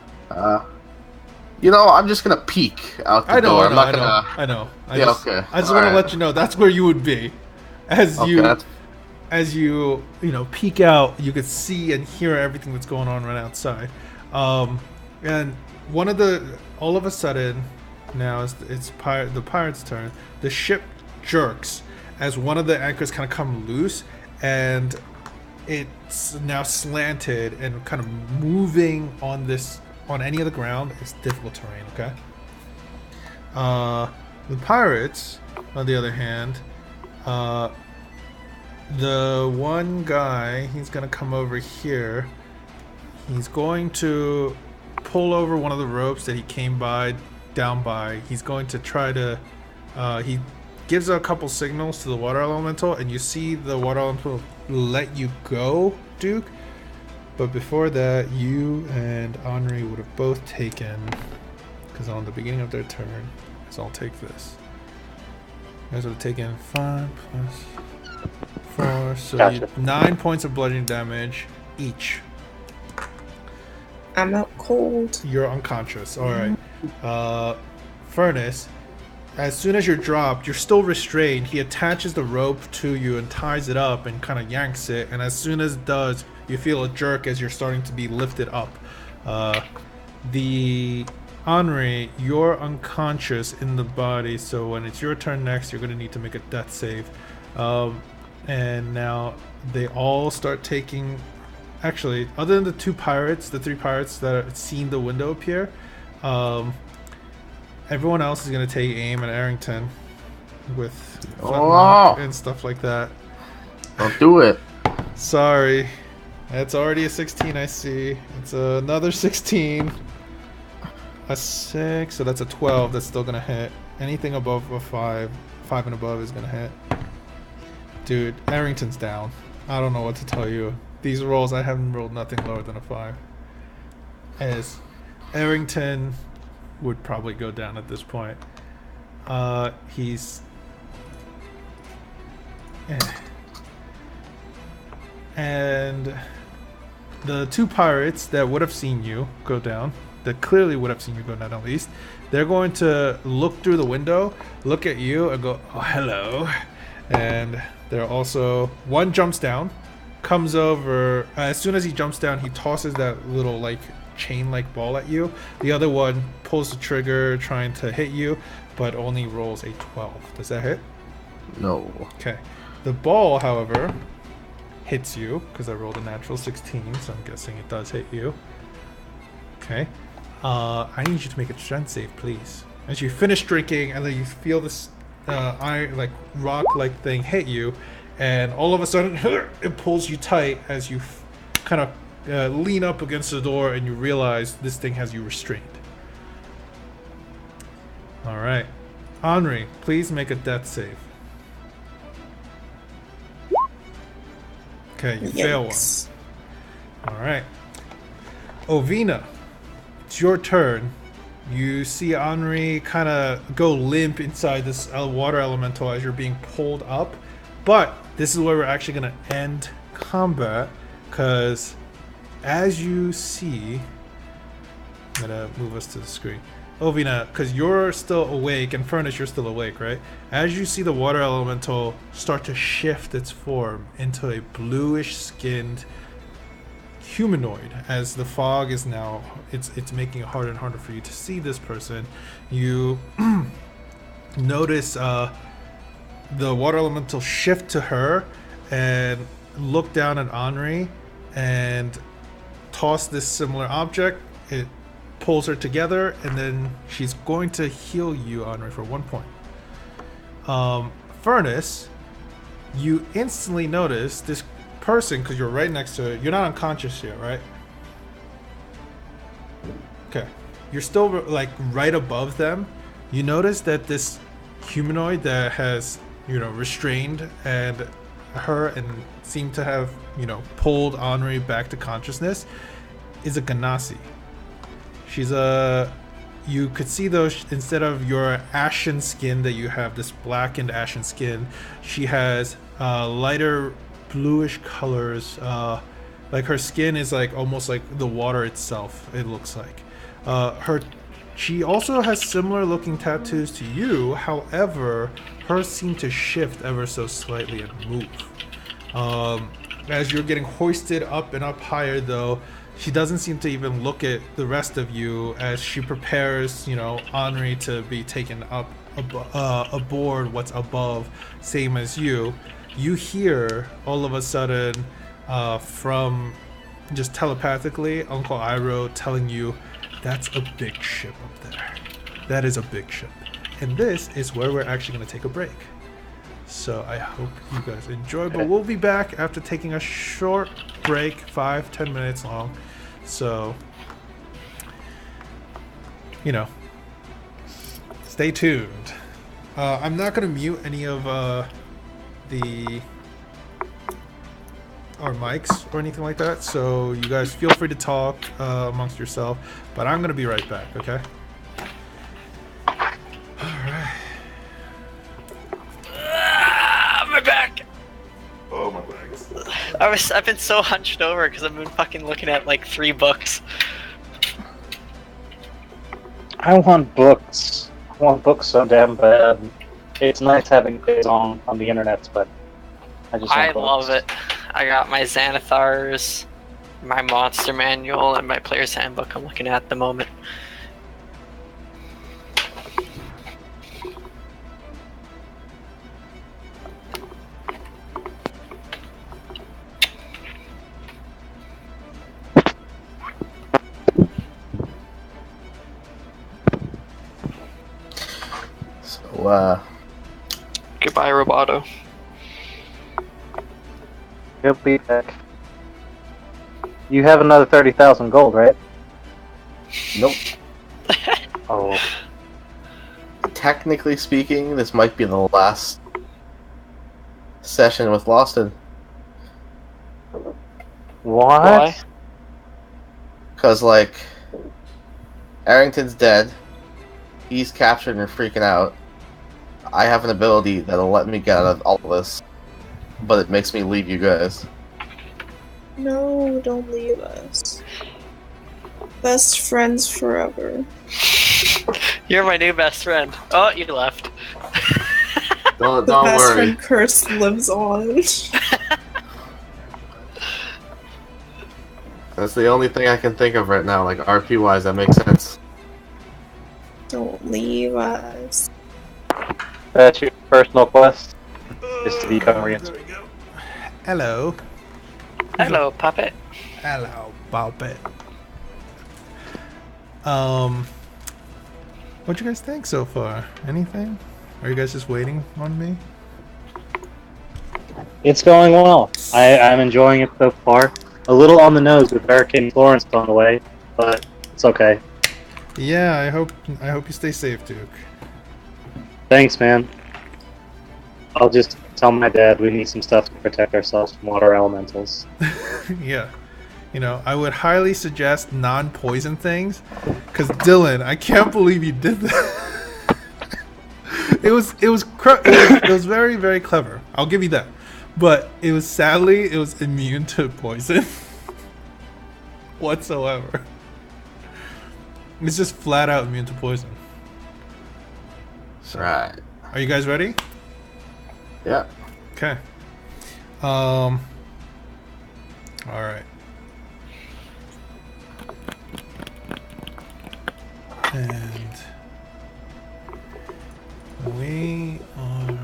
You know, I'm just gonna peek out the door. I'm not gonna. I know. Okay. I just want to let you know that's where you would be, as you peek out. You could see and hear everything that's going on right outside. And all of a sudden, now it's the pirate's turn. The ship jerks as one of the anchors kind of come loose, and it's now slanted and kind of moving on any of the ground. It's difficult terrain. Okay. The pirates, on the other hand, the one guy, he's gonna come over here. He's going to pull over one of the ropes that he came down by. He's going to try to. He gives a couple signals to the water elemental, and you see the water elemental let you go, Duke. But before that, you and Henri would have both taken, because on the beginning of their turn, so I'll take this. You guys would have taken 5 plus 4, so Gotcha. 9 points of bludgeoning damage each. I'm out cold. You're unconscious. All right. Furnace, as soon as you're dropped, you're still restrained. He attaches the rope to you and ties it up and kind of yanks it. And as soon as it does, you feel a jerk as you're starting to be lifted up. The Henri, you're unconscious in the body, so when it's your turn next, you're going to need to make a death save. And now they all start taking. Actually, other than the 3 pirates that have seen the window appear, everyone else is going to take aim at Arrington with flintlock and stuff like that. Don't do it. Sorry. That's already a 16, I see. It's another 16. A 6, so that's a 12. That's still going to hit. Anything above a 5 and above is going to hit. Dude, Arrington's down. I don't know what to tell you. These rolls, I haven't rolled nothing lower than a 5. as Arrington would probably go down at this point. He's... And the two pirates that would have seen you go down, that clearly would have seen you go down at least, they're going to look through the window, look at you, and go, "Oh, hello." And they're also... One jumps down, comes over. As soon as he jumps down, he tosses that little, like, chain-like ball at you. The other one pulls the trigger, trying to hit you, but only rolls a 12. Does that hit? No. Okay. The ball, however, hits you, because I rolled a natural 16, so I'm guessing it does hit you. Okay. I need you to make a strength save, please. As you finish drinking, and then you feel this iron, like rock-like thing hit you, and all of a sudden, it pulls you tight as you kind of lean up against the door, and you realize this thing has you restrained. All right. Henri, please make a death save. Okay, you fail one. Alright. Ovina, it's your turn. You see Henri kind of go limp inside this water elemental as you're being pulled up. But this is where we're actually going to end combat. Because as you see... I'm going to move us to the screen. Ovina, because you're still awake, and Furnace, you're still awake, right? As you see the water elemental start to shift its form into a bluish-skinned humanoid, as the fog is now, it's making it harder and harder for you to see this person, you notice the water elemental shift to her and look down at Henri and toss this similar object. It pulls her together, and then she's going to heal you, Henri, for 1 point. Furnace, you instantly notice this person, because you're right next to it. You're not unconscious yet, right? Okay. You're still like right above them. You notice that this humanoid that has, restrained and her and seemed to have, pulled Henri back to consciousness is a Ganassi. She's you could see though, instead of your ashen skin that you have, this blackened ashen skin, she has lighter bluish colors. Like her skin is like almost like the water itself, it looks like. She also has similar looking tattoos to you, however, hers seem to shift ever so slightly and move. As you're getting hoisted up and up higher though, she doesn't seem to even look at the rest of you as she prepares, Henri to be taken up aboard what's above, same as you. You hear all of a sudden from just telepathically Uncle Iroh telling you, "That's a big ship up there. That is a big ship." And this is where we're actually going to take a break. So I hope you guys enjoy, but we'll be back after taking a short break, 5-10 minutes long. So, stay tuned. I'm not going to mute any of our mics or anything like that, so you guys feel free to talk amongst yourself, but I'm going to be right back, okay? Alright. My back! Oh, my legs. I've been so hunched over because I've been fucking looking at like 3 books. I want books. I want books so damn bad. It's nice having things on the internet, but I love it. I got my Xanathars, my monster manual, and my player's handbook I'm looking at the moment. Goodbye, Roboto. He'll be back. You have another 30,000 gold, right? Nope. Oh. Technically speaking, this might be the last session with Loston. What? Because, like, Arrington's dead. He's captured and freaking out. I have an ability that'll let me get out of all this, but it makes me leave you guys. No, don't leave us. Best friends forever. You're my new best friend. Oh, you left. Don't The best worry. friend curse lives on. That's the only thing I can think of right now. Like RP-wise, that makes sense. Don't leave us. That's your personal quest. Is to become There we go. Hello. Hello, puppet. Hello, Puppet. What you guys think so far? Anything? Are you guys just waiting on me? It's going well. I'm enjoying it so far. A little on the nose with Hurricane Florence on the way, but it's okay. Yeah, I hope you stay safe, Duke. Thanks, man. I'll just tell my dad we need some stuff to protect ourselves from water elementals. Yeah. You know, I would highly suggest non-poison things, because Dylan, I can't believe you did that. It was very, very clever. I'll give you that. But it was immune to poison whatsoever. It's just flat out immune to poison. So, Right. are you guys ready? Yeah. Okay. All right. And we are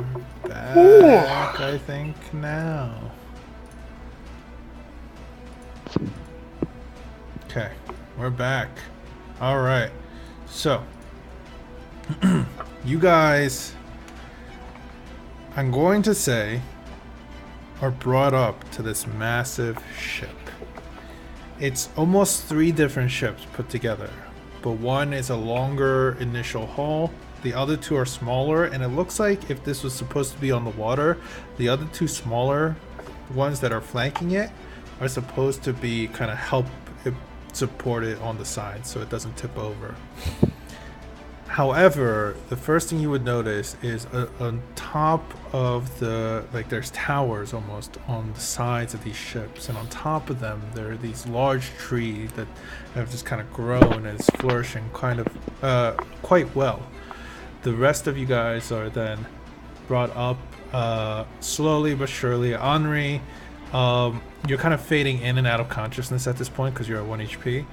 back, I think, now. Okay, we're back. All right. So, you guys, I'm going to say, are brought up to this massive ship. It's almost 3 different ships put together, but one is a longer initial hull, the other 2 are smaller, and it looks like if this was supposed to be on the water, the other 2 smaller ones that are flanking it are supposed to be kind of help it support it on the side so it doesn't tip over. However, the first thing you would notice is on top of the, like, there's towers almost on the sides of these ships, and on top of them there are these large trees that have just kind of grown and is flourishing kind of quite well. The rest of you guys are then brought up slowly but surely. Henri, you're kind of fading in and out of consciousness at this point because you're at 1 HP.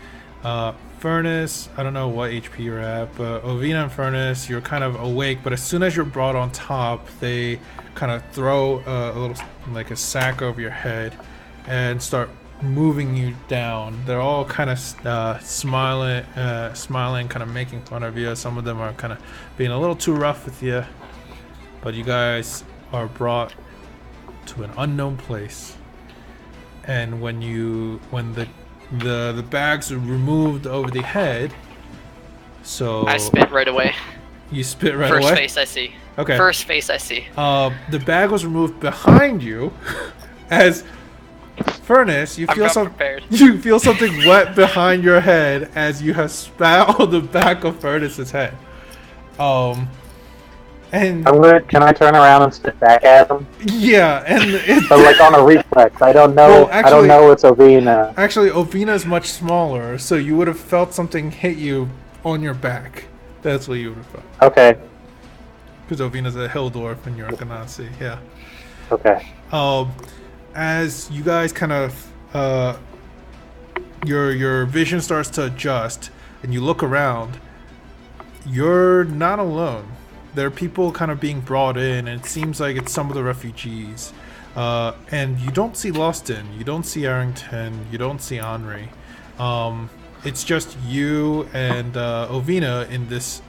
Furnace, I don't know what HP you're at, but Ovina and Furnace, you're kind of awake, but as soon as you're brought on top, they kind of throw a little, like a sack over your head and start moving you down. They're all kind of smiling, kind of making fun of you. Some of them are kind of being a little too rough with you, but you guys are brought to an unknown place. And when the bags are removed over the head, so I spit right away. You spit right First away? face I see. Okay. First face I see. The bag was removed behind you as Furnace, you feel you feel something wet behind your head as you have spat on the back of Furnace's head. And can I turn around and spit back at them? yeah, and it's So like on a reflex. I don't know. Well, I don't know it's Ovina. Actually, Ovina is much smaller, so you would have felt something hit you on your back. That's what you would have felt. Okay. Because Ovina's a hill dwarf and you're a Ganassi, yeah. Okay. As you guys kind of your vision starts to adjust and you look around, you're not alone. There are people kind of being brought in, and it seems like it's some of the refugees. And you don't see Loston, you don't see Arrington, you don't see Henri. It's just you and Ovina in this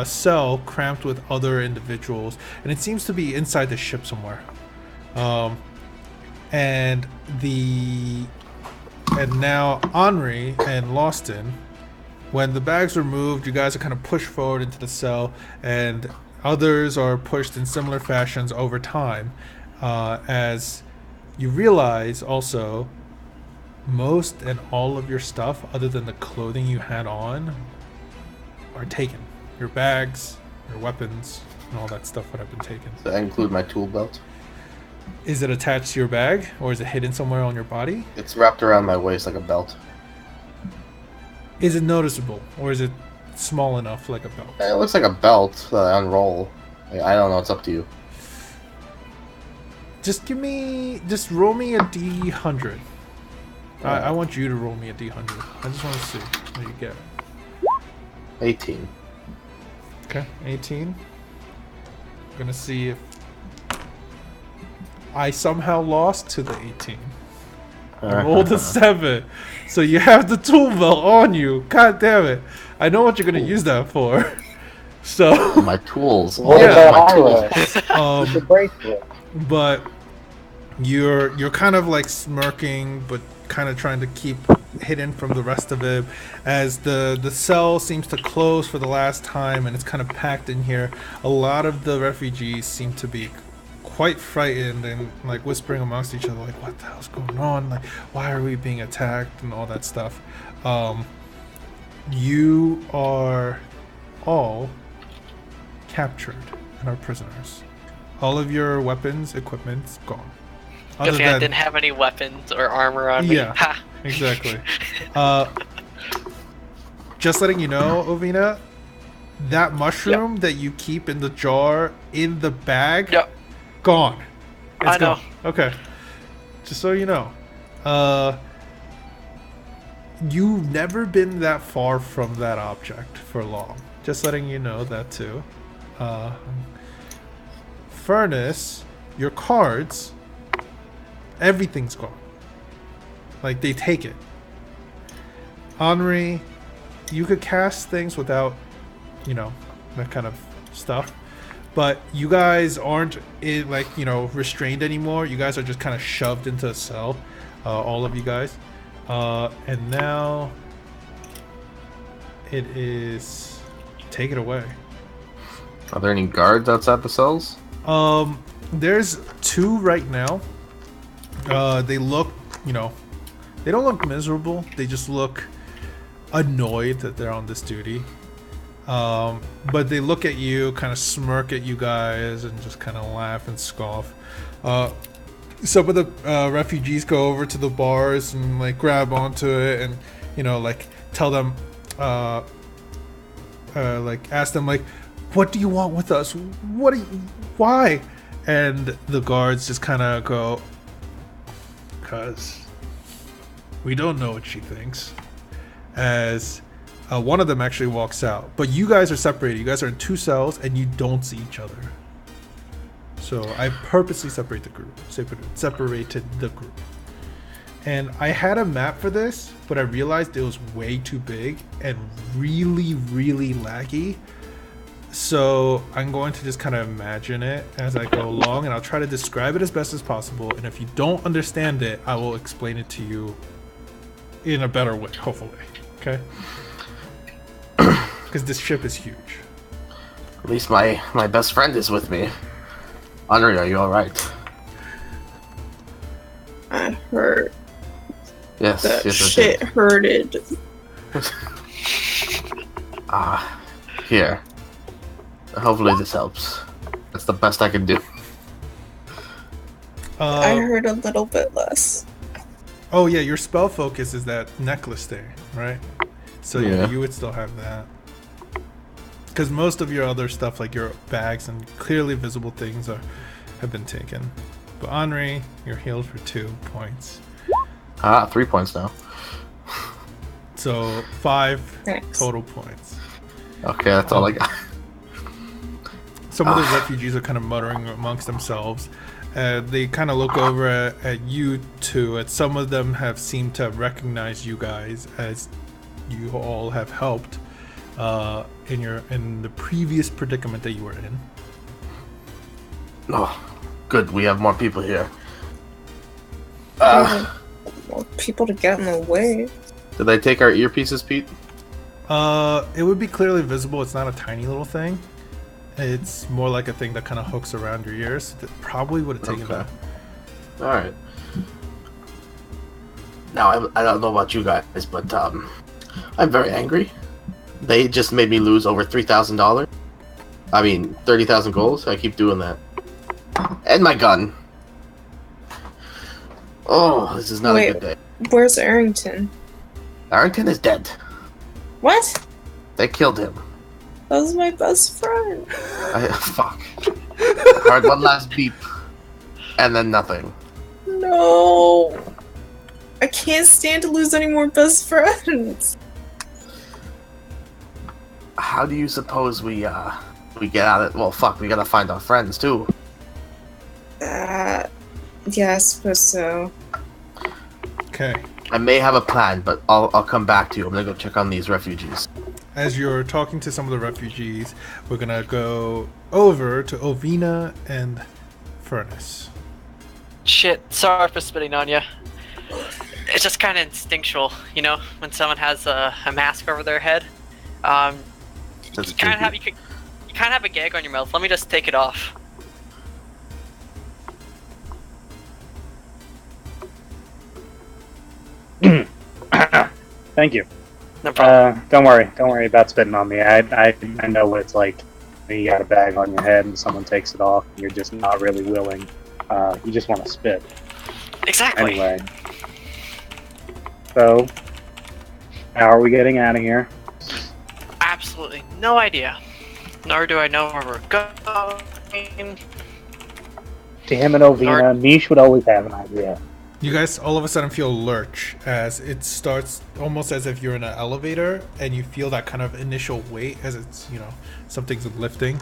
cell cramped with other individuals, and it seems to be inside the ship somewhere. And now Henri and Loston, when the bags are moved, you guys are kind of pushed forward into the cell, and others are pushed in similar fashions over time, as you realize also most and all of your stuff, other than the clothing you had on, are taken. Your bags, your weapons, and all that stuff would have been taken. Does that include my tool belt? Is it attached to your bag, or is it hidden somewhere on your body? It's wrapped around my waist like a belt. Is it noticeable, or is it small enough like a belt? It looks like a belt that I unroll. I don't know. It's up to you. Just roll me a D100. I want you to roll me a D100. I just want to see what you get. 18. Okay, 18. I'm gonna see if I somehow lost to the 18. I rolled a 7. So you have the tool belt on you. God damn it. I know what you're gonna use that for. So my tools. Yeah. My tools. The bracelet. But you're kind of like smirking, but kind of trying to keep hidden from the rest of it, as the cell seems to close for the last time, and it's kind of packed in here. A lot of the refugees seem to be quite frightened and like whispering amongst each other, like, what the hell's going on? Like, why are we being attacked and all that stuff. You are all captured and are prisoners. All of your weapons, equipment's gone. Good thing I didn't have any weapons or armor on me. Yeah, Ha. exactly. Just letting you know, Ovina, that mushroom that you keep in the jar in the bag, gone. It's gone. Okay. Just so you know. You've never been that far from that object for long. Just letting you know that too. Furnace, your cards, everything's gone. Like, they take it. Henri, you could cast things without, that kind of stuff. But you guys aren't, restrained anymore. You guys are just kind of shoved into a cell. All of you guys. And now it is... Take it away. Are there any guards outside the cells? There's 2 right now. They look, they don't look miserable. They just look annoyed that they're on this duty. But they look at you, kind of smirk at you guys, and just kind of laugh and scoff. Some of the refugees go over to the bars and like grab onto it and, tell them, ask them like, what do you want with us? Why? And the guards just kind of go, because we don't know what she thinks. As one of them actually walks out. But you guys are separated. You guys are in 2 cells and you don't see each other. So I purposely separated the group. And I had a map for this, but I realized it was way too big and really, really laggy. So I'm going to just kind of imagine it as I go along, and I'll try to describe it as best as possible. And if you don't understand it, I will explain it to you in a better way, hopefully. Okay? Because this ship is huge. At least my best friend is with me. Henri, are you alright? I hurt. Yes, That yes, shit hurted. Here. Hopefully this helps. That's the best I can do. I hurt a little bit less. Oh yeah, your spell focus is that necklace thing, right? So yeah, you would still have that. Because most of your other stuff, like your bags and clearly visible things, have been taken. But Henri, you're healed for 2 points. 3 points now. So 5 total points. Okay, that's all I got. Some of the refugees are kind of muttering amongst themselves. They kind of look over at you two. And some of them have seemed to recognize you guys as you all have helped in the previous predicament that you were in. Oh, good. We have more people here. More people to get in the way. Did they take our earpieces, Pete? It would be clearly visible. It's not a tiny little thing. It's more like a thing that kind of hooks around your ears. That probably would have taken them. All right. Now I don't know about you guys, but I'm very angry. They just made me lose over $3,000. I mean, 30,000 gold. I keep doing that. And my gun. Oh, this is not a good day. Where's Arrington? Arrington is dead. What? They killed him. That was my best friend. Fuck. I heard one last beep. And then nothing. No. I can't stand to lose any more best friends. How do you suppose we get out of it? Well, fuck, we gotta find our friends, too. Yeah, I suppose so. Okay. I may have a plan, but I'll come back to you. I'm gonna go check on these refugees. As you're talking to some of the refugees, we're gonna go over to Ovina and Furnace. Shit, sorry for spitting on you. It's just kind of instinctual, you know, when someone has a mask over their head. You kind of have a gag on your mouth. Let me just take it off. Thank you. No problem. Don't worry about spitting on me. I know what it's like when you got a bag on your head and someone takes it off and you're just not really willing. You just want to spit. Exactly. Anyway. So, how are we getting out of here? Absolutely no idea. Nor do I know where we're going. Damn it, Ovina. Mish would always have an idea. You guys all of a sudden feel a lurch as it starts almost as if you're in an elevator and you feel that kind of initial weight as it's, you know, something's lifting.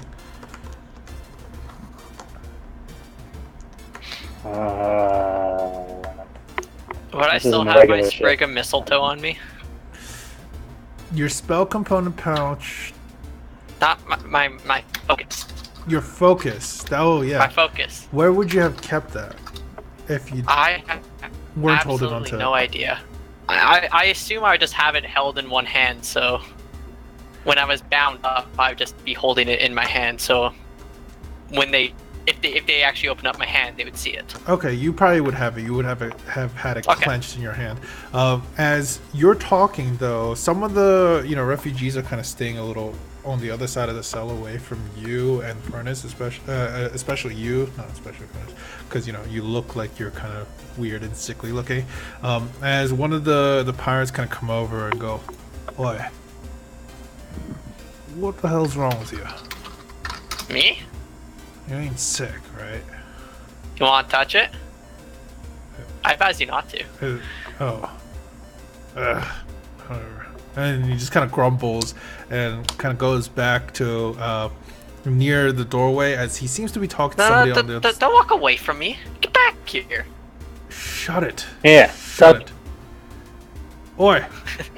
Would I still have my sprig of mistletoe on me? Your spell component pouch. Not my focus. Your focus. Oh, yeah. My focus. Where would you have kept that if you I have weren't holding on to absolutely no idea. I assume I would just have it held in one hand, so when I was bound up, I'd just be holding it in my hand, so when if they actually open up my hand, they would see it. Okay, you probably would have it. You would have had it clenched in your hand. As you're talking, though, some of the refugees are kind of staying a little on the other side of the cell, away from you and Furnace, especially you, not especially Furnace, because you look like you're kind of weird and sickly looking. As one of the pirates kind of come over and go, "Oi, what the hell's wrong with you? Me? You ain't sick, right? You want to touch it? I advise you not to. Whatever. And he just kind of grumbles and kind of goes back to near the doorway as he seems to be talking to somebody on the other side. Don't walk away from me. Get back here. Shut it. Yeah. Shut it. Oi.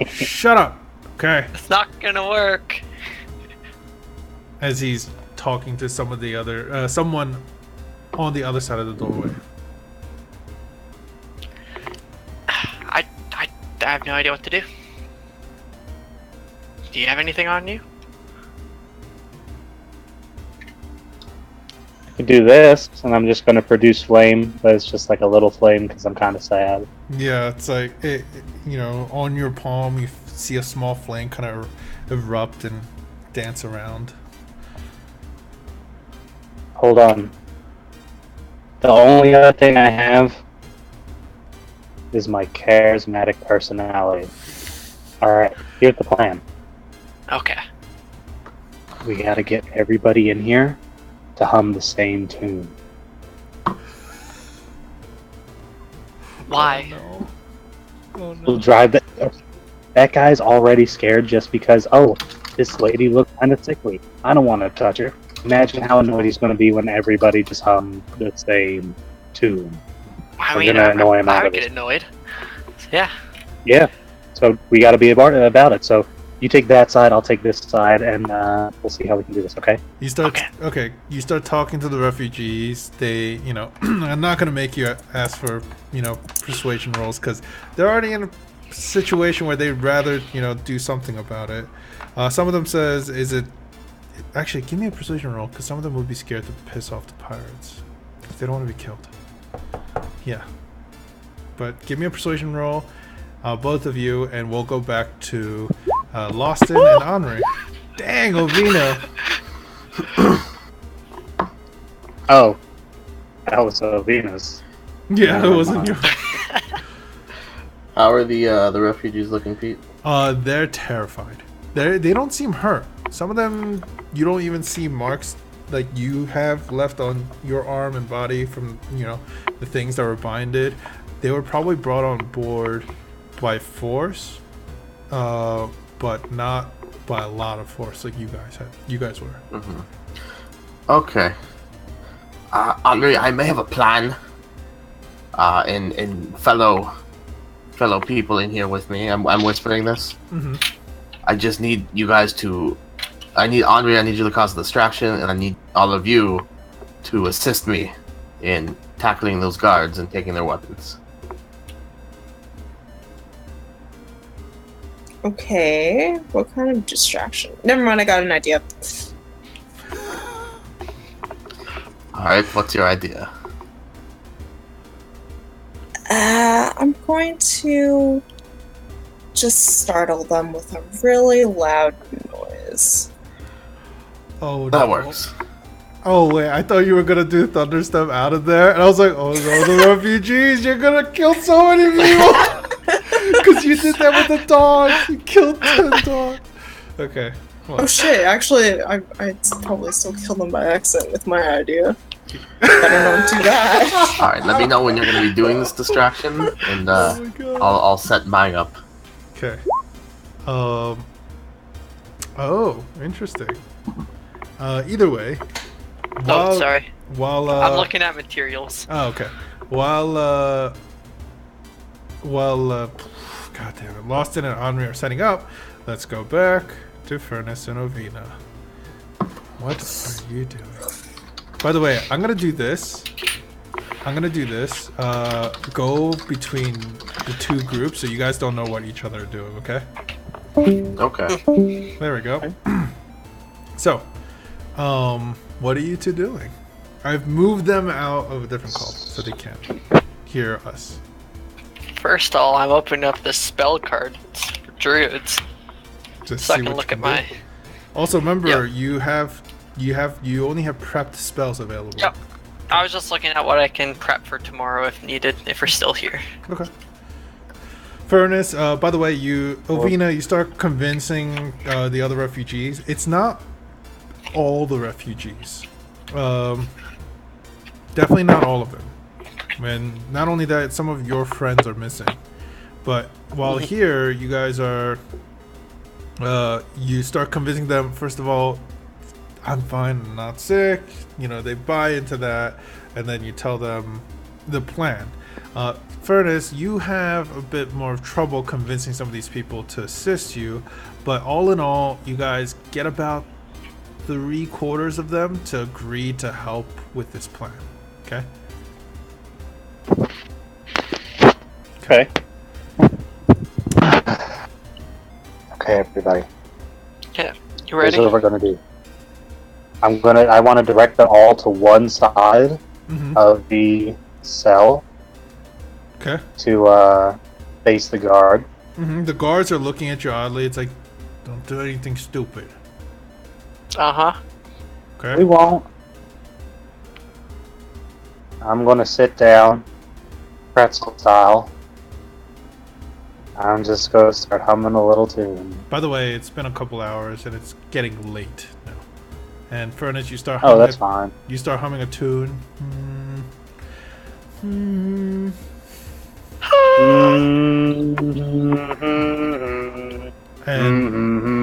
Shut up. Okay. It's not gonna work. As he's talking to some of the other someone on the other side of the doorway. I have no idea what to do. Do you have anything on you? I can do this, and I'm just going to produce flame, but it's just like a little flame because I'm kind of sad. Yeah, it's like on your palm you see a small flame kind of erupt and dance around. Hold on. The only other thing I have is my charismatic personality. Alright, here's the plan. Okay. We gotta get everybody in here to hum the same tune. Why? Oh, no. We'll drive that guy's already scared just because, this lady looks kind of sickly. I don't want to touch her. Imagine how annoyed he's going to be when everybody just hum the same tune. I mean, I would get annoyed. Yeah. Yeah. So we got to be about it. So you take that side, I'll take this side, and we'll see how we can do this. Okay. You start. Okay. You start talking to the refugees. They, I'm not gonna make you ask for, persuasion rolls because they're already in a situation where they'd rather, do something about it. Some of them says, "Is it?" Actually, give me a persuasion roll because some of them would be scared to piss off the pirates. They don't want to be killed. Yeah. But give me a persuasion roll, both of you, and we'll go back to Loston and Henri. Dang, Ovina. Oh, that was Venus. Yeah, it wasn't your. How are the refugees looking, Pete? They're terrified. They don't seem hurt. Some of them, you don't even see marks like you have left on your arm and body from, the things that were binded. They were probably brought on board by force, but not by a lot of force like you guys were. Mm-hmm. Okay. Henri, I may have a plan. And fellow people in here with me. I'm whispering this. Mm-hmm. I just need you guys to. I need Henri. I need you to cause a distraction, and I need all of you to assist me in tackling those guards and taking their weapons. Okay, what kind of distraction? Never mind, I got an idea. Alright, what's your idea? I'm going to just startle them with a really loud noise. Oh, That no. works. Oh wait, I thought you were gonna do thunderstep out of there, and I was like, oh no, the refugees! You're gonna kill so many people because you did that with the dog. You killed 10 dogs. Okay. Well, Oh shit, actually, I'd probably still kill them by accident with my idea. Better not do that. Alright, let me know when you're going to be doing this distraction, and oh my God. I'll set mine up. Okay. Oh, interesting. Either way. Oh, sorry. While I'm looking at materials. Oh, okay. While God damn it, Loston and Henri are setting up. Let's go back to Furnace and Ovina. What are you doing? By the way, I'm gonna do this. Go between the two groups so you guys don't know what each other are doing, okay? Okay. There we go. So, what are you two doing? I've moved them out of a different call so they can't hear us. First of all, I'm opening up the spell cards for druids Just so I see can what look you at do. my. Also, remember, Yep. you only have prepped spells available. Yep. I was just looking at what I can prep for tomorrow if needed, if we're still here. Okay. Furnace, by the way, Ovina, you start convincing the other refugees. It's not all the refugees. Definitely not all of them. And not only that, some of your friends are missing. But while here, you guys are... you start convincing them, first of all, I'm fine, I'm not sick. They buy into that. And then you tell them the plan. Furnace, you have a bit more of trouble convincing some of these people to assist you. But all in all, you guys get about 3/4 of them to agree to help with this plan. Okay? Okay. Okay, everybody. Yeah, you Here's ready? what we're gonna do. I want to direct them all to one side Mm-hmm. of the cell Okay. to face the guard. Mm-hmm. The guards are looking at you oddly. It's like, don't do anything stupid. Uh-huh. We Okay? won't. I'm gonna sit down, pretzel style. I'm just gonna start humming a little tune. By the way, it's been a couple hours and it's getting late now. And Furnace, you start Oh, humming. that's fine. You start humming a tune. And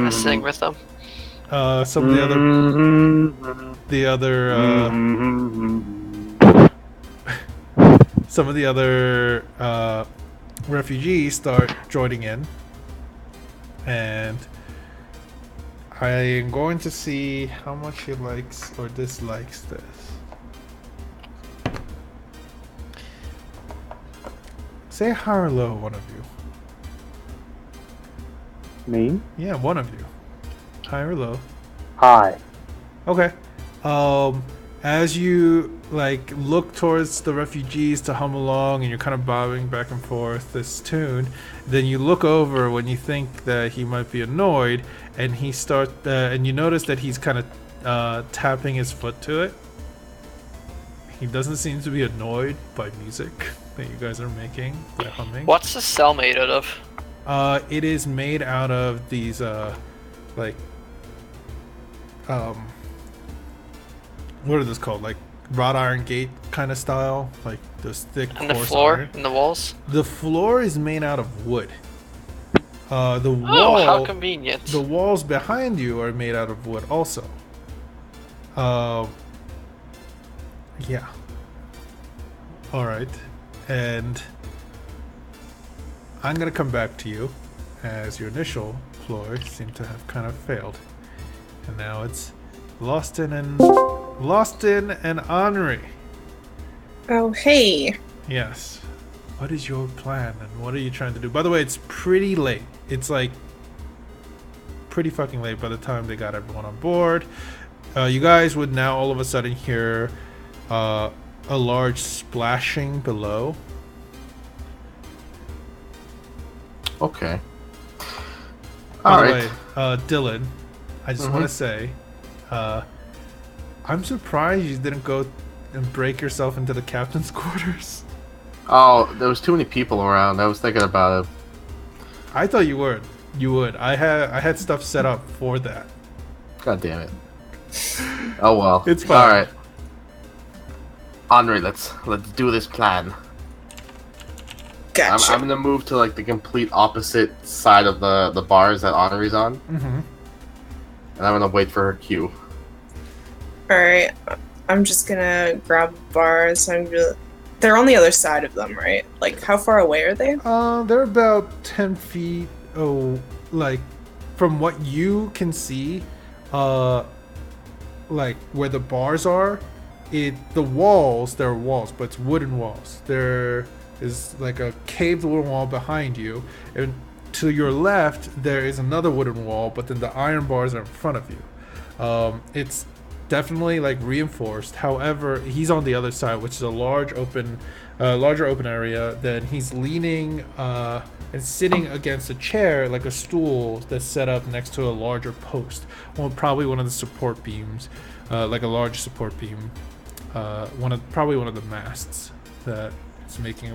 I sing with them. some of the other refugees start joining in, and I am going to see how much he likes or dislikes this. Say high or low, one of you. Me? Yeah, one of you. High or low. Hi. Okay. as you like look towards the refugees to hum along, and you're kind of bobbing back and forth this tune, then you look over when you think that he might be annoyed, and he starts and you notice that he's kind of tapping his foot to it. He doesn't seem to be annoyed by music that you guys are making, by humming. What's the cell made out of? It is made out of these like what are those called? Like wrought iron gate kind of style, like those thick. And the floor iron. and the walls. The floor is made out of wood. The wall. Oh, how convenient! The walls behind you are made out of wood, also. Yeah. All right, and I'm gonna come back to you, as your initial ploy seemed to have kind of failed, and now it's Lostin and Henri. Oh, hey. Yes. What is your plan, and what are you trying to do? By the way, it's pretty late. It's like pretty fucking late by the time they got everyone on board. You guys would now all of a sudden hear a large splashing below. Okay. By the way, Dylan, I just want to say, I'm surprised you didn't go and break yourself into the captain's quarters. Oh, there was too many people around. I was thinking about it. I thought you would. You would. I had stuff set up for that. God damn it. Oh well. It's fine. All right. Henri, let's do this plan. Gotcha. I'm gonna move to like the complete opposite side of the bars that Henri's on, Mm-hmm. and I'm gonna wait for her cue. Alright, I'm just gonna grab bars. They're on the other side of them, right? Like, how far away are they? They're about 10 feet. Oh, like from what you can see, like where the bars are, there are walls, but it's wooden walls. There is like a caved wooden wall behind you, and to your left there is another wooden wall, but then the iron bars are in front of you. It's definitely like reinforced. However, he's on the other side, which is a larger open area. Then he's leaning and sitting against a chair, like a stool that's set up next to a larger post. Well, probably one of the support beams, like a large support beam. Probably one of the masts that is making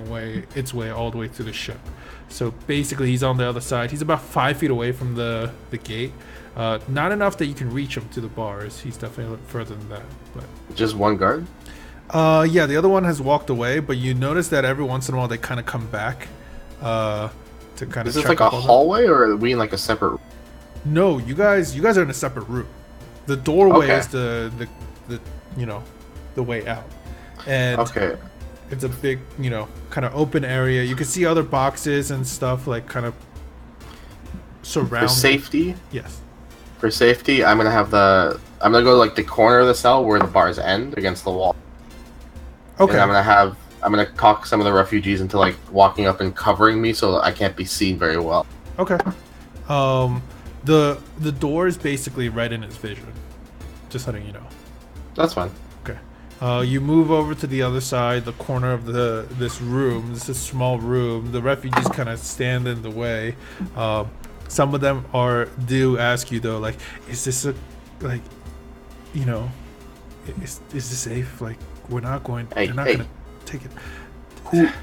its way all the way through the ship. So basically, he's on the other side. He's about 5 feet away from the gate. Not enough that you can reach him to the bars. He's definitely a little further than that. But Just one guard? yeah, the other one has walked away. But you notice that every once in a while they kind of come back to kind of. Is this like a hallway, or are we in like a separate? No, you guys are in a separate room. The doorway Okay. is the the way out, and Okay. it's a big kind of open area. You can see other boxes and stuff like kind of surrounding. For safety, Yes. I'm gonna go to like the corner of the cell where the bars end against the wall. Okay. And I'm gonna talk some of the refugees into like walking up and covering me so that I can't be seen very well. Okay. The door is basically right in his vision. Just letting you know. That's fine. Okay. You move over to the other side, the corner of this room. This is a small room. The refugees kind of stand in the way. Some of them do ask you though, like, is this is this safe? Like, we're not going. Hey, they're not hey. gonna take it.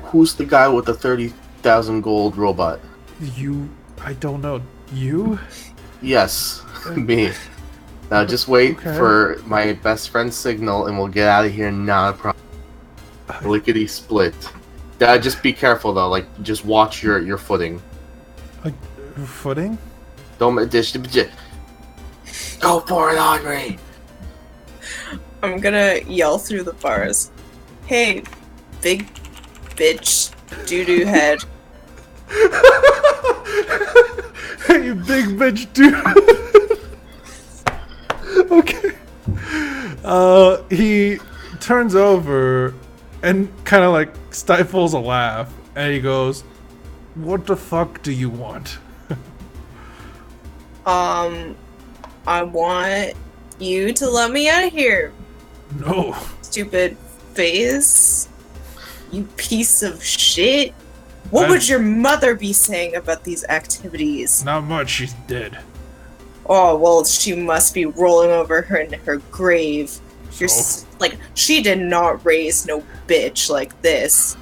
Who's the guy with the 30,000 gold robot? I don't know. You? Yes, me. Now just wait Okay. for my best friend's signal and we'll get out of here, not a problem. Lickety split. Dad, just be careful though, like, just watch your footing. Footing? Don't just go for it, Henri! I'm gonna yell through the bars. Hey, big bitch doo-doo head. Hey, big bitch, dude. Okay. He turns over and kind of like stifles a laugh, and he goes, "What the fuck do you want?" I want you to let me out of here, No. Stupid face. You piece of shit. What would your mother be saying about these activities? Not much. She's dead. Oh, well, she must be rolling over her in her grave. You're like, she did not raise no bitch like this.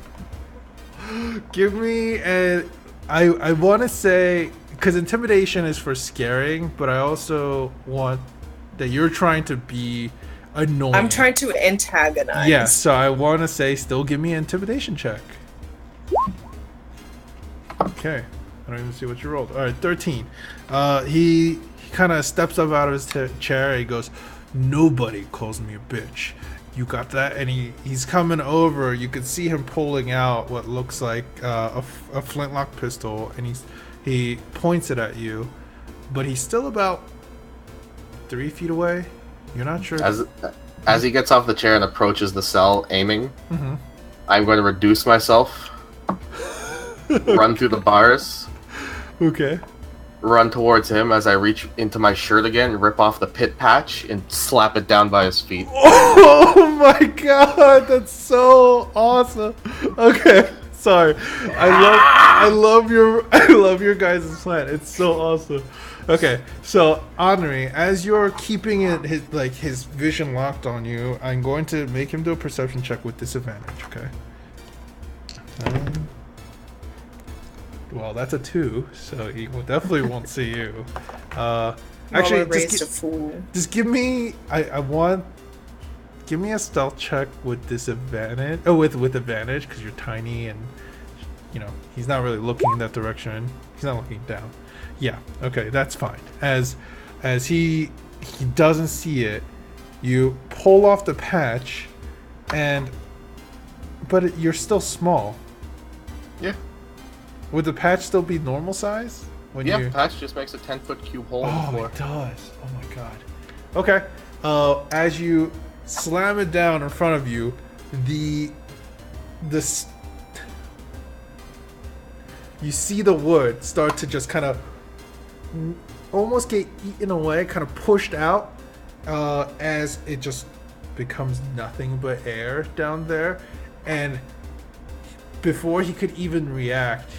Give me a... I want to say... Because intimidation is for scaring, but I also want that you're trying to be annoying. I'm trying to antagonize. Yeah, so I want to say still give me an intimidation check. Okay. I don't even see what you rolled. Alright, 13. He kind of steps up out of his chair and he goes, "Nobody calls me a bitch. You got that?" And he's coming over. You can see him pulling out what looks like a flintlock pistol, and he points it at you, but he's still about 3 feet away. You're not sure. As he gets off the chair and approaches the cell, aiming, I'm going to reduce myself, run through the bars, Okay. run towards him as I reach into my shirt again, rip off the pit patch, and slap it down by his feet. Oh my god, that's so awesome. Okay, sorry. I love your guys' plan. It's so awesome. Okay, so Henri, as you're keeping his vision locked on you, I'm going to make him do a perception check with disadvantage. Okay. Well, that's a 2, so he definitely won't see you. Actually, just give me. Give me a stealth check with disadvantage. Oh, with advantage, because you're tiny and he's not really looking in that direction. He's not looking down. Yeah. Okay, that's fine. As he doesn't see it, you pull off the patch, but you're still small. Yeah. Would the patch still be normal size? Patch just makes a 10-foot cube hole in the floor. It does. Oh my god. Okay. As you slam it down in front of you, you see the wood start to just kind of almost get eaten away, kind of pushed out, as it just becomes nothing but air down there. And before he could even react,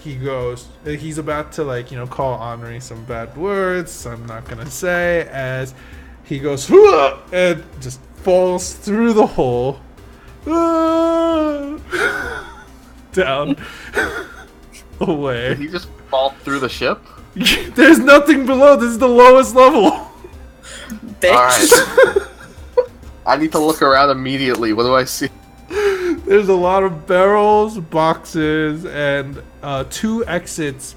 he's about to call Henri some bad words I'm not gonna say, as he goes and just falls through the hole down away. Did he just fall through the ship? There's nothing below. This is the lowest level. Bitch. Alright. I need to look around immediately. What do I see? There's a lot of barrels, boxes, and 2 exits,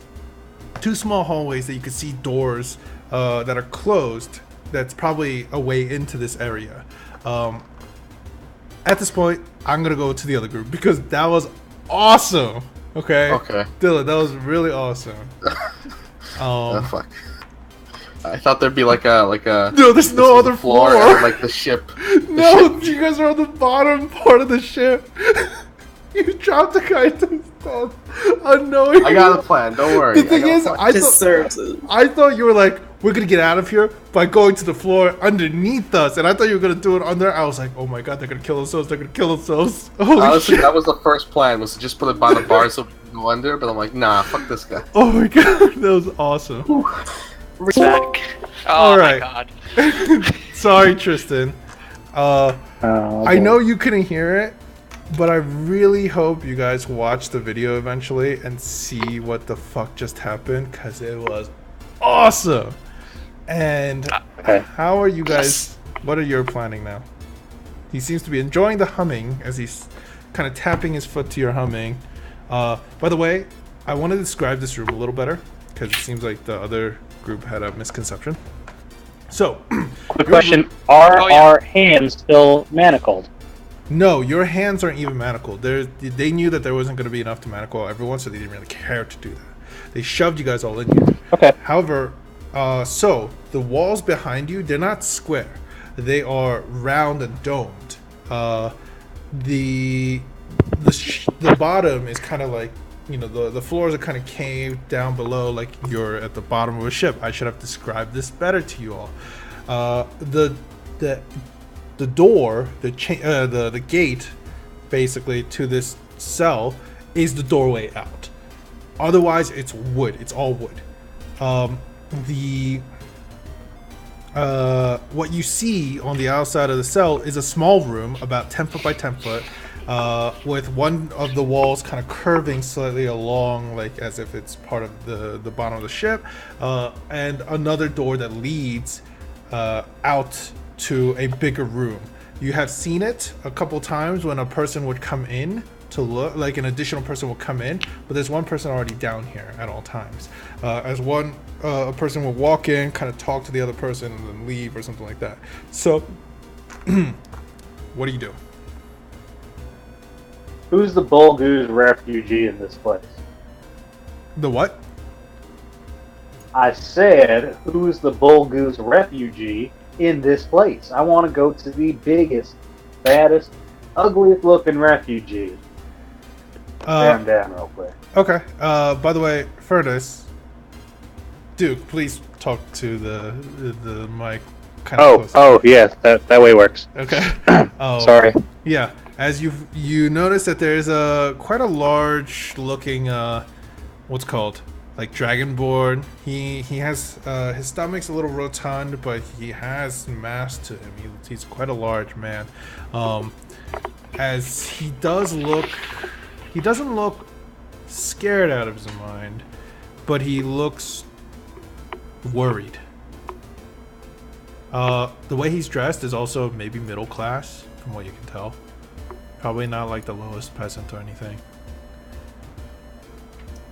2 small hallways that you can see doors that are closed. That's probably a way into this area. At this point, I'm gonna go to the other group because that was awesome. Okay. Dylan, that was really awesome. Oh fuck. I thought there'd be like a no, there's no other floor. And, like the ship. You guys are on the bottom part of the ship. You dropped the guy to his death unknowingly. I got a plan. Don't worry. The thing is, I thought you were like, we're gonna get out of here by going to the floor underneath us, and I thought you were gonna do it under. I was like, oh my god, they're gonna kill themselves. They're gonna kill themselves. Honestly, that was the first plan, was to just put it by the bar so we can go under. But I'm like, nah, fuck this guy. Oh my god, that was awesome. Respect. Oh all right. My god. Sorry, Tristan. I know you couldn't hear it, but I really hope you guys watch the video eventually and see what the fuck just happened, because it was awesome. And how are you guys? What are you planning now? He seems to be enjoying the humming as he's kind of tapping his foot to your humming. By the way, I want to describe this room a little better because it seems like the other group had a misconception. So, quick question: Are our hands still manacled? No, your hands aren't even manacled. They knew that there wasn't going to be enough to manacle everyone, so they didn't really care to do that. They shoved you guys all in here. Okay. However, so the walls behind you, they're not square. They are round and domed. The bottom is kind of like, the floors are kind of caved down below, like you're at the bottom of a ship. I should have described this better to you all. the door, the gate, basically to this cell, is the doorway out. Otherwise, it's wood. It's all wood. What you see on the outside of the cell is a small room, about 10 foot by 10 foot, with one of the walls kind of curving slightly along, like as if it's part of the bottom of the ship, and another door that leads out to a bigger room. You have seen it a couple times when a person would come in to look, like an additional person will come in, but there's one person already down here at all times. As one a person will walk in, kind of talk to the other person, and then leave or something like that. So, what do you do? Who's the Bulgoose refugee in this place? The what? I said, who's the Bulgoose refugee in this place? I want to go to the biggest, baddest, ugliest looking refugee. Stand down real quick. Okay. By the way, Furnace, Duke, please talk to the mic. Kind of close. Oh, yes, that way works. Okay. Sorry. Yeah. As you notice that there's quite a large looking what's called like dragonborn. He has his stomach's a little rotund, but he has mass to him. He's quite a large man. As he doesn't look scared out of his mind, but he looks worried. The way he's dressed is also maybe middle class, from what you can tell. Probably not like the lowest peasant or anything.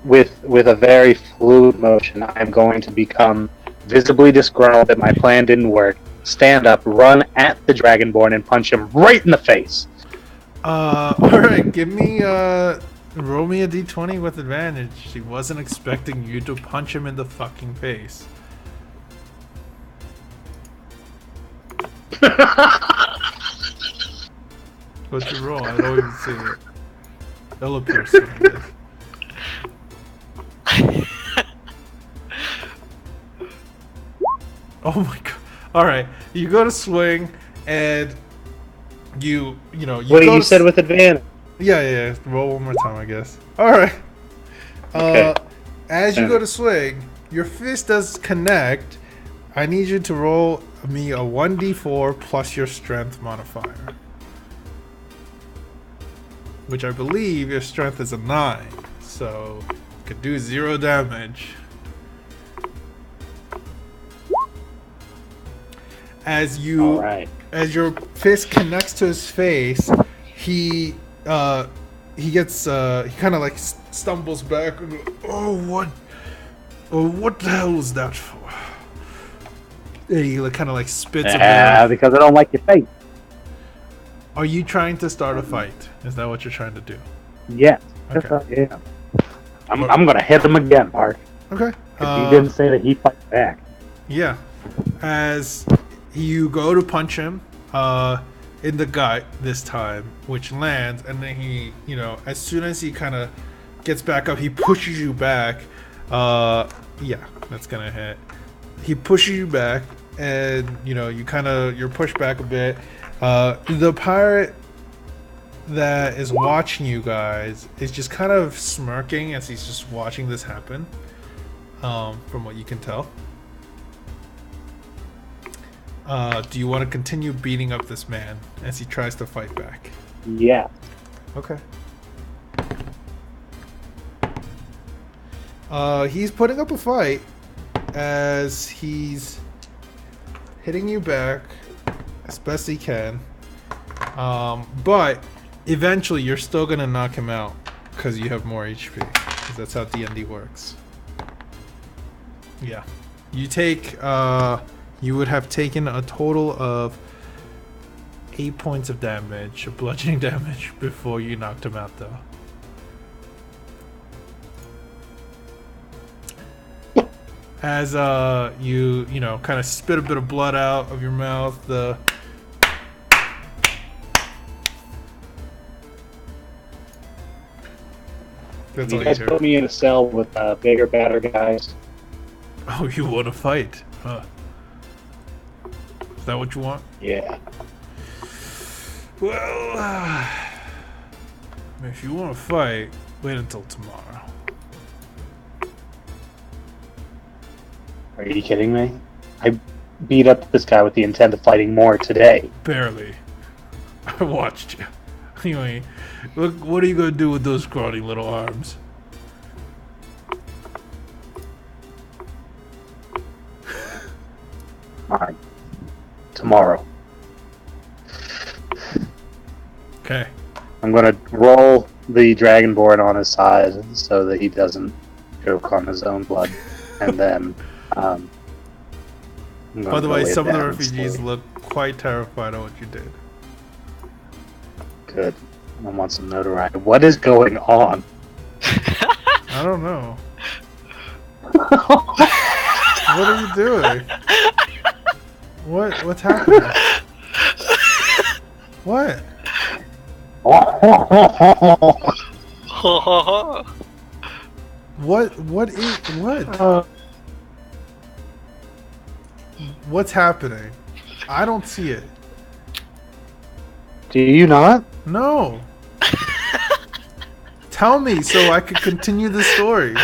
With a very fluid motion, I'm going to become visibly disgruntled that my plan didn't work, stand up, run at the Dragonborn, and punch him right in the face. Alright, roll me a d20 with advantage. He wasn't expecting you to punch him in the fucking face. What's your roll? I don't even see it. It'll appear soon, I guess. Oh my god. Alright, you go to swing, and you What you said with advantage? Yeah. Roll one more time, I guess. Alright. Okay. As you go to swing, your fist does connect. I need you to roll me a 1d4 plus your strength modifier. Which I believe your strength is a 9. So, you could do 0 damage. As your fist connects to his face, he kind of like stumbles back and what the hell was that for? And he kind of like spits a bit. Because I don't like your face. Are you trying to start a fight? Is that what you're trying to do? Yes. Okay. Yeah. I'm gonna hit him again, Mark. Okay. He didn't say that he fights back. Yeah. As you go to punch him in the gut this time, which lands, and then he, as soon as he kind of gets back up, he pushes you back. Yeah, that's gonna hit. He pushes you back, and you're pushed back a bit. The pirate that is watching you guys is just kind of smirking as he's just watching this happen, from what you can tell. Do you want to continue beating up this man as he tries to fight back? Yeah. Okay. He's putting up a fight as he's hitting you back as best he can. But eventually you're still gonna knock him out because you have more HP. Because that's how D&D works. Yeah. You would have taken a total of 8 points of damage, bludgeoning damage, before you knocked him out, though. As you kind of spit a bit of blood out of your mouth, that's all you guys hear. put me in a cell with bigger, badder guys. Oh, you want to fight? Huh. Is that what you want? Yeah. Well, if you want to fight, wait until tomorrow. Are you kidding me? I beat up this guy with the intent of fighting more today. Barely. I watched you. Anyway, look, what are you gonna do with those scrawny little arms? Alright. Tomorrow. Okay. I'm gonna roll the dragonborn on his side so that he doesn't choke on his own blood. And then, I'm gonna By the way, lay it some of the down refugees slowly. look quite terrified of what you did. Good. I want some notoriety. What is going on? I don't know. What are you doing? What's happening? What? What? What's happening? I don't see it. Do you not? No. Tell me so I could continue the story.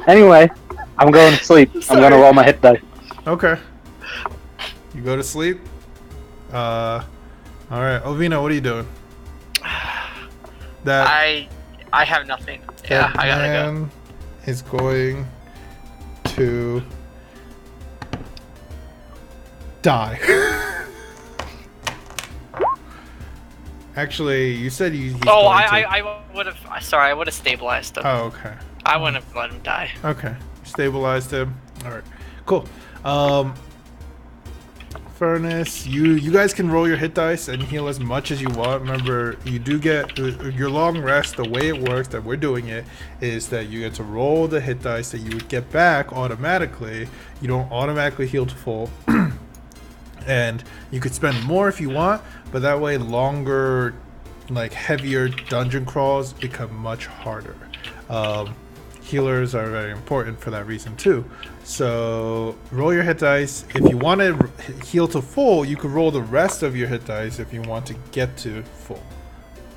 Anyway, I'm going to sleep. I'm gonna roll my hit die. Okay. You go to sleep. All right, Ovina, what are you doing? That I have nothing. Yeah, I gotta go. man is going to die. Actually, you said he's Oh, going to. I would have. Sorry, I would have stabilized him. Oh, okay. I wouldn't have let him die. Okay. Stabilized him. Alright. Cool. Furnace, you guys can roll your hit dice and heal as much as you want. Remember, you do get your long rest. The way it works that we're doing it is that you get to roll the hit dice that you would get back automatically. You don't automatically heal to full. And you could spend more if you want, but that way longer, like heavier dungeon crawls become much harder. Healers are very important for that reason too. So roll your hit dice. If you want to heal to full, you could roll the rest of your hit dice if you want to get to full.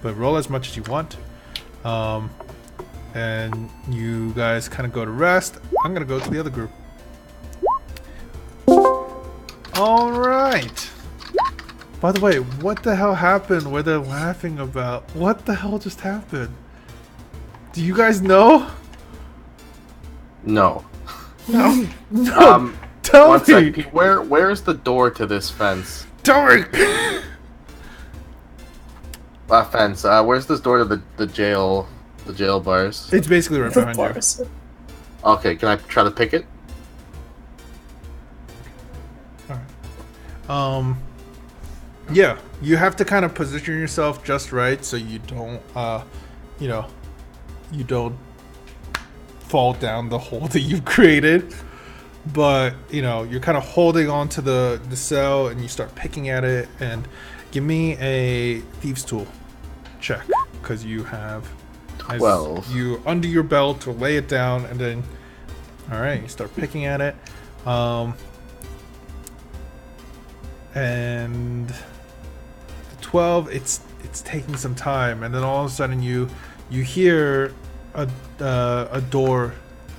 But roll as much as you want. And you guys kind of go to rest. I'm going to go to the other group. All right. By the way, what the hell happened where they're laughing about? What the hell just happened? Do you guys know? No. No. No. Tell One me. sec, Pete, where's the door to this fence? Tell me. Fence. Where's this door to the jail bars? It's basically right The behind you. bars. Okay, can I try to pick it? Yeah, you have to kind of position yourself just right so you don't, you don't fall down the hole that you've created. But you're kind of holding on to the cell and you start picking at it. And give me a thieves tool check because you have 12. You under your belt to lay it down and then, all right, you start picking at it. And the 12, it's taking some time, and then all of a sudden you hear a door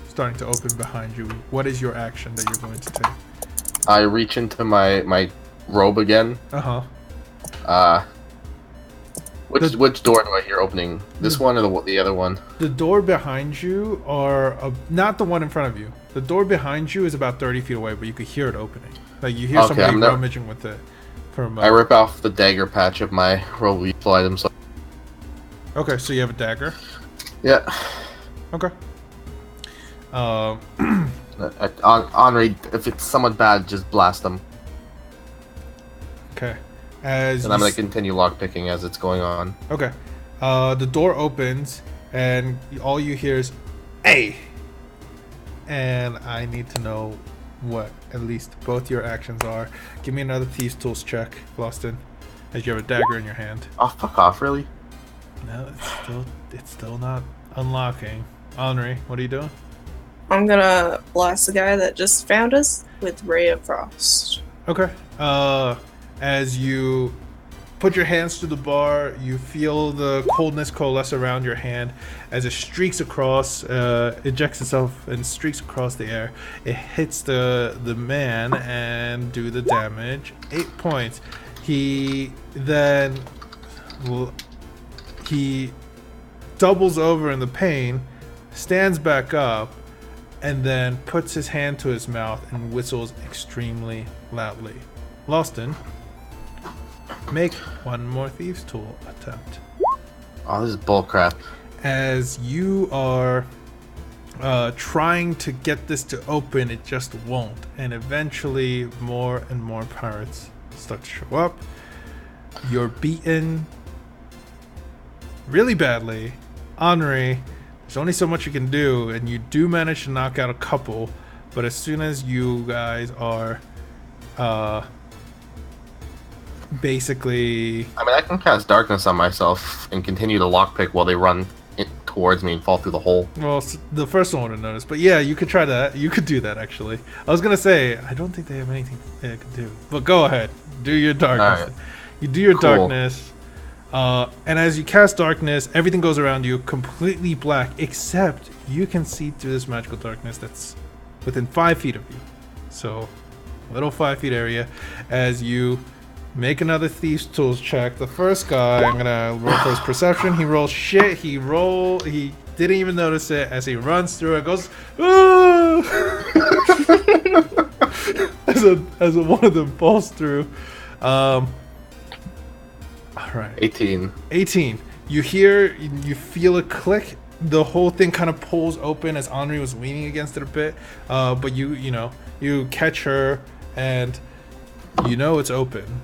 starting to open behind you. What is your action that you're going to take? I reach into my robe again. Which door do I hear opening? This one or the other one? The door behind you, or not the one in front of you. The door behind you is about 30 feet away, but you could hear it opening. Like you hear somebody rummaging with it. I rip off the dagger patch of my robe useful item. So. Okay, so you have a dagger. Yeah. Okay. Henri, if it's someone bad, just blast them. Okay. And I'm gonna continue lockpicking as it's going on. Okay. The door opens, and all you hear is, "Hey!" And I need to know what at least both your actions are. Give me another Thieves' Tools check, Boston, as you have a dagger in your hand. Oh, fuck off, really? No, it's still not unlocking. Henri, what are you doing? I'm gonna blast the guy that just found us with Ray of Frost. Okay. As you put your hands to the bar, you feel the coldness coalesce around your hand as it streaks across, ejects itself and streaks across the air. It hits the man and do the damage. 8 points. He then he doubles over in the pain, stands back up, and then puts his hand to his mouth and whistles extremely loudly. Loston, make one more Thieves' Tool attempt. Oh, this is bullcrap. As you are trying to get this to open, it just won't. And eventually, more and more pirates start to show up. You're beaten really badly. Henri, there's only so much you can do, and you do manage to knock out a couple. But as soon as you guys are basically... I mean, I can cast darkness on myself and continue to lockpick while they run towards me and fall through the hole. Well, the first one would have noticed, but yeah, you could try that. You could do that, actually. I was gonna say, I don't think they have anything they could do, but go ahead, do your darkness. Right. You do your Cool. darkness, and as you cast darkness, everything goes around you completely black, except you can see through this magical darkness that's within 5 feet of you. So, little 5 feet area. As you make another Thieves' Tools check. The first guy, I'm gonna roll for his perception. He rolls shit. He didn't even notice it as he runs through it. Goes, "Ah!" as one of them falls through. All right. 18. 18. You feel a click. The whole thing kind of pulls open as Henri was leaning against it a bit. But you catch her and it's open.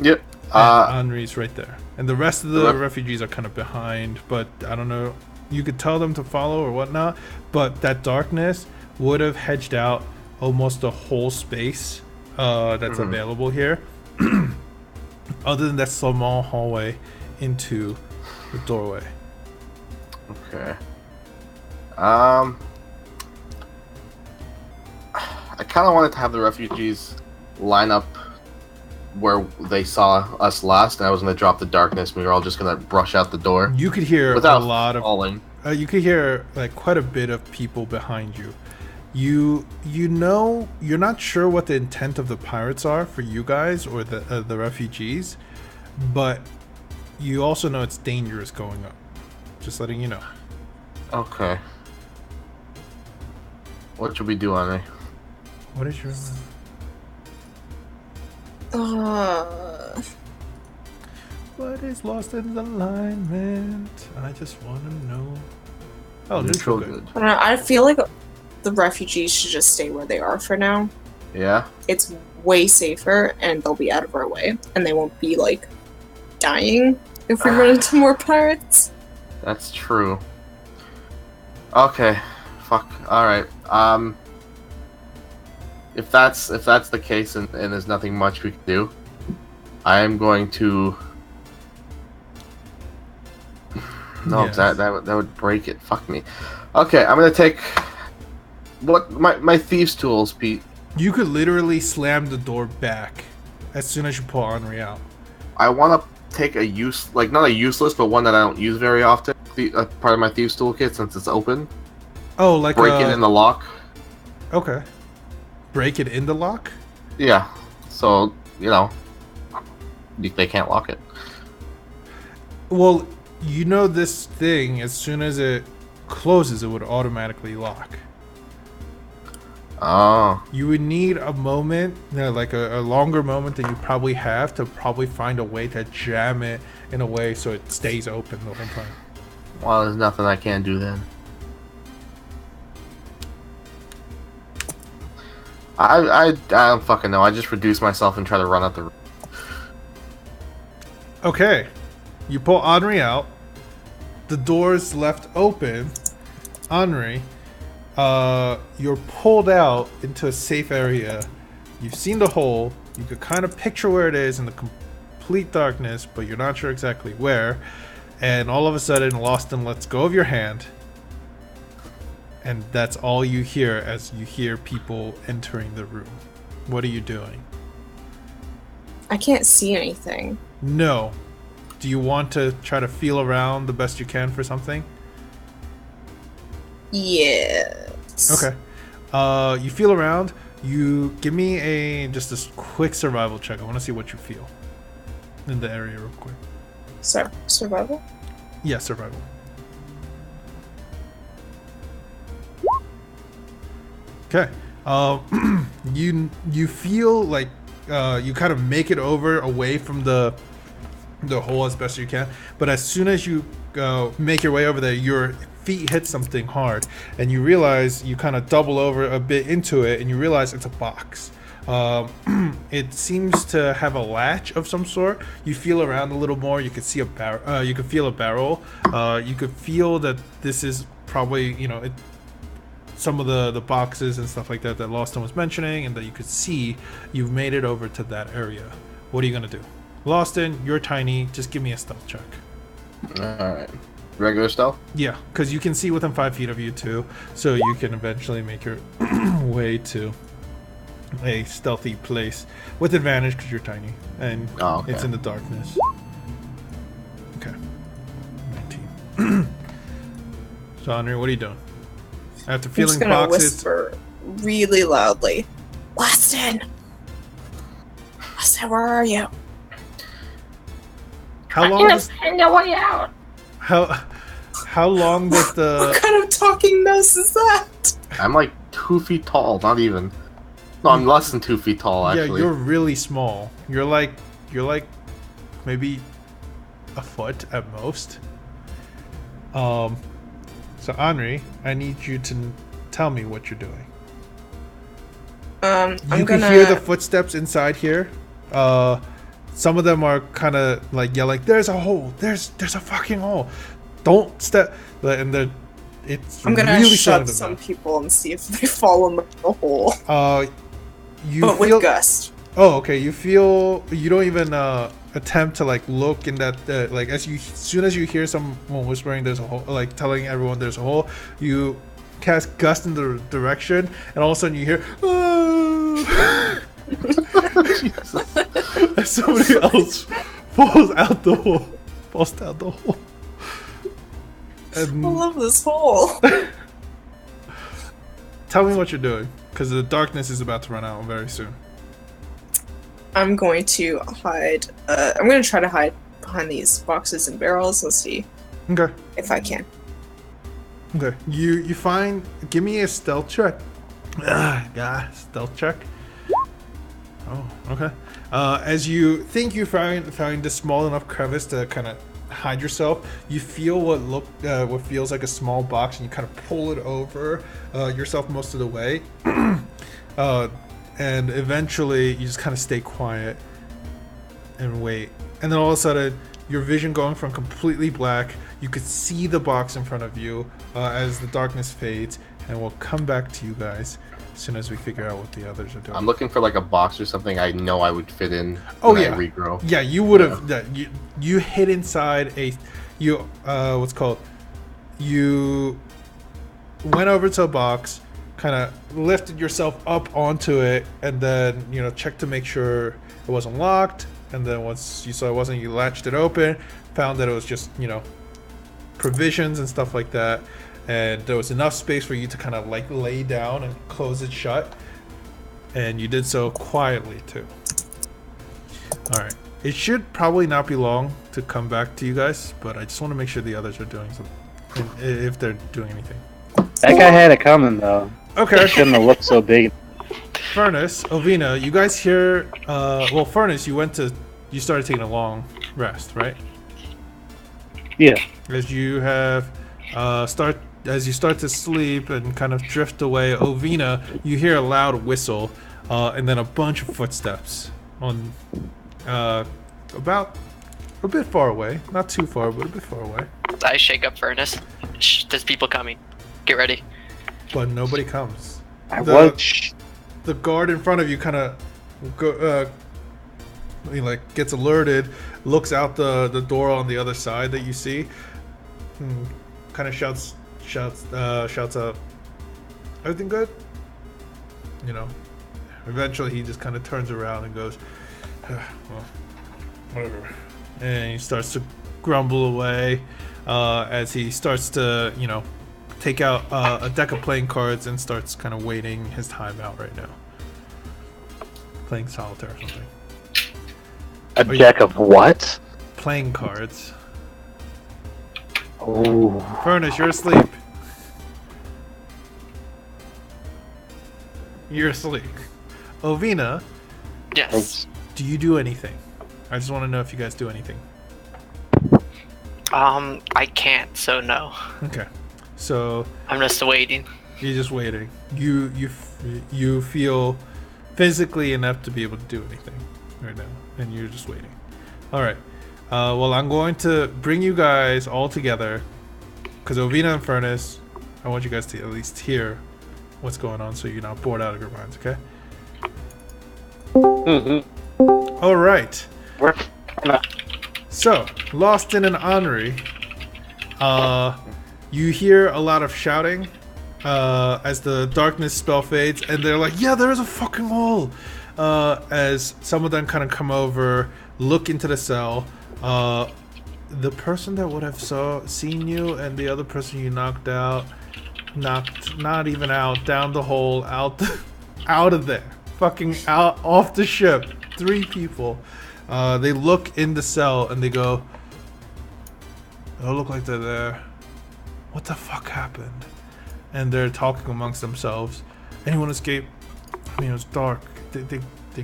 Yep. Henri's right there. And the rest of the refugees are kind of behind, but I don't know. You could tell them to follow or whatnot, but that darkness would have hedged out almost the whole space that's available here. Other than that small hallway into the doorway. Okay. I kind of wanted to have the refugees line up where they saw us last, and I was going to drop the darkness. We were all just going to brush out the door. You could hear without a lot of falling. You could hear like quite a bit of people behind you. You're not sure what the intent of the pirates are for you guys or the refugees, but you also know it's dangerous going up. Just letting you know. Okay. What should we do, Henri? What is your? What is lost in alignment? I just want to know. Oh, neutral good. I don't know, I feel like the refugees should just stay where they are for now. Yeah? It's way safer, and they'll be out of our way, and they won't be, like, dying if we run into more pirates. That's true. Okay. Fuck. Alright. If that's the case and there's nothing much we can do, I am going to... No, Yes. that would break it. Fuck me. Okay, I'm gonna take... What my thieves' tools, Pete. You could literally slam the door back as soon as you pull Henri out. I want to take a not a useless, but one that I don't use very often. Part of my thieves' toolkit since it's open. Oh, like break it in the lock. Okay. Break it in the lock? Yeah. So they can't lock it. Well, this thing, as soon as it closes, it would automatically lock. Oh. You would need a moment, like a longer moment than you probably have to probably find a way to jam it in a way so it stays open the whole time. Well, there's nothing I can do then. I don't fucking know. I just reduce myself and try to run out the room. Okay. You pull Henri out. The door's left open. Henri, you're pulled out into a safe area. You've seen the hole. You could kind of picture where it is in the complete darkness, but you're not sure exactly where. And all of a sudden, Loston lets go of your hand. And that's all you hear as you hear people entering the room. What are you doing? I can't see anything. No. Do you want to try to feel around the best you can for something? Yes. Okay. You feel around. You give me just a quick survival check. I want to see what you feel in the area real quick. Survival? Yeah, survival. Okay. You feel like you kind of make it over away from the hole as best you can, but as soon as you make your way over there, your feet hit something hard, and you realize you kind of double over a bit into it, and you realize it's a box. It seems to have a latch of some sort. You feel around a little more. You could see a barrel. You could feel a barrel. You could feel that this is probably, some of the boxes and stuff like that Lawson was mentioning, and that you could see. You've made it over to that area. What are you gonna do? Lawson, you're tiny. Just give me a stealth check. Alright. Regular stealth? Yeah, because you can see within 5 feet of you too, so you can eventually make your way to a stealthy place with advantage because you're tiny and it's in the darkness. Okay. 19. So, Henry, what are you doing? After feeling I'm just gonna boxes, whisper really loudly. Weston, where are you? how long? Find a way out. How long does the? What kind of talking mouse is that? I'm like 2 feet tall, not even. No, I'm less than 2 feet tall, actually. Yeah, you're really small. You're like maybe a foot at most. So Henri, I need you to tell me what you're doing. You can hear the footsteps inside here. Some of them are kind of like yelling, "There's a hole! There's a fucking hole! Don't step!" And I'm gonna shove some people and see if they fall in the hole. With gust. Oh, okay. You don't even attempt to like look in that as soon as you hear someone whispering there's a hole, like telling everyone there's a hole, you cast gust in the direction, and all of a sudden you hear as somebody else falls down the hole. And I love this hole. Tell me what you're doing, because the darkness is about to run out very soon. I'm going to hide. I'm going to try to hide behind these boxes and barrels. Let's see. Okay. If I can. Okay. You find. Give me a stealth check. Stealth check. Oh, okay. As you think you found a small enough crevice to kind of hide yourself, you feel what feels like a small box, and you kind of pull it over yourself most of the way. And eventually you just kind of stay quiet and wait. And then all of a sudden, your vision going from completely black, you could see the box in front of you as the darkness fades, and we'll come back to you guys as soon as we figure out what the others are doing. I'm looking for like a box or something I know I would fit in when I regrow. Yeah, you would have. Yeah, you hid inside you went over to a box, kind of lifted yourself up onto it, and then checked to make sure it wasn't locked, and then once you saw it wasn't, you latched it open, found that it was just provisions and stuff like that, and there was enough space for you to kind of like lay down and close it shut, and you did so quietly too. All right, it should probably not be long to come back to you guys, but I just want to make sure the others are doing something, if they're doing anything. That guy had it coming though. Okay. He shouldn't have looked so big. Furnace, Ovina, you guys hear? Furnace, you started taking a long rest, right? Yeah. As you have as you start to sleep and kind of drift away, Ovina, you hear a loud whistle, and then a bunch of footsteps on about a bit far away, not too far, but a bit far away. I shake up Furnace. Shh, there's people coming. Get ready. But nobody comes. The guard in front of you kind of gets alerted, looks out the door on the other side that you see, kind of shouts out, "Everything good?" Eventually he just kind of turns around and goes, Well, whatever. And he starts to grumble away as he starts to, take out a deck of playing cards and starts kind of waiting his time out right now. Playing solitaire or something. A deck of what? Playing cards. Oh. Furnace, you're asleep. You're asleep. Ovina, Yes. do you do anything? I just want to know if you guys do anything. I can't, so no. Okay. So I'm just waiting. you're just waiting. You feel physically enough to be able to do anything right now, and you're just waiting. All right. Well, I'm going to bring you guys all together because Ovina and Furnace, I want you guys to at least hear what's going on, so you're not bored out of your minds. Okay. Mm-hmm. All right. We're not. So, Loston and Henri, you hear a lot of shouting as the darkness spell fades, and they're like, yeah, there is a fucking hole. As some of them kind of come over, look into the cell. The person that would have seen you and the other person you knocked not even out, down the hole, out of there. Fucking out, off the ship. 3 people. They look in the cell and they go, they don't look like they're there. What the fuck happened? And they're talking amongst themselves. Anyone escape? I mean, it was dark. They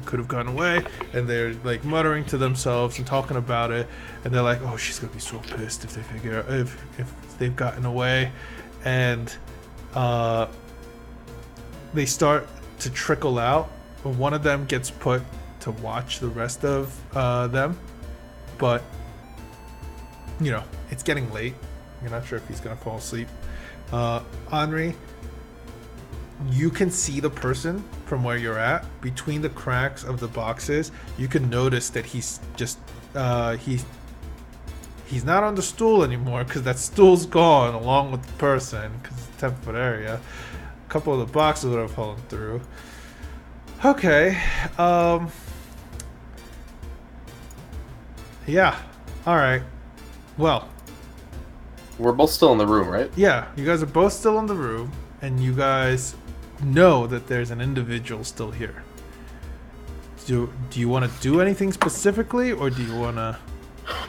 could have gotten away. And they're like muttering to themselves and talking about it. And they're like, oh, she's gonna be so pissed if they figure out if they've gotten away. And they start to trickle out. One of them gets put to watch the rest of them, but it's getting late. You're not sure if he's gonna fall asleep. Henri, you can see the person from where you're at between the cracks of the boxes. You can notice that he's just he's not on the stool anymore because that stool's gone along with the person because it's a 10-foot area. A couple of the boxes would have fallen through. Okay. Yeah. All right. Well. We're both still in the room, right? Yeah. You guys are both still in the room, and you guys know that there's an individual still here. Do you want to do anything specifically, or do you want to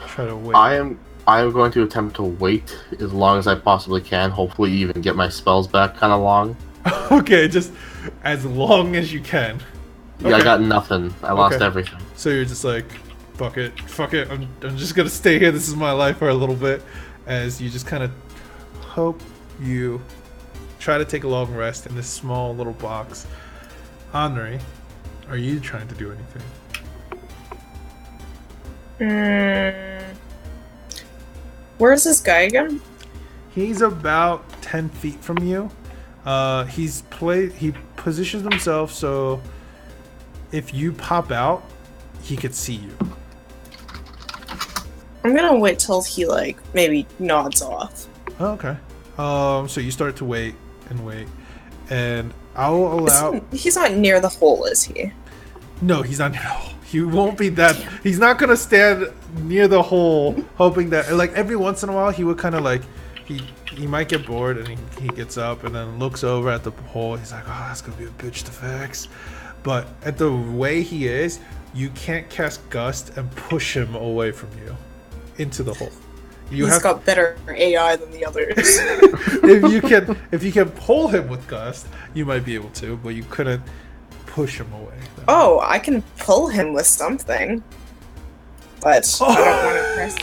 try to wait? I am going to attempt to wait as long as I possibly can. Hopefully, even get my spells back kind of long. Okay, just as long as you can. Yeah, Okay. I got nothing. I lost everything. So you're just like, fuck it. I'm just gonna stay here. This is my life for a little bit. As you just kind of hope you try to take a long rest in this small little box. Henri, are you trying to do anything? Where's this guy again? He's about 10 feet from you. He positions himself so if you pop out, he could see you. I'm gonna wait till he maybe nods off. Oh, okay. So you start to wait, and I'll allow. He's not near the hole, is he? No, he's not near the hole. He won't be that. He's not gonna stand near the hole, hoping that every once in a while he would kind of he might get bored and he gets up and then looks over at the hole. He's like, oh, that's gonna be a bitch to fix. But at the way he is, you can't cast Gust and push him away from you into the hole. He's got better AI than the others. if you can pull him with Gust, you might be able to, but you couldn't push him away. Oh, I can pull him with something. But I don't want to press.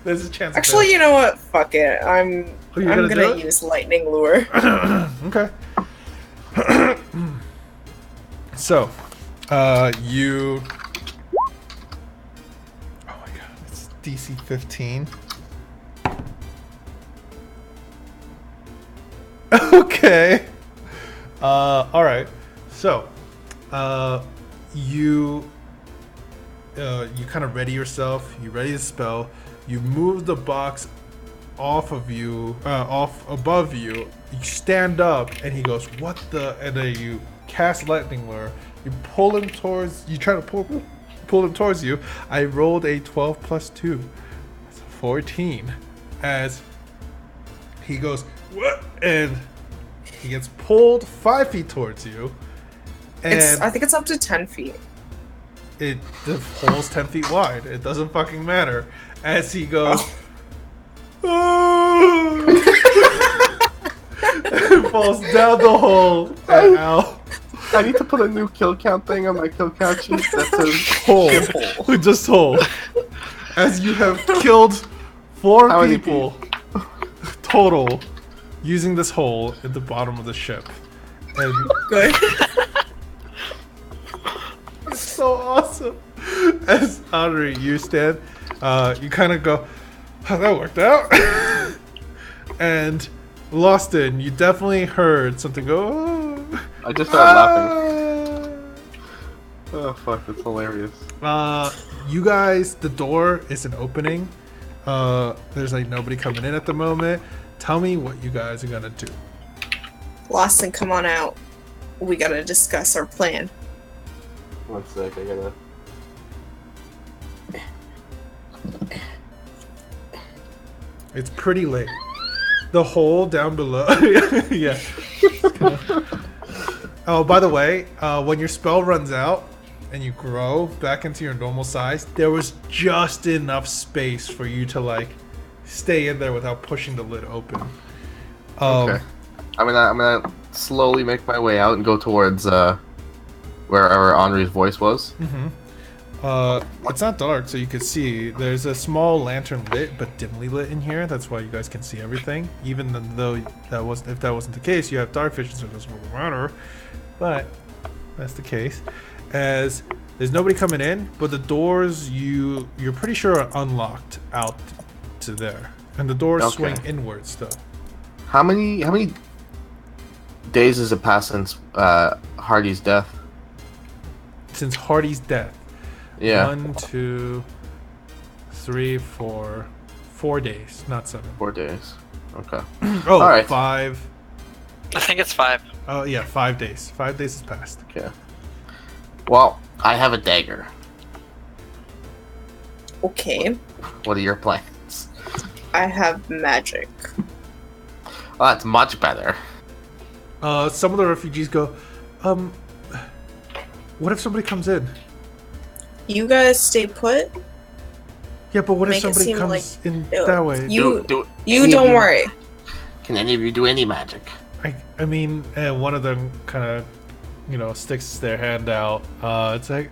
There's a chance. Actually, you know what? Fuck it. I'm gonna use lightning lure. Okay. So, you. Oh my god, it's DC 15. Okay. All right. So, you kind of ready yourself. You ready to spell. You move the box off of you, off above you. You stand up, and he goes, "What the?" And then you cast lightning lure. You pull him towards. You try to pull pull him towards you. I rolled a 12 plus 2. That's 14. As he goes, what? And he gets pulled 5 feet towards you. And I think it's up to 10 feet. the hole's 10 feet wide. It doesn't fucking matter. As he goes, and falls down the hole. And Al, I need to put a new kill count thing on my kill count sheet that says hole. Just hole. As you have killed 4 How many people total using this hole at the bottom of the ship. And Good. it's so awesome. As Audrey, you stand, you kind of go, oh, that worked out. And Loston, you definitely heard something go, oh. I just started laughing. Oh fuck, that's hilarious. You guys, the door isn't opening. There's like nobody coming in at the moment. Tell me what you guys are gonna do. Lawson, come on out. We gotta discuss our plan. 1 sec, I gotta... It's pretty late. The hole down below. Yeah. Oh, by the way, when your spell runs out and you grow back into your normal size, there was just enough space for you to like stay in there without pushing the lid open. Okay. I'm gonna slowly make my way out and go towards wherever Henri's voice was. Mm-hmm. It's not dark, so you can see. There's a small lantern lit, but dimly lit in here. That's why you guys can see everything. Even though if that wasn't the case, you have dark vision, so it doesn't really matter. But that's the case. As there's nobody coming in, but the doors you're pretty sure are unlocked out to there, and the doors swing inwards though. How many days has it passed since Hardy's death? Since Hardy's death. Yeah. 1, 2, 3, 4. 4 days, not 7. 4 days. Okay. Oh, all right. 5. I think it's 5. Oh yeah, 5 days. 5 days has passed. Okay. Well, I have a dagger. Okay. What are your plans? I have magic. Well, that's much better. Some of the refugees go, what if somebody comes in? You guys stay put. Yeah, but what if Make it somebody seem comes like- in Ew. that way? You any of don't you- worry. Can any of you do any magic? I mean, one of them kind of, sticks their hand out. It's like,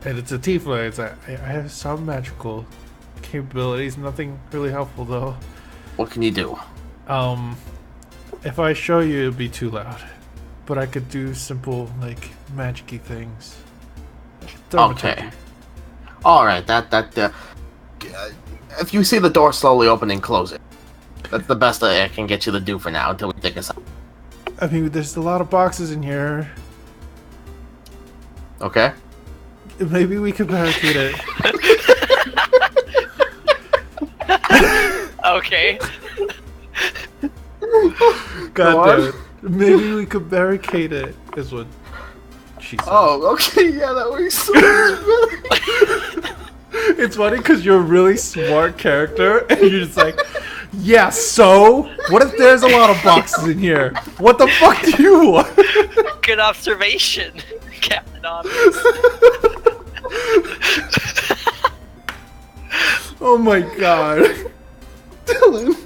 and it's a tiefling. It's like, I have some magical capabilities. Nothing really helpful though. What can you do? If I show you, it'd be too loud. But I could do simple, like, magic-y things. Okay. All right. If you see the door slowly opening, close it. That's the best I can get you to do for now until we think of something. I mean, there's a lot of boxes in here. Okay. Maybe we could barricade it. Okay. God damn it. Maybe we could barricade it, is what she said. Oh, okay. Yeah, that makes so much better. It's funny because you're a really smart character, and you're just like, yeah, so? What if there's a lot of boxes in here? What the fuck do you want? Good observation, Captain Obvious. Oh my god. Dylan.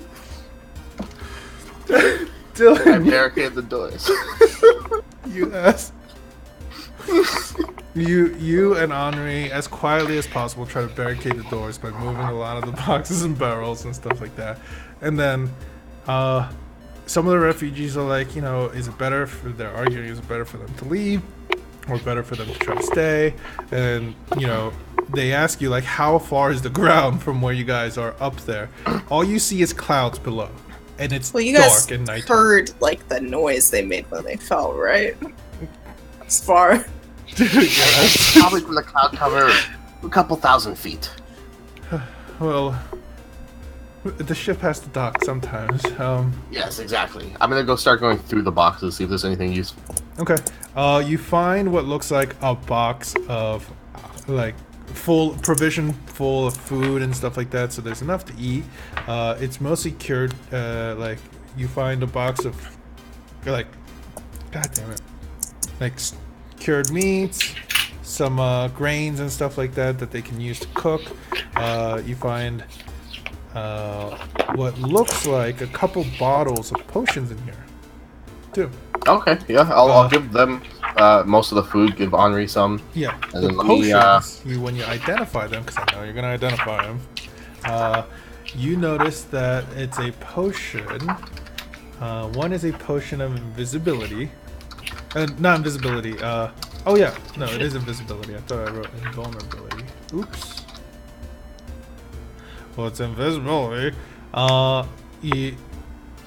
I Dylan, barricade the doors. you asked. You and Henri, as quietly as possible, try to barricade the doors by moving a lot of the boxes and barrels and stuff like that. And then, some of the refugees are like, is it better they're arguing, is it better for them to leave or better for them to try to stay? And, they ask you, like, how far is the ground from where you guys are up there? All you see is clouds below. And it's Well, you guys dark and nighttime. heard like the noise they made when they fell, right? As far. Yes. Probably from the cloud cover, a couple thousand feet. Well, the ship has to dock sometimes. Yes, exactly. I'm gonna start going through the boxes, see if there's anything useful. Okay. You find what looks like a box of, like, full of food and stuff like that, so there's enough to eat. It's mostly cured. Like you find a box of god damn it, like cured meats, some grains and stuff like that they can use to cook. You find what looks like a couple bottles of potions in here too. Okay, yeah, I'll give them most of the food. Give Henri some. Yeah, and the then potions. When you identify them, because I know you're gonna identify them, you notice that it's a potion. One is a potion of invisibility. Not invisibility. Oh yeah, no, it is invisibility. I thought I wrote invulnerability. Oops. Well, it's invisibility.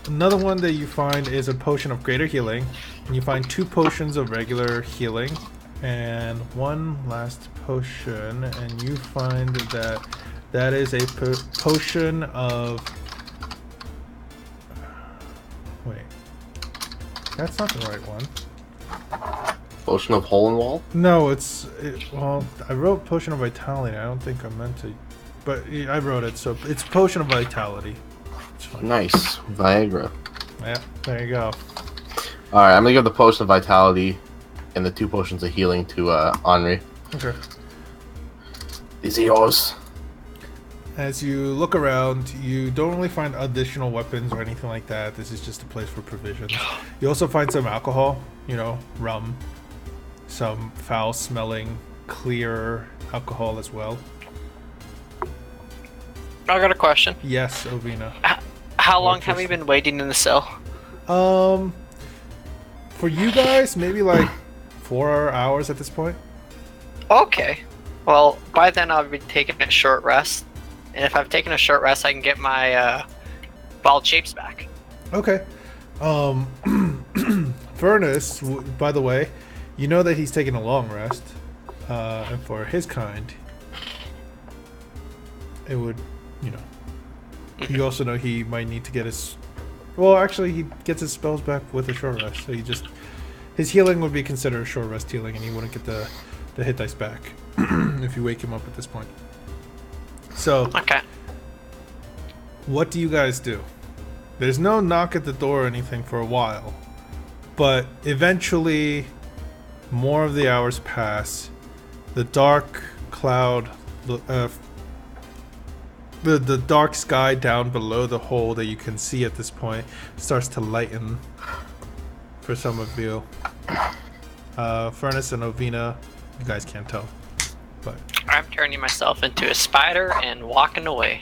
Another one that you find is a potion of greater healing, and you find 2 potions of regular healing, and one last potion, and you find that is a potion of. Wait, that's not the right one. Potion of hole in wall. No, well, I wrote potion of vitality. I don't think I meant to, but I wrote it, so it's potion of vitality. Nice. Viagra. Yeah, there you go. Alright, I'm gonna give the potion of vitality and the 2 potions of healing to Henri. Okay. These are yours. As you look around, you don't really find additional weapons or anything like that. This is just a place for provisions. You also find some alcohol, rum, some foul-smelling, clear alcohol as well. I got a question. Yes, Ovina. How long have we been waiting in the cell? For you guys, maybe like 4 hours at this point. Okay. Well, by then I'll be taking a short rest. And if I've taken a short rest, I can get my bald shapes back. Okay. Furnace, by the way, you know that he's taking a long rest. And for his kind, it would, you also know he might need to get his. Well, actually, he gets his spells back with a short rest. So his healing would be considered a short rest healing, and he wouldn't get the hit dice back if you wake him up at this point. So, okay. What do you guys do? There's no knock at the door or anything for a while, but eventually, more of the hours pass. The dark cloud, the dark sky down below the hole that you can see at this point starts to lighten for some of you. Furnace and Ovina, you guys can't tell, but I'm turning myself into a spider and walking away.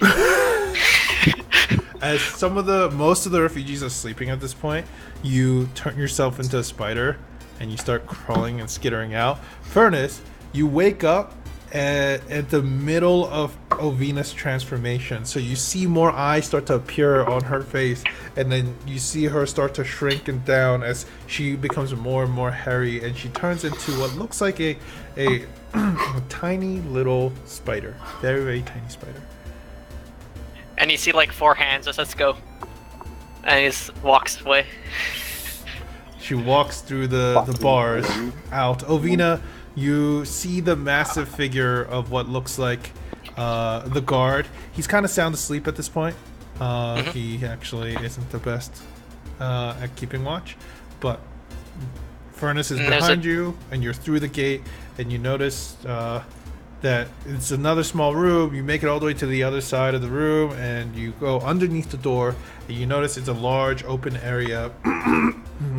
As most of the refugees are sleeping at this point, you turn yourself into a spider and you start crawling and skittering out. Furnace, you wake up at the middle of Ovina's transformation, so you see more eyes start to appear on her face, and then you see her start to shrink and down as she becomes more and more hairy, and she turns into what looks like a tiny little spider, very, very tiny spider. And you see like 4 hands, just let's go. And he just walks away. She walks through the bars out. Ovina, you see the massive figure of what looks like the guard. He's kind of sound asleep at this point. He actually isn't the best at keeping watch. But Furnace is behind you, and you're through the gate, and you notice that it's another small room. You make it all the way to the other side of the room, and you go underneath the door, and you notice it's a large open area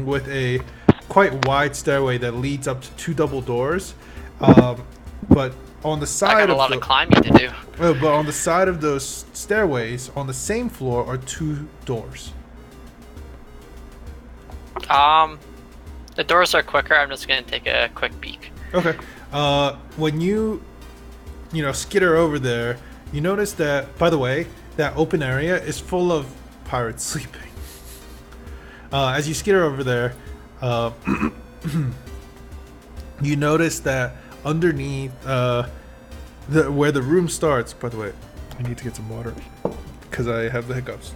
with a quite wide stairway that leads up to 2 double doors. But on the side I got a lot of climbing to do. But on the side of those stairways, on the same floor, are 2 doors. The doors are quicker. I'm just gonna take a quick peek. Okay. When you skitter over there, you notice that, by the way, that open area is full of pirates sleeping. As you skitter over there, you notice that underneath where the room starts. By the way, I need to get some water because I have the hiccups.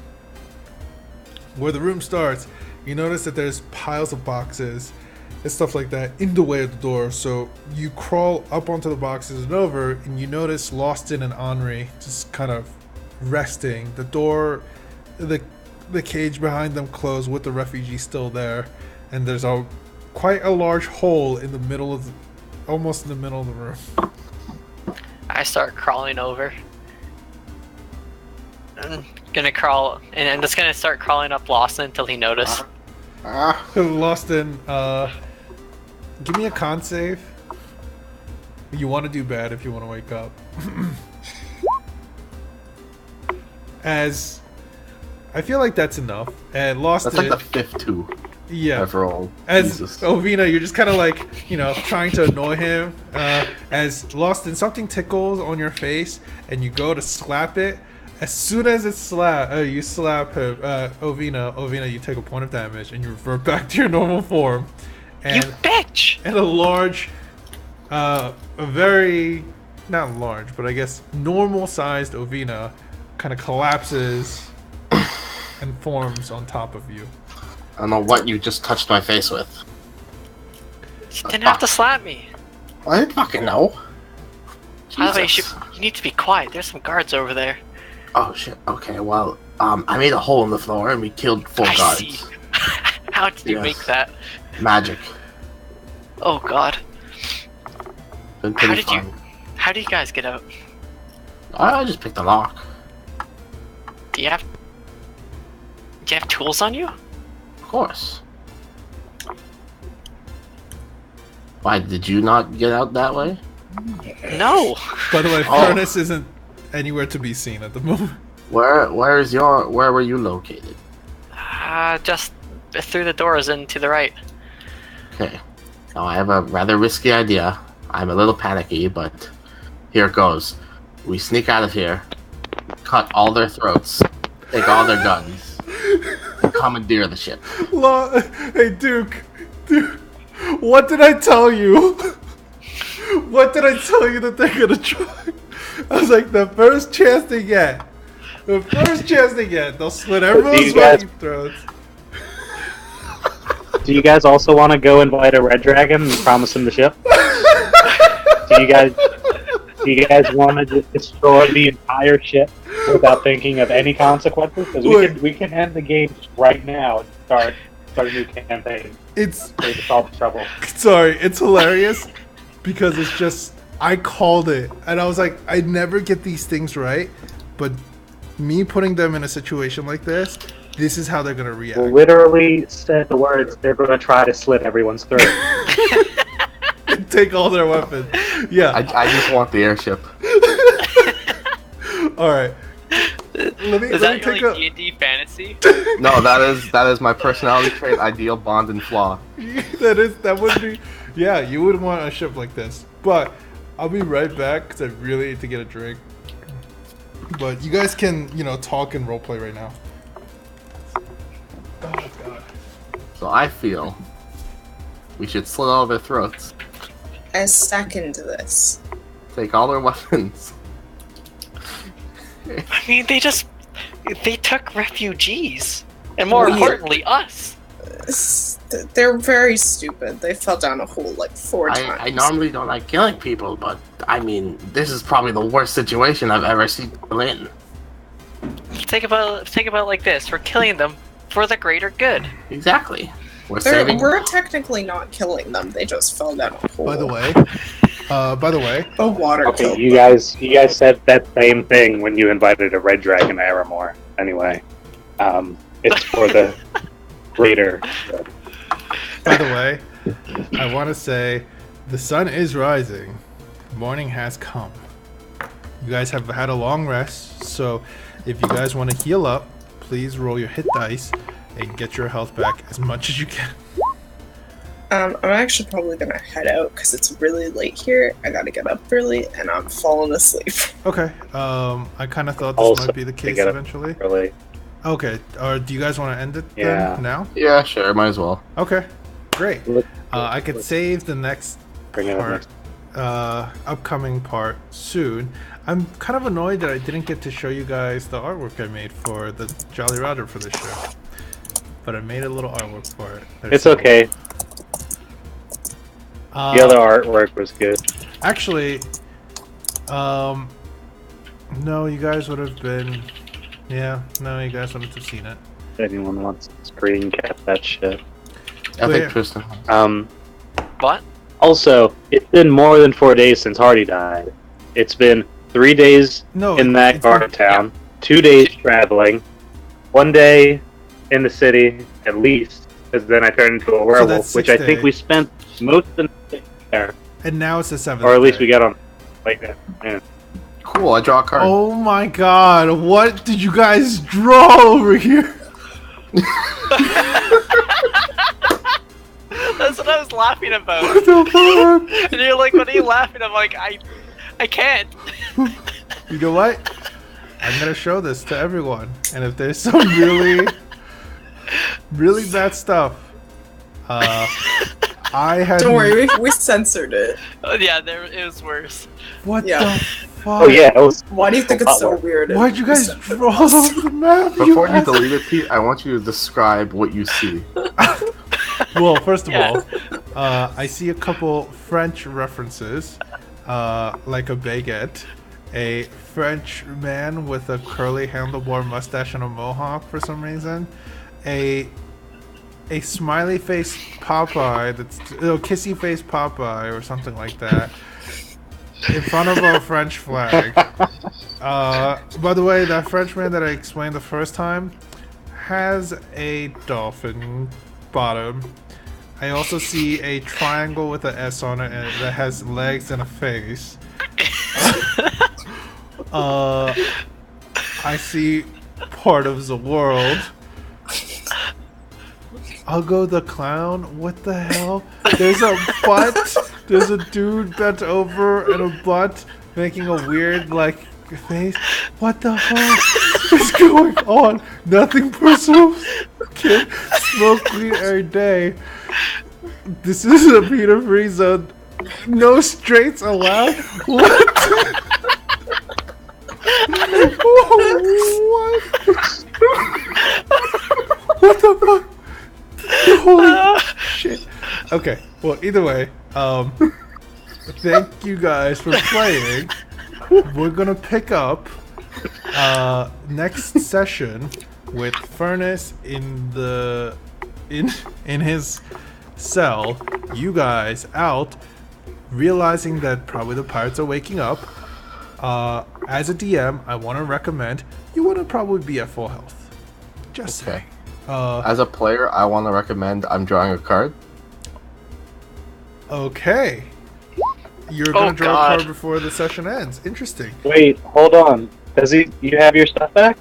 Where the room starts, you notice that there's piles of boxes, and stuff like that in the way of the door. So you crawl up onto the boxes and over, and you notice Loston and Henri just kind of resting. The door, the cage behind them closed with the refugee still there, and there's quite a large hole in the middle of almost in the middle of the room. I start crawling over. I'm gonna crawl, and I'm just gonna start crawling up Lawson until he notices. Lawson, give me a con save. You want to do bad if you want to wake up. As I feel like that's enough. And Lawson. That's like the fifth two. Yeah. After all. As Jesus. Ovina, you're just kind of like, trying to annoy him. As Lawson, something tickles on your face, and you go to slap it. As soon as it's you slap him, Ovina, you take a point of damage, and you revert back to your normal form. And, You bitch! And a large, a very, not large, but I guess normal-sized Ovina kind of collapses and forms on top of you. I don't know what you just touched my face with. You didn't have to slap me. I didn't fucking know. By the way, Jesus. you need to be quiet. There's some guards over there. Oh shit. Okay. Well, I made a hole in the floor and we killed 4 I guards. see. How did you Yes. make that? Magic. Oh god. Been pretty How fun. How do you guys get out? I just picked a lock. Do you have tools on you? Of course. Why did you not get out that way? No. By the way, Oh. Furnace isn't anywhere to be seen at the moment. Where were you located? Just through the doors and to the right. Okay. Now I have a rather risky idea. I'm a little panicky, but here it goes. We sneak out of here, cut all their throats, take all their guns, and commandeer the ship. Hey, Duke, what did I tell you? What did I tell you that they're gonna try? I was like, the first chance they get, they'll slit everyone's fucking throats. Do you guys also want to go invite a red dragon and promise him the ship? Do you guys want to just destroy the entire ship without thinking of any consequences? Because we can end the game right now and start a new campaign. It's To solve the trouble. sorry, it's hilarious because it's just I called it, and I was like, I never get these things right, but me putting them in a situation like this is how they're gonna react. Literally said the words, they're going to try to slit everyone's throat. Take all their weapons. Yeah. I just want the airship. All right. Let me Is that take your a. like, D&D fantasy? No, that is my personality trait, ideal bond and flaw. that would be. Yeah, you would want a ship like this. But I'll be right back because I really need to get a drink. But you guys can, talk and roleplay right now. Oh god. So I feel we should slit all their throats, I second this. take all their weapons. I mean, they took refugees. And more We- importantly, us. They're very stupid. They fell down a hole like 4 times. I normally don't like killing people, but I mean, this is probably the worst situation I've ever seen people in. Think about it like this. We're killing them for the greater good. Exactly. We're saving. We're technically not killing them. They just fell down a hole. By the way, the water Okay, killed you them. guys said that same thing when you invited a red dragon to Aramore. Anyway, it's for the greater good. by the way, I want to say the sun is rising. Morning has come. You guys have had a long rest, so if you guys want to heal up, please roll your hit dice and get your health back as much as you can. I'm actually probably gonna head out because it's really late here. I gotta get up early, and I'm falling asleep. Okay. I kind of thought this Also, might be the to case get up eventually. Really. Okay. Or do you guys want to end it Yeah. then now? Yeah, sure, might as well. Okay. Great. Look- I could save the next Bring it up part, next. upcoming part soon. I'm kind of annoyed that I didn't get to show you guys the artwork I made for the Jolly Roger for this show. But I made a little artwork for it. It's okay. The other artwork was good. Actually, no, you guys would have been. Yeah, no, you guys wouldn't have seen it. If anyone wants to screen cap that shit. I think Yeah. Tristan. What? Also, it's been more than 4 days since Hardy died. It's been 3 days No, in that it's part of town, 2 days traveling, 1 day in the city, at least, because then I turned into a werewolf, that's which 6 I think days. we spent most of the night there. And now it's the 7th. Or at least we day. got on like that. Yeah. Cool, I draw a card. Oh my god, what did you guys draw over here? That's what I was laughing about. What the fuck? And you're like, what are you laughing? I'm like, I can't. You know what? I'm gonna show this to everyone, and if there's some really, really bad stuff, I had. Don't worry, we censored it. Oh, yeah, it was worse. What Yeah. the fuck? Oh yeah, it was. Why do you think it's so weird? Why'd you guys draw the map? Before you guys- delete it, Pete, I want you to describe what you see. Well, first of Yeah. all, I see a couple French references, like a baguette, a French man with a curly handlebar mustache and a mohawk for some reason, a smiley face Popeye that's kissy face Popeye or something like that, in front of a French flag. By the way, that French man that I explained the first time has a dolphin bottom. I also see a triangle with an S on it and that has legs and a face. I see part of the world. I'll go the clown. What the hell? There's a butt. There's a dude bent over and a butt making a weird like face. What the fuck is going on? Nothing personal. Kid, smoke weed every day. This is a Peter free zone. No straights allowed. What? What the fuck? Holy shit. Okay, well, either way, thank you guys for playing. We're gonna pick up next session with Furnace in his cell. You guys out, realizing that probably the pirates are waking up. As a DM, I want to recommend you want to probably be at full health. Just Okay. say. As a player, I want to recommend I'm drawing a card. Okay. You're gonna Oh, draw a God. card before the session ends. Interesting. Wait, hold on. Does he? You have your stuff back?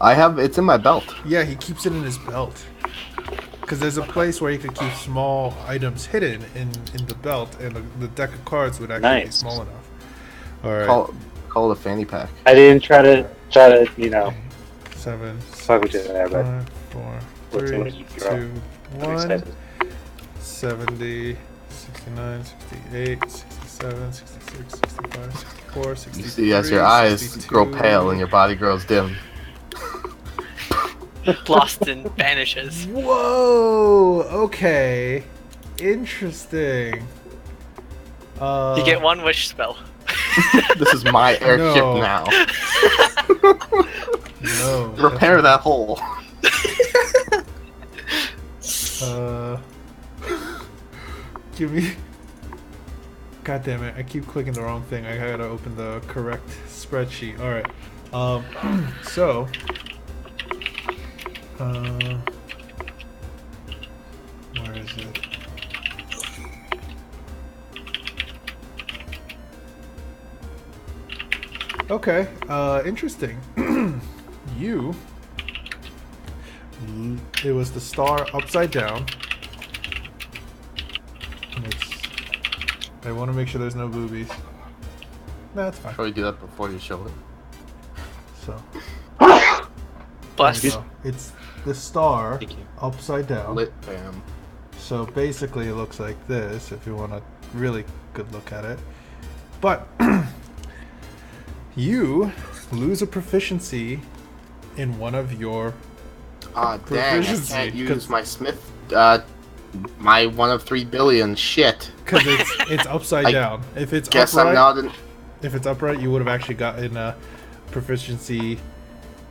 It's in my belt. Yeah, he keeps it in his belt. Because there's a place where you could keep small items hidden in the belt, and the deck of cards would actually be Nice. small enough. Alright. Call it a fanny pack. I didn't try to, you know, 7, fuck with you there, but 5, 4, What's 3, what you draw? 2, I'm 1. excited. 70, 69, 68, 67, 66, 65, 64, 63. You see, as your eyes grow pale and your body grows dim. Lost and vanishes. Whoa! Okay. Interesting. You get one wish spell. This is my airship No. now. No. Repair that hole. Give me. God damn it! I keep clicking the wrong thing. I gotta open the correct spreadsheet. All right. So. Where is it? Okay. Interesting. It was the star upside down. I want to make sure there's no boobies. No, that's fine. Probably do that before you show it. So, Bless. there you go. It's the star Thank you. upside down. Lit bam. So basically, it looks like this if you want a really good look at it. But you lose a proficiency in one of your Ah, dang, I Proficiency, can't 'cause- use my Smith, my 1 of 3 billion shit. because it's upside down. If it's Guess upright, I'm not. if it's upright, you would have actually gotten proficiency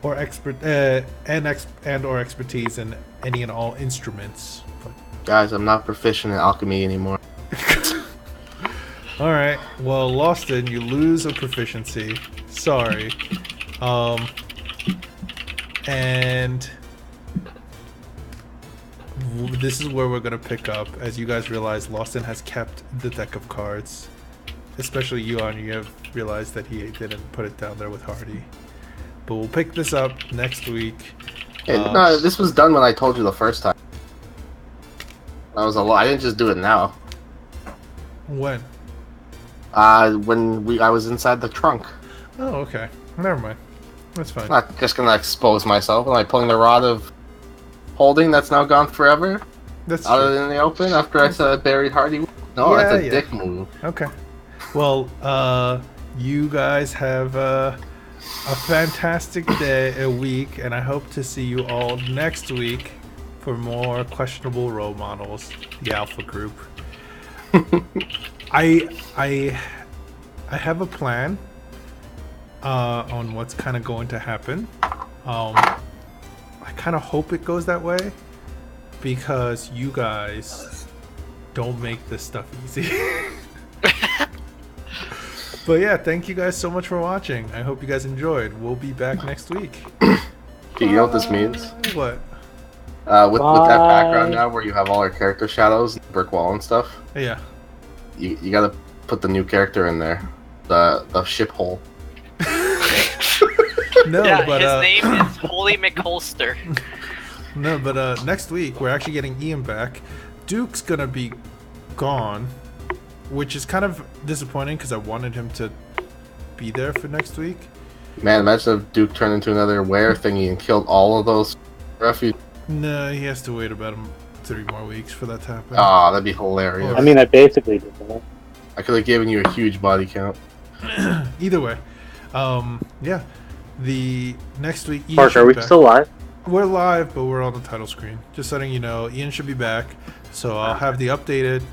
or and or expertise in any and all instruments. But... Guys, I'm not proficient in alchemy anymore. All right. Well, Loston, you lose a proficiency. Sorry. And this is where we're gonna pick up, as you guys realize Lawson has kept the deck of cards. Especially you have realized that he didn't put it down there with Hardy. But we'll pick this up next week. Hey, no, this was done when I told you the first time. That was a lot. I didn't just do it now. When? When I was inside the trunk. Oh, okay. Never mind. That's fine. I'm not just gonna expose myself. Am I pulling the rod of holding that's now gone forever? That's out true. in the open after I said buried Hardy? No, Yeah, that's a yeah. dick move. Okay. Well, you guys have a fantastic day, a week, and I hope to see you all next week for more questionable role models, the Alpha Group. I have a plan on what's kind of going to happen. I kind of hope it goes that way because you guys don't make this stuff easy. But yeah, thank you guys so much for watching. I hope you guys enjoyed. We'll be back next week. Do you know what this means? What? With that background now where you have all our character shadows, brick wall and stuff, Yeah. you gotta put the new character in there. The ship hole. No, Yeah, but his name is Holy McHolster. no, but next week we're actually getting Ian back. Duke's gonna be gone, which is kind of disappointing because I wanted him to be there for next week. Man, imagine if Duke turned into another were thingy and killed all of those refugees. No, he has to wait about 3 more weeks for that to happen. Aw, that'd be hilarious. I mean, I basically did that. I could have given you a huge body count. Either way, yeah. The next week, Ian Parker, should are be we back. still live? We're live, but we're on the title screen. Just letting you know, Ian should be back. So I'll have the updated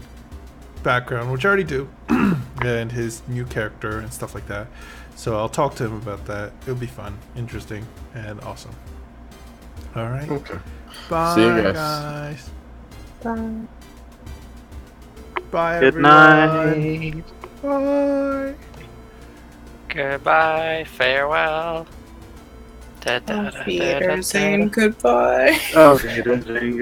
background, which I already do, and his new character and stuff like that. So I'll talk to him about that. It'll be fun, interesting, and awesome. All right. Okay. Bye, See you guys. guys. Bye. Bye, Good everyone. night. Bye. Goodbye, farewell. Auf Wiedersehen, goodbye. Okay, then,